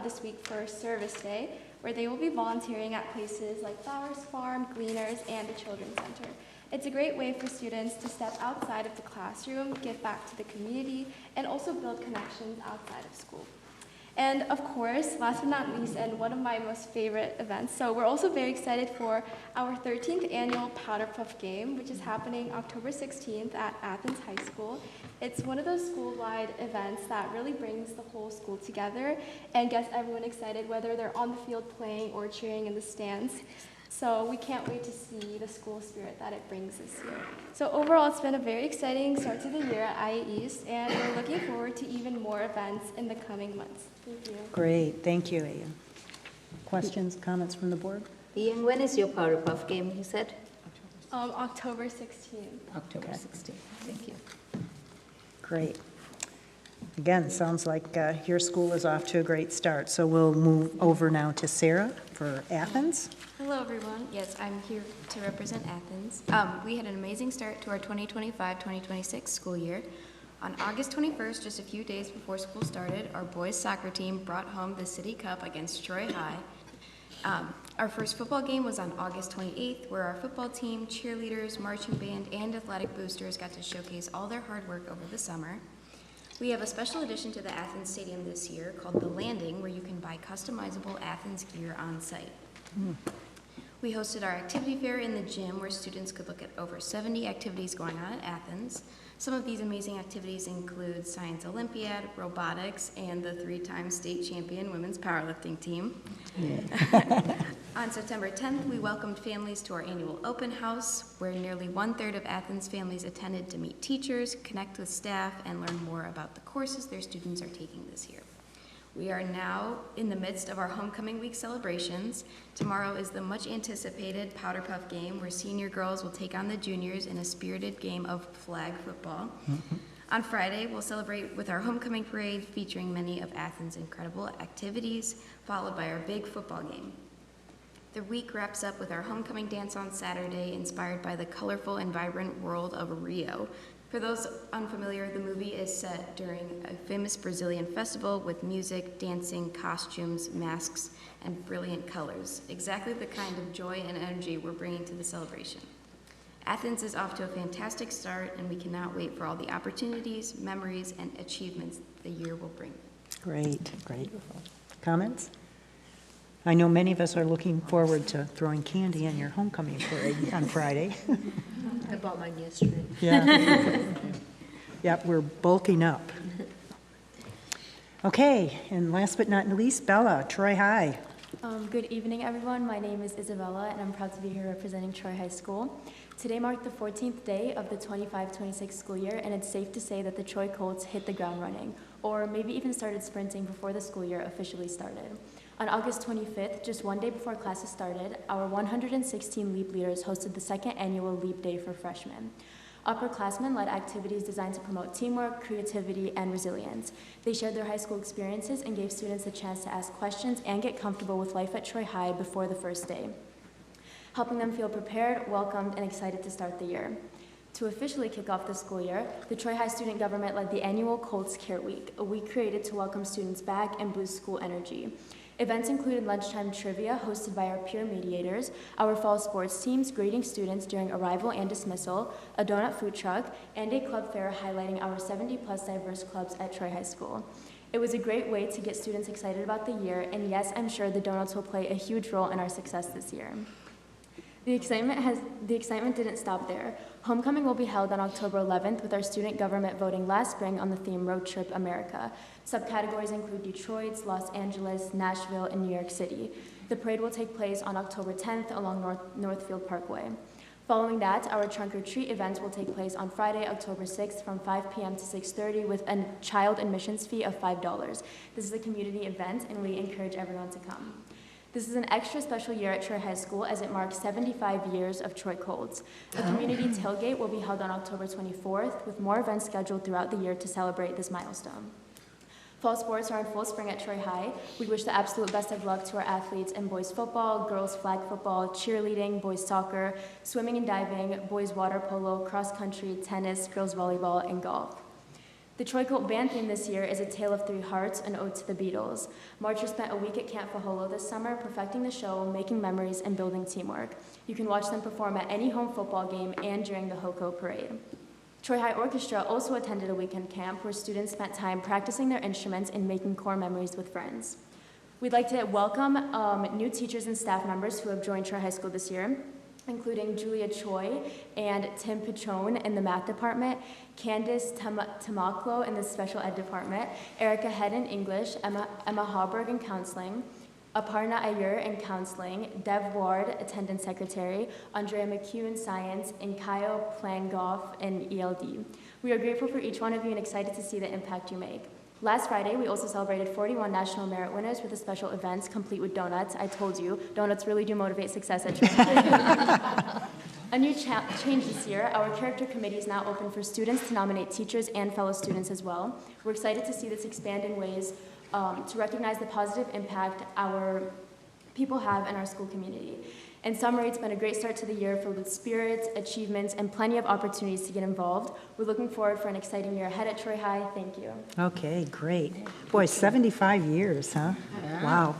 this week for Service Day, where they will be volunteering at places like Flowers Farm, Gleaners, and the Children's Center. It's a great way for students to step outside of the classroom, give back to the community, and also build connections outside of school. And of course, last but not least, and one of my most favorite events, so we're also very excited for our 13th annual Powder Puff Game, which is happening October 16th at Athens High School. It's one of those school-wide events that really brings the whole school together and gets everyone excited, whether they're on the field playing or cheering in the stands. So we can't wait to see the school spirit that it brings this year. So overall, it's been a very exciting start to the year at IA East, and we're looking forward to even more events in the coming months. Thank you. Great, thank you, Ian. Questions, comments from the board? Ian, when is your Powder Puff game, you said? October 16th. October 16th, thank you. Great. Again, sounds like your school is off to a great start. So we'll move over now to Sarah for Athens. Hello, everyone. Yes, I'm here to represent Athens. We had an amazing start to our 2025-2026 school year. On August 21st, just a few days before school started, our boys soccer team brought home the City Cup against Troy High. Our first football game was on August 28th, where our football team, cheerleaders, marching band, and athletic boosters got to showcase all their hard work over the summer. We have a special addition to the Athens Stadium this year called The Landing, where you can buy customizable Athens gear on site. We hosted our activity fair in the gym where students could look at over 70 activities going on at Athens. Some of these amazing activities include Science Olympiad, robotics, and the 3-time state champion women's powerlifting team. Yeah. On September 10th, we welcomed families to our annual open house, where nearly 1/3 of Athens families attended to meet teachers, connect with staff, and learn more about the courses their students are taking this year. We are now in the midst of our homecoming week celebrations. Tomorrow is the much anticipated Powder Puff game, where senior girls will take on the juniors in a spirited game of flag football. On Friday, we'll celebrate with our homecoming parade featuring many of Athens' incredible activities, followed by our big football game. The week wraps up with our homecoming dance on Saturday, inspired by the colorful and vibrant world of Rio. For those unfamiliar, the movie is set during a famous Brazilian festival with music, dancing, costumes, masks, and brilliant colors. Exactly the kind of joy and energy we're bringing to the celebration. Athens is off to a fantastic start, and we cannot wait for all the opportunities, memories, and achievements the year will bring. Great, great. Comments? I know many of us are looking forward to throwing candy in your homecoming parade on Friday. I bought mine yesterday. Yeah. Yep, we're bulking up. Okay, and last but not least, Bella, Troy High. Good evening, everyone. My name is Isabella, and I'm proud to be here representing Troy High School. Today marked the 14th day of the 25-26 school year, and it's safe to say that the Troy Colts hit the ground running, or maybe even started sprinting before the school year officially started. On August 25th, just one day before classes started, our 116 LEAP leaders hosted the second annual LEAP Day for freshmen. Upperclassmen led activities designed to promote teamwork, creativity, and resilience. They shared their high school experiences and gave students a chance to ask questions and get comfortable with life at Troy High before the first day, helping them feel prepared, welcomed, and excited to start the year. To officially kick off the school year, the Troy High student government led the annual Colts Care Week, a week created to welcome students back and boost school energy. Events included lunchtime trivia hosted by our peer mediators, our fall sports teams grading students during arrival and dismissal, a donut food truck, and a club fair highlighting our 70+ diverse clubs at Troy High School. It was a great way to get students excited about the year, and yes, I'm sure the donuts will play a huge role in our success this year. The excitement didn't stop there. Homecoming will be held on October 11th with our student government voting last spring on the theme Road Trip America. Subcategories include Detroit, Los Angeles, Nashville, and New York City. The parade will take place on October 10th along Northfield Parkway. Following that, our Trunk or Treat event will take place on Friday, October 6th from 5 p.m. to 6:30 with a child admissions fee of $5. This is a community event, and we encourage everyone to come. This is an extra special year at Troy High School as it marks 75 years of Troy Colts. A community tailgate will be held on October 24th with more events scheduled throughout the year to celebrate this milestone. Fall sports are in full spring at Troy High. We wish the absolute best of luck to our athletes in boys football, girls flag football, cheerleading, boys soccer, swimming and diving, boys water polo, cross country, tennis, girls volleyball, and golf. The Troy Colt band theme this year is A Tale of Three Hearts, an ode to the Beatles. Marchers spent a week at Camp Faholo this summer, perfecting the show, making memories, and building teamwork. You can watch them perform at any home football game and during the HOCO parade. Troy High Orchestra also attended a weekend camp where students spent time practicing their instruments and making core memories with friends. We'd like to welcome new teachers and staff members who have joined Troy High School this year, including Julia Choi and Tim Pichone in the math department, Candace Tamaklo in the special ed department, Erica Head in English, Emma Hauberg in counseling, Aparna Ayer in counseling, Dev Ward, attendance secretary, Andrea McHugh in science, and Kyle Plangoff in ELD. We are grateful for each one of you and excited to see the impact you make. Last Friday, we also celebrated 41 National Merit winners with a special event complete with donuts. I told you, donuts really do motivate success at Troy. A new change this year, our character committee is now open for students to nominate teachers and fellow students as well. We're excited to see this expand in ways to recognize the positive impact our people have in our school community. In summary, it's been a great start to the year filled with spirit, achievements, and plenty of opportunities to get involved. We're looking forward for an exciting year ahead at Troy High. Thank you. Okay, great. Boy, 75 years, huh? Yeah. Wow.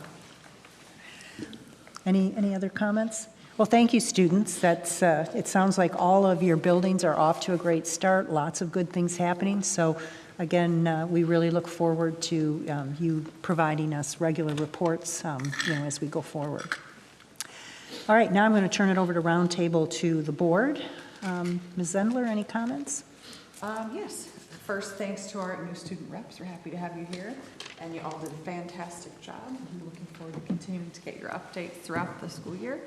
Any other comments? Well, thank you, students. That's it sounds like all of your buildings are off to a great start, lots of good things happening. So again, we really look forward to you providing us regular reports as we go forward. All right, now I'm going to turn it over to roundtable to the board. Ms. Zendler, any comments? Yes. First, thanks to our new student reps. We're happy to have you here, and you all did a fantastic job. I'm looking forward to continuing to get your updates throughout the school year.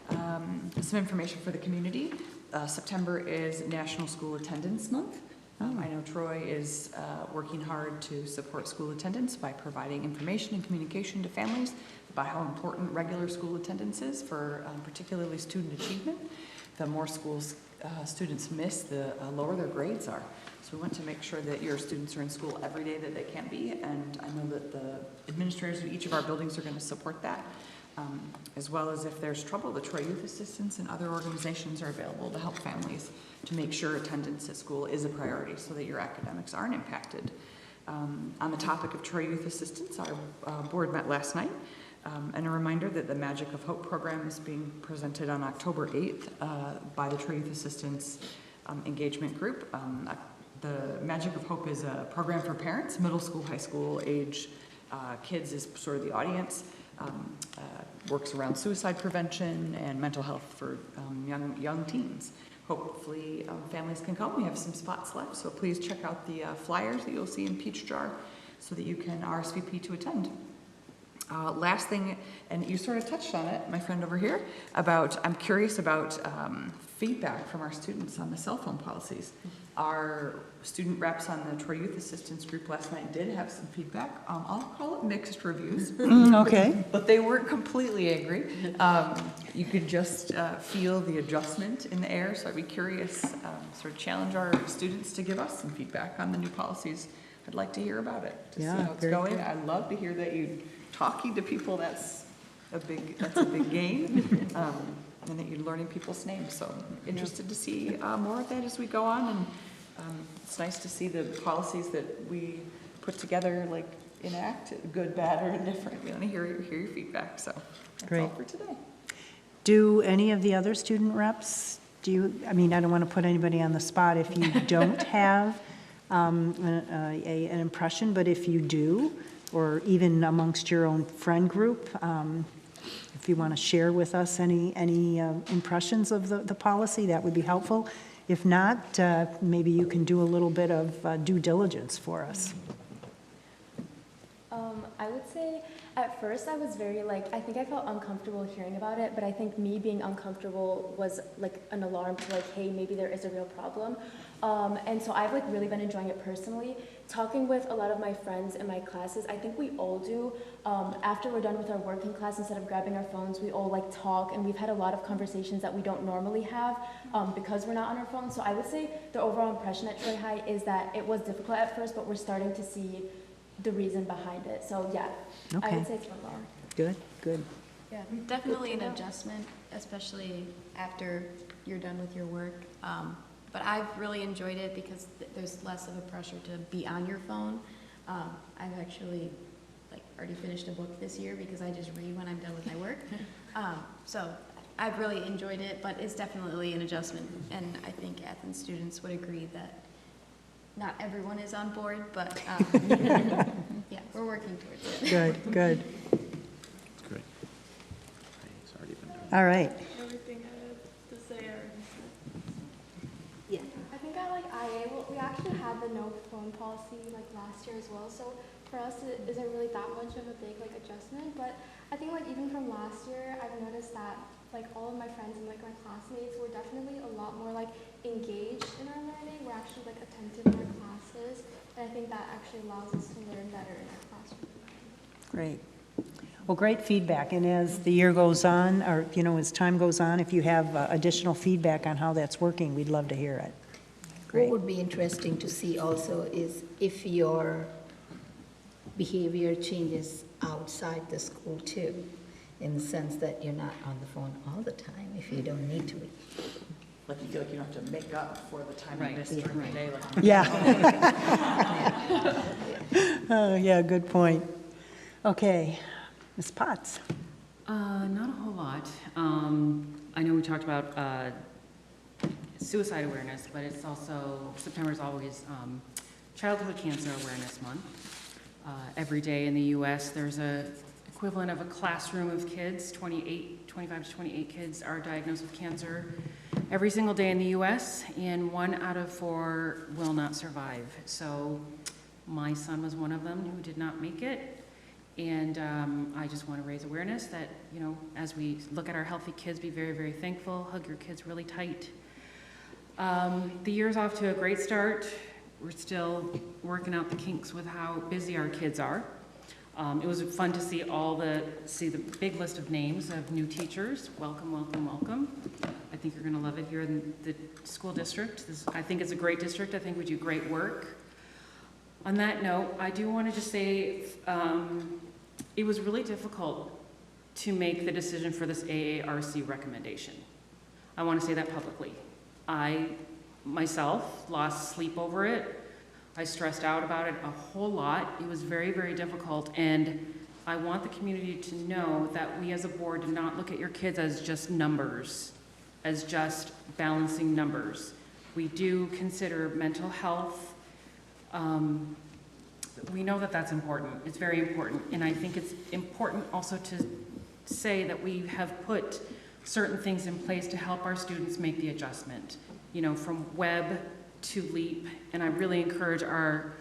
Some information for the community. September is National School Attendance Month. I know Troy is working hard to support school attendance by providing information and communication to families about how important regular school attendance is for particularly student achievement. The more schools students miss, the lower their grades are. So we want to make sure that your students are in school every day that they can be, and I know that the administrators of each of our buildings are going to support that. As well as if there's trouble, the Troy Youth Assistants and other organizations are available to help families to make sure attendance at school is a priority so that your academics aren't impacted. On the topic of Troy Youth Assistants, our board met last night, and a reminder that the Magic of Hope program is being presented on October 8th by the Troy Youth Assistants engagement group. The Magic of Hope is a program for parents, middle school, high school age kids is sort of the audience. Works around suicide prevention and mental health for young teens. Hopefully families can come. We have some spots left, so please check out the flyers that you'll see in Peach Jar so that you can RSVP to attend. Last thing, and you sort of touched on it, my friend over here, I'm curious about feedback from our students on the cell phone policies. Our student reps on the Troy Youth Assistance group last night did have some feedback. I'll call it mixed reviews. Okay. But they weren't completely angry. You could just feel the adjustment in the air, so I'd be curious, sort of challenge our students to give us some feedback on the new policies. I'd like to hear about it, to see how it's going. I'd love to hear that you're talking to people, that's a big gain. And that you're learning people's names. So interested to see more of that as we go on. And it's nice to see the policies that we put together, like enact, good, bad, or indifferent. We want to hear your feedback. So that's all for today. Do any of the other student reps, I mean, I don't want to put anybody on the spot if you don't have an impression, but if you do, or even amongst your own friend group, if you want to share with us any impressions of the policy, that would be helpful. If not, maybe you can do a little bit of due diligence for us. I would say at first I was very I think I felt uncomfortable hearing about it, but I think me being uncomfortable was like an alarm to hey, maybe there is a real problem. And so I've really been enjoying it personally. Talking with a lot of my friends in my classes, I think we all do. After we're done with our work in class, instead of grabbing our phones, we all talk, and we've had a lot of conversations that we don't normally have because we're not on our phones. So I would say the overall impression at Troy High is that it was difficult at first, but we're starting to see the reason behind it. So yeah, okay. I would say it's went well. Good. Yeah, definitely an adjustment, especially after you're done with your work. But I've really enjoyed it because there's less of a pressure to be on your phone. I've actually already finished a book this year because I just read when I'm done with my work. So I've really enjoyed it, but it's definitely an adjustment. And I think Athens students would agree that not everyone is on board, but yeah, we're working towards it. Good. Great. It's already been done. All right. Everything I had to say already. Yeah. I think at IA, we actually had the no phone policy last year as well. So for us, it isn't really that much of a big adjustment. But I think even from last year, I've noticed that all of my friends and my classmates were definitely a lot more engaged in our learning. We're actually attentive in our classes, and I think that actually allows us to learn better in our classroom. Great. Well, great feedback. And as the year goes on, or as time goes on, if you have additional feedback on how that's working, we'd love to hear it. What would be interesting to see also is if your behavior changes outside the school too, in the sense that you're not on the phone all the time if you don't need to be. You feel you don't have to make up for the time you missed during the day. Oh, yeah, good point. Okay, Ms. Potts. Not a whole lot. I know we talked about suicide awareness, but it's also, September is always Childhood Cancer Awareness Month. Every day in the U.S. there's equivalent of a classroom of kids, 25 to 28 kids are diagnosed with cancer every single day in the US, and 1 out of 4 will not survive. So my son was one of them who did not make it. And I just want to raise awareness that, you know, as we look at our healthy kids, be very, very thankful. Hug your kids really tight. The year's off to a great start. We're still working out the kinks with how busy our kids are. It was fun to see see the big list of names of new teachers. Welcome, welcome, welcome. I think you're going to love it here in the school district. I think it's a great district. I think we do great work. On that note, I do want to just say it was really difficult to make the decision for this AARC recommendation. I want to say that publicly. I, myself, lost sleep over it. I stressed out about it a whole lot. It was very, very difficult, and I want the community to know that we as a board do not look at your kids as just numbers, as just balancing numbers. We do consider mental health. We know that that's important. It's very important. And I think it's important also to say that we have put certain things in place to help our students make the adjustment, you know, from web to LEAP. And I really encourage our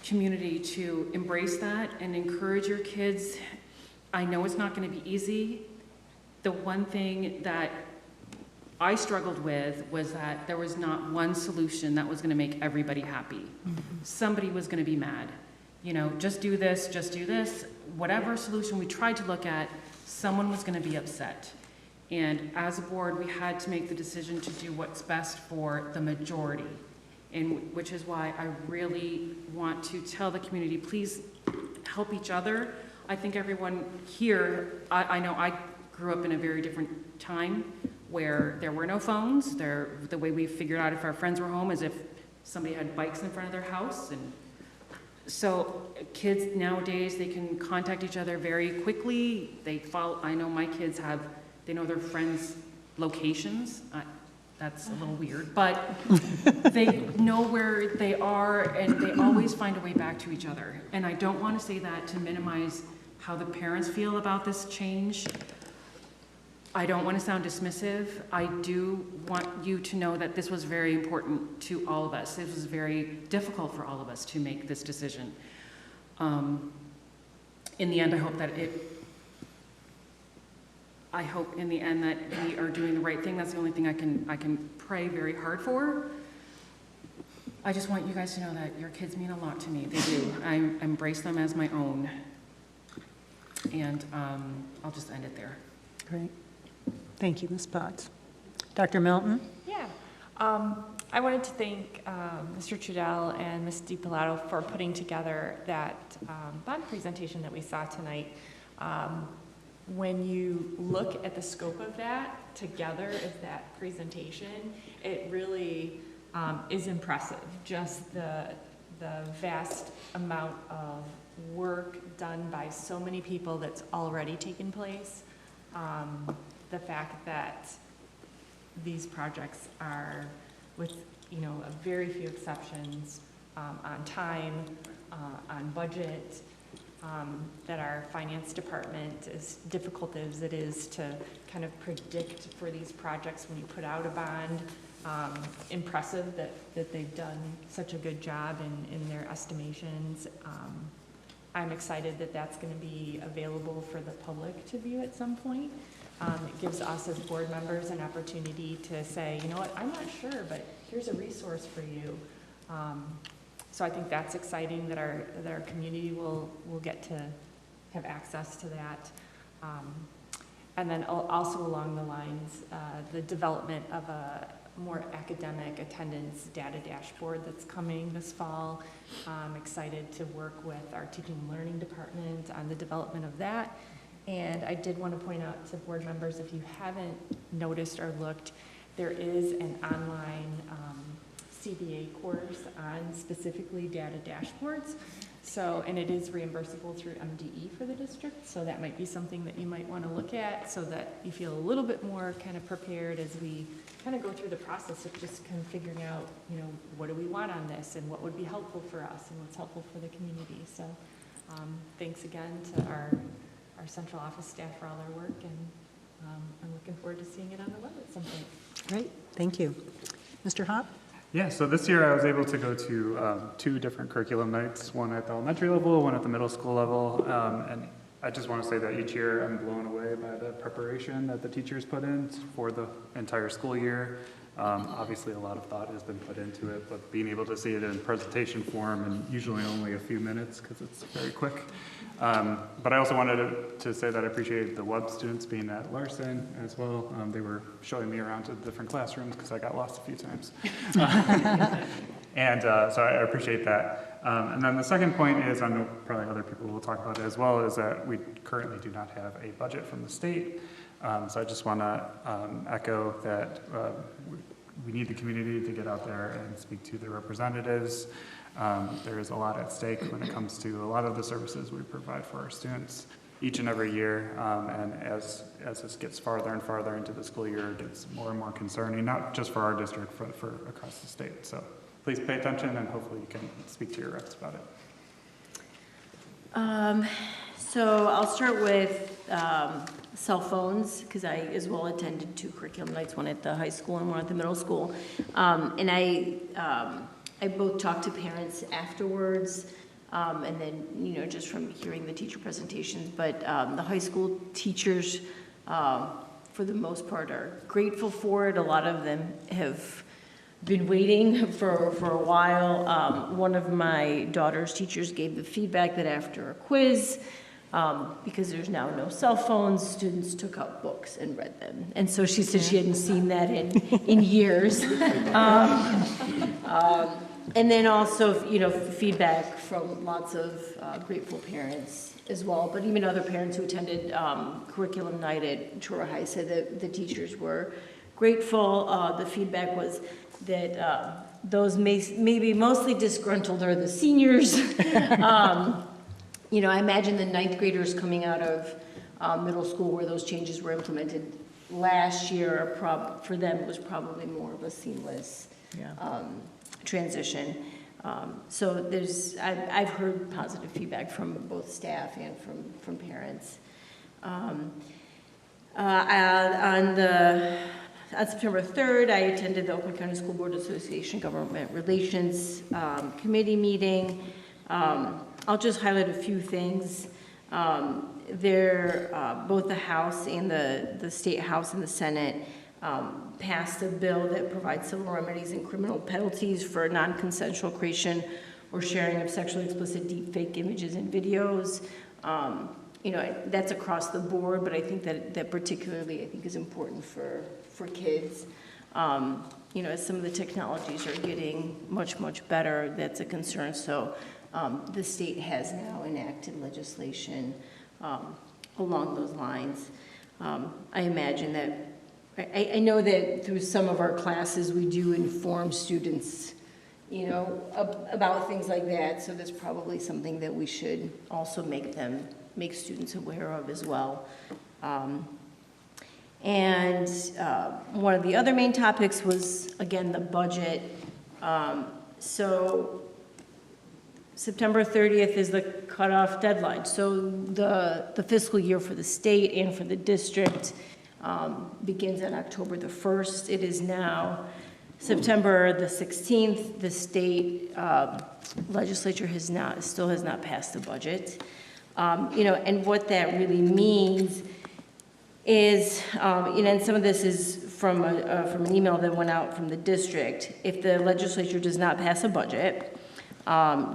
community to embrace that and encourage your kids. I know it's not going to be easy. The one thing that I struggled with was that there was not one solution that was going to make everybody happy. Somebody was going to be mad. You know, just do this, just do this. Whatever solution we tried to look at, someone was going to be upset. And as a board, we had to make the decision to do what's best for the majority. And which is why I really want to tell the community, please help each other. I think everyone here, I know I grew up in a very different time where there were no phones. The way we figured out if our friends were home is if somebody had bikes in front of their house. And so kids nowadays, they can contact each other very quickly. I know my kids they know their friends' locations. That's a little weird, but they know where they are and they always find a way back to each other. And I don't want to say that to minimize how the parents feel about this change. I don't want to sound dismissive. I do want you to know that this was very important to all of us. It was very difficult for all of us to make this decision. In the end, I hope in the end that we are doing the right thing. That's the only thing I can pray very hard for. I just want you guys to know that your kids mean a lot to me. They do. I embrace them as my own. And I'll just end it there. Great. Thank you, Ms. Potts. Dr. Melton? Yeah. I wanted to thank Mr. Trudell and Ms. DiPilato for putting together that bond presentation that we saw tonight. When you look at the scope of that together as that presentation, it really is impressive. Just the vast amount of work done by so many people that's already taken place. The fact that these projects are, with a very few exceptions, on time, on budget, that our finance department, as difficult as it is to kind of predict for these projects when you put out a bond, impressive that they've done such a good job in their estimations. I'm excited that that's going to be available for the public to view at some point. It gives us as board members an opportunity to say, you know what, I'm not sure, but here's a resource for you. So I think that's exciting that our community will get to have access to that. And then also along the lines, the development of a more academic attendance data dashboard that's coming this fall. I'm excited to work with our teaching and learning department on the development of that. And I did want to point out to board members, if you haven't noticed or looked, there is an online CBA course on specifically data dashboards. So, and it is reimbursable through MDE for the district. So that might be something that you might want to look at so that you feel a little bit more kind of prepared as we kind of go through the process of just kind of figuring out, what do we want on this and what would be helpful for us and what's helpful for the community. So thanks again to our our central office staff for all their work, and I'm looking forward to seeing it on the web at some point. Great, thank you. Mr. Hopp? Yeah, so this year I was able to go to 2 different curriculum nights, one at the elementary level, one at the middle school level, and I just want to say that each year I'm blown away by the preparation that the teachers put in for the entire school year. Obviously a lot of thought has been put into it, but being able to see it in presentation form and usually only a few minutes because it's very quick. But I also wanted to say that I appreciated the web students being at Larson as well. They were showing me around to the different classrooms because I got lost a few times. And so I appreciate that. And then the second point is, I know probably other people will talk about it as well, is that we currently do not have a budget from the state. So I just want to echo that we need the community to get out there and speak to the representatives. There is a lot at stake when it comes to a lot of the services we provide for our students each and every year. And as this gets farther and farther into the school year, it gets more and more concerning, not just for our district, but for across the state. So please pay attention, and hopefully you can speak to your reps about it. So I'll start with cell phones, because I as well attended 2 curriculum nights, one at the high school and one at the middle school. And I both talked to parents afterwards, and then, just from hearing the teacher presentations, but the high school teachers, for the most part, are grateful for it. A lot of them have been waiting for a while. One of my daughter's teachers gave the feedback that after a quiz, because there's now no cell phones, students took out books and read them. And so she said she hadn't seen that in years. And then also, feedback from lots of grateful parents as well, but even other parents who attended curriculum night at Troy High said that the teachers were grateful. The feedback was that those maybe mostly disgruntled are the seniors. I imagine the 9th graders coming out of middle school where those changes were implemented last year, for them it was probably more of a seamless transition. So I've heard positive feedback from both staff and from parents. On September 3rd, I attended the Oakland County School Board Association Government Relations Committee meeting. I'll just highlight a few things. Both the House and the State House and the Senate passed a bill that provides civil remedies and criminal penalties for non-consensual creation or sharing of sexually explicit deepfake images and videos. That's across the board, but I think that particularly is important for kids. As some of the technologies are getting much, much better, that's a concern. So the state has now enacted legislation along those lines. I imagine that, I know that through some of our classes, we do inform students, about things like that. So that's probably something that we should also make students aware of as well. And one of the other main topics was, again, the budget. So September 30th is the cutoff deadline. So the fiscal year for the state and for the district begins on October the 1st. It is now September the 16th. The state legislature still has not passed the budget. And what that really means is, and some of this is from an email that went out from the district. If the legislature does not pass a budget,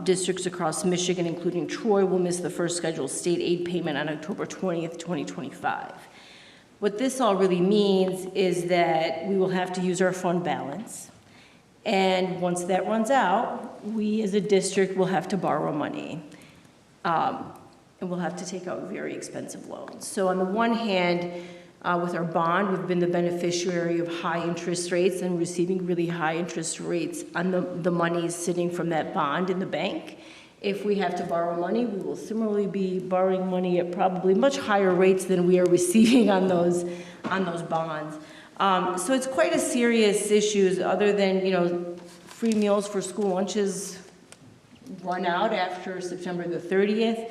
districts across Michigan, including Troy, will miss the first scheduled state aid payment on October 20th, 2025. What this all really means is that we will have to use our fund balance. And once that runs out, we as a district will have to borrow money. And we'll have to take out very expensive loans. So on the one hand, with our bond, we've been the beneficiary of high interest rates and receiving really high interest rates on the money sitting from that bond in the bank. If we have to borrow money, we will similarly be borrowing money at probably much higher rates than we are receiving on those bonds. So it's quite a serious issue, other than, free meals for school lunches run out after September the 30th.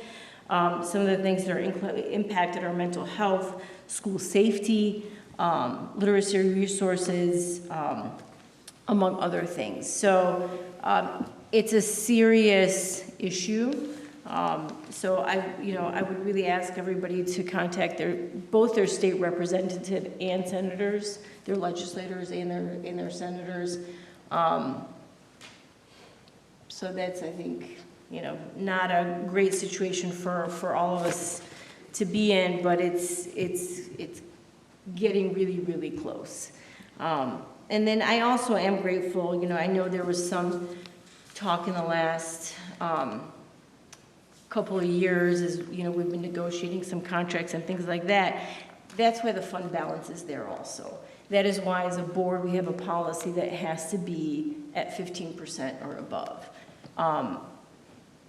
Some of the things that are impacted are mental health, school safety, literacy resources, among other things. So it's a serious issue. So I would really ask everybody to contact both their state representative and senators, their legislators and their senators. So that's, I think, not a great situation for all of us to be in, but it's getting really, really close. And then I also am grateful, I know there was some talk in the last couple of years as, we've been negotiating some contracts and things like that. That's why the fund balance is there also. That is why as a board we have a policy that has to be at 15% or above.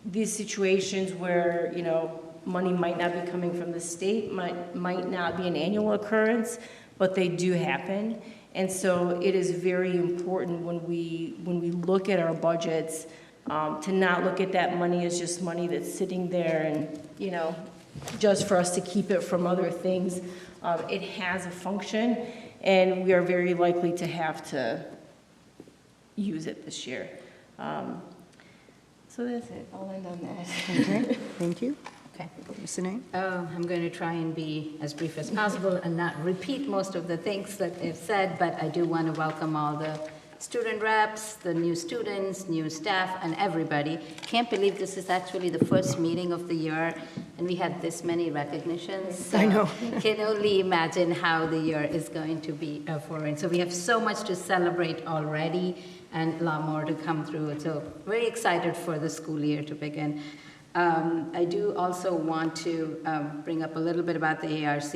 These situations where, money might not be coming from the state, might not be an annual occurrence, but they do happen. And so it is very important when we look at our budgets to not look at that money as just money that's sitting there and, just for us to keep it from other things. It has a function, and we are very likely to have to use it this year. So that's it. I'll end on that. Okay, thank you. Okay. Ms. Sinay? I'm going to try and be as brief as possible and not repeat most of the things that they've said, but I do want to welcome all the student reps, the new students, new staff, and everybody. Can't believe this is actually the first meeting of the year, and we had this many recognitions. So I know. Can only imagine how the year is going to be forward. So we have so much to celebrate already, and a lot more to come through. So very excited for the school year to begin. I do also want to bring up a little bit about the ARC.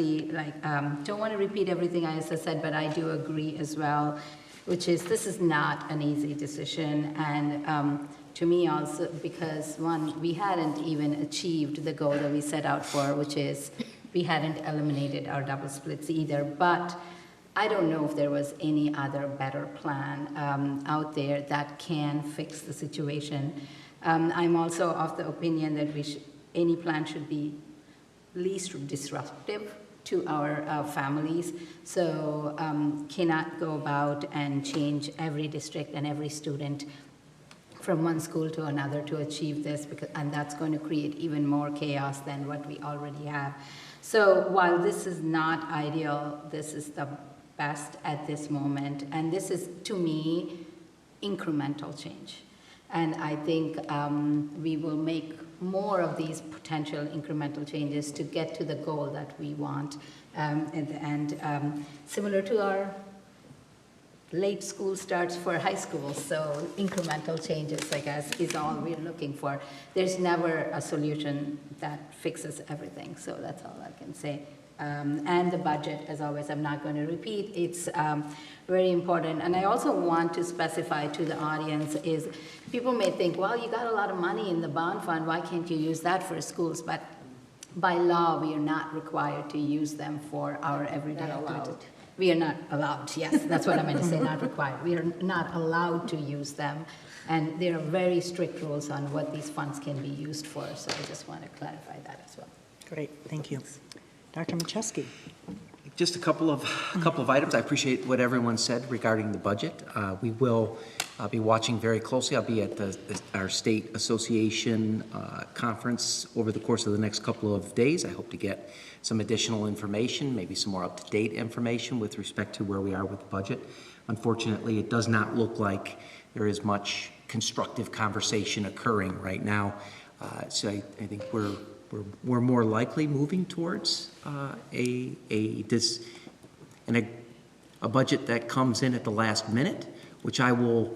Don't want to repeat everything I said, but I do agree as well, which is this is not an easy decision. And to me also, because one, we hadn't even achieved the goal that we set out for, which is we hadn't eliminated our double splits either. But I don't know if there was any other better plan out there that can fix the situation. I'm also of the opinion that any plan should be least disruptive to our families. So cannot go about and change every district and every student from one school to another to achieve this, and that's going to create even more chaos than what we already have. So while this is not ideal, this is the best at this moment, and this is, to me, incremental change. And I think we will make more of these potential incremental changes to get to the goal that we want. And similar to our late school starts for high school, so incremental changes, I guess, is all we're looking for. There's never a solution that fixes everything, so that's all I can say. And the budget, as always, I'm not going to repeat. It's very important. And I also want to specify to the audience is people may think, well, you got a lot of money in the bond fund. Why can't you use that for schools? But by law, we are not required to use them for our everyday activities. We are not allowed. Yes, that's what I meant to say, not required. We are not allowed to use them. And there are very strict rules on what these funds can be used for. So I just want to clarify that as well. Great, thank you. Dr. Macheski. Just a couple of items. I appreciate what everyone said regarding the budget. We will be watching very closely. I'll be at our state association conference over the course of the next couple of days. I hope to get some additional information, maybe some more up-to-date information with respect to where we are with the budget. Unfortunately, it does not look like there is much constructive conversation occurring right now. So I think we're more likely moving towards a budget that comes in at the last minute, which I will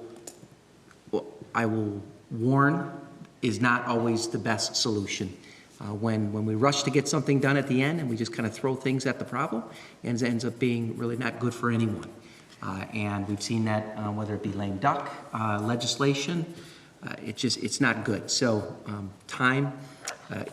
warn is not always the best solution. When we rush to get something done at the end and we just kind of throw things at the problem, it ends up being really not good for anyone. And we've seen that whether it be lame duck legislation, it's not good. So time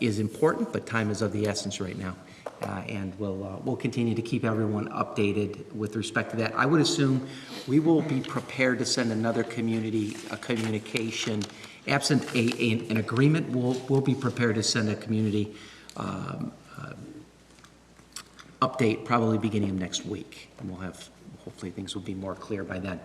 is important, but time is of the essence right now. And we'll continue to keep everyone updated with respect to that. I would assume we will be prepared to send another communication. Absent an agreement, we'll be prepared to send a community update probably beginning of next week. And hopefully things will be more clear by then.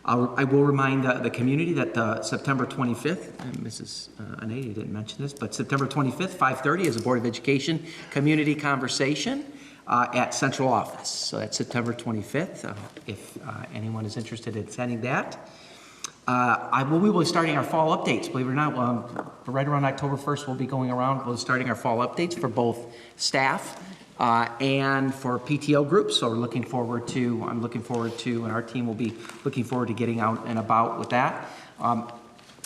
I will remind the community that September 25th, and Mrs. Anady didn't mention this, but September 25th, 5:30 is a Board of Education community conversation at Central Office. So that's September 25th, if anyone is interested in attending that. We will be starting our fall updates, believe it or not. Right around October 1st, we'll be going around, we'll be starting our fall updates for both staff and for PTO groups. So I'm looking forward to, and our team will be looking forward to getting out and about with that. And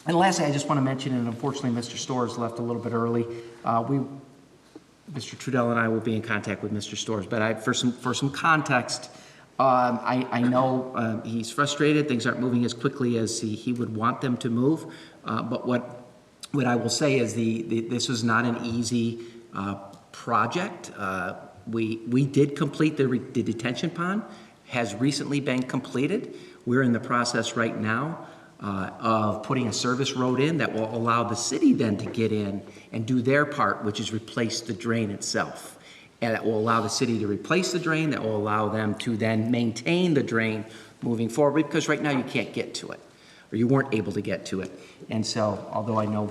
lastly, I just want to mention, and unfortunately Mr. Storrs left a little bit early, Mr. Trudell and I will be in contact with Mr. Storrs, but for some context, I know he's frustrated, things aren't moving as quickly as he would want them to move, but what I will say is this is not an easy project. We did complete the detention pond, has recently been completed. We're in the process right now of putting a service road in that will allow the city then to get in and do their part, which is replace the drain itself. And that will allow the city to replace the drain, that will allow them to then maintain the drain moving forward, because right now you can't get to it, or you weren't able to get to it. And so, although I know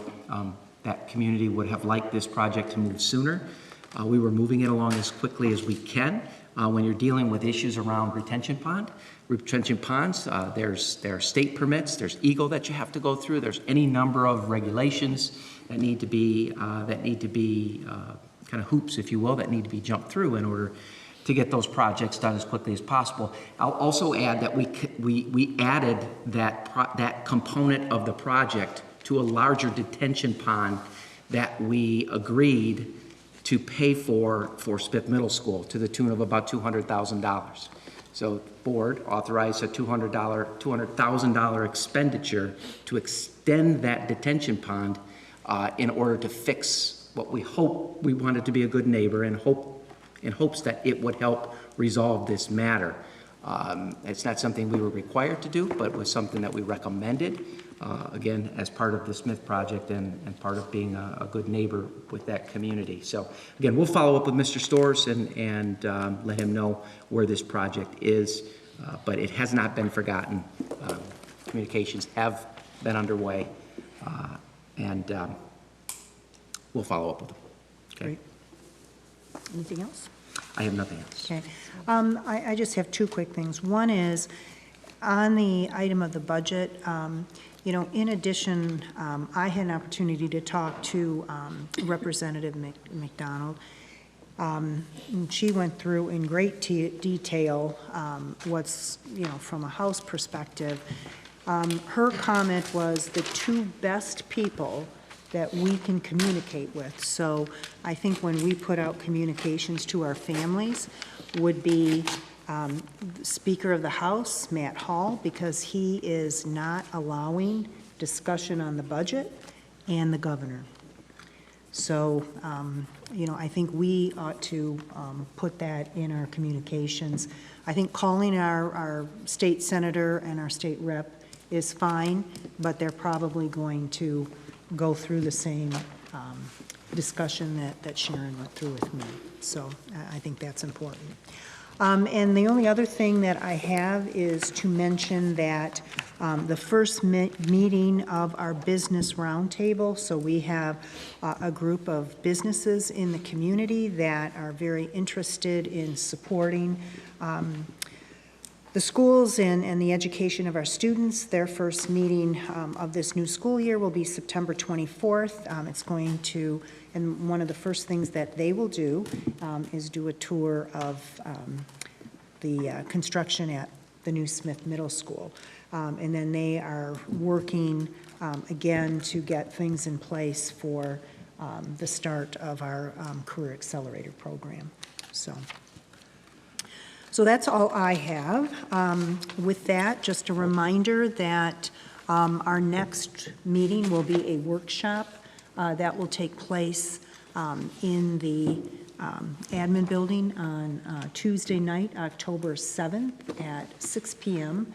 that community would have liked this project to move sooner, we were moving it along as quickly as we can. When you're dealing with issues around retention ponds, there are state permits, there's EGLE that you have to go through, there's any number of regulations that need to be kind of hoops, if you will, that need to be jumped through in order to get those projects done as quickly as possible. I'll also add that we added that component of the project to a larger detention pond that we agreed to pay for Smith Middle School to the tune of about $200,000. So the board authorized a $200,000 expenditure to extend that detention pond in order to fix what we wanted to be a good neighbor, in hopes that it would help resolve this matter. It's not something we were required to do, but it was something that we recommended, again, as part of the Smith project and part of being a good neighbor with that community. So again, we'll follow up with Mr. Storrs and let him know where this project is, but it has not been forgotten. Communications have been underway, and we'll follow up with them. Okay. Great. Anything else? I have nothing else. Okay. I just have two quick things. One is, on the item of the budget, in addition, I had an opportunity to talk to Representative McDonald. And she went through in great detail what's, from a House perspective. Her comment was the two best people that we can communicate with. So I think when we put out communications to our families would be Speaker of the House, Matt Hall, because he is not allowing discussion on the budget, and the governor. So, I think we ought to put that in our communications. I think calling our state senator and our state rep is fine, but they're probably going to go through the same discussion that Sharon went through with me. So I think that's important. And the only other thing that I have is to mention that the first meeting of our business roundtable, so we have a group of businesses in the community that are very interested in supporting the schools and the education of our students. Their first meeting of this new school year will be September 24th. It's going to, and one of the first things that they will do is do a tour of the construction at the new Smith Middle School. And then they are working again to get things in place for the start of our Career Accelerator program. So that's all I have. With that, just a reminder that our next meeting will be a workshop that will take place in the admin building on Tuesday night, October 7th at 6 p.m.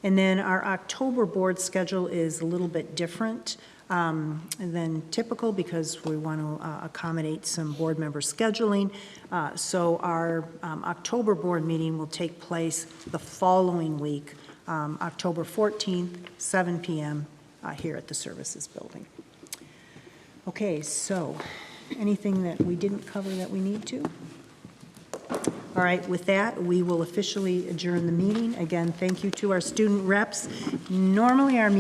And then our October board schedule is a little bit different than typical because we want to accommodate some board member scheduling. So our October board meeting will take place the following week, October 14th, 7 p.m. Here at the Services Building. Okay, so anything that we didn't cover that we need to? All right, with that, we will officially adjourn the meeting. Again, thank you to our student reps. Normally, our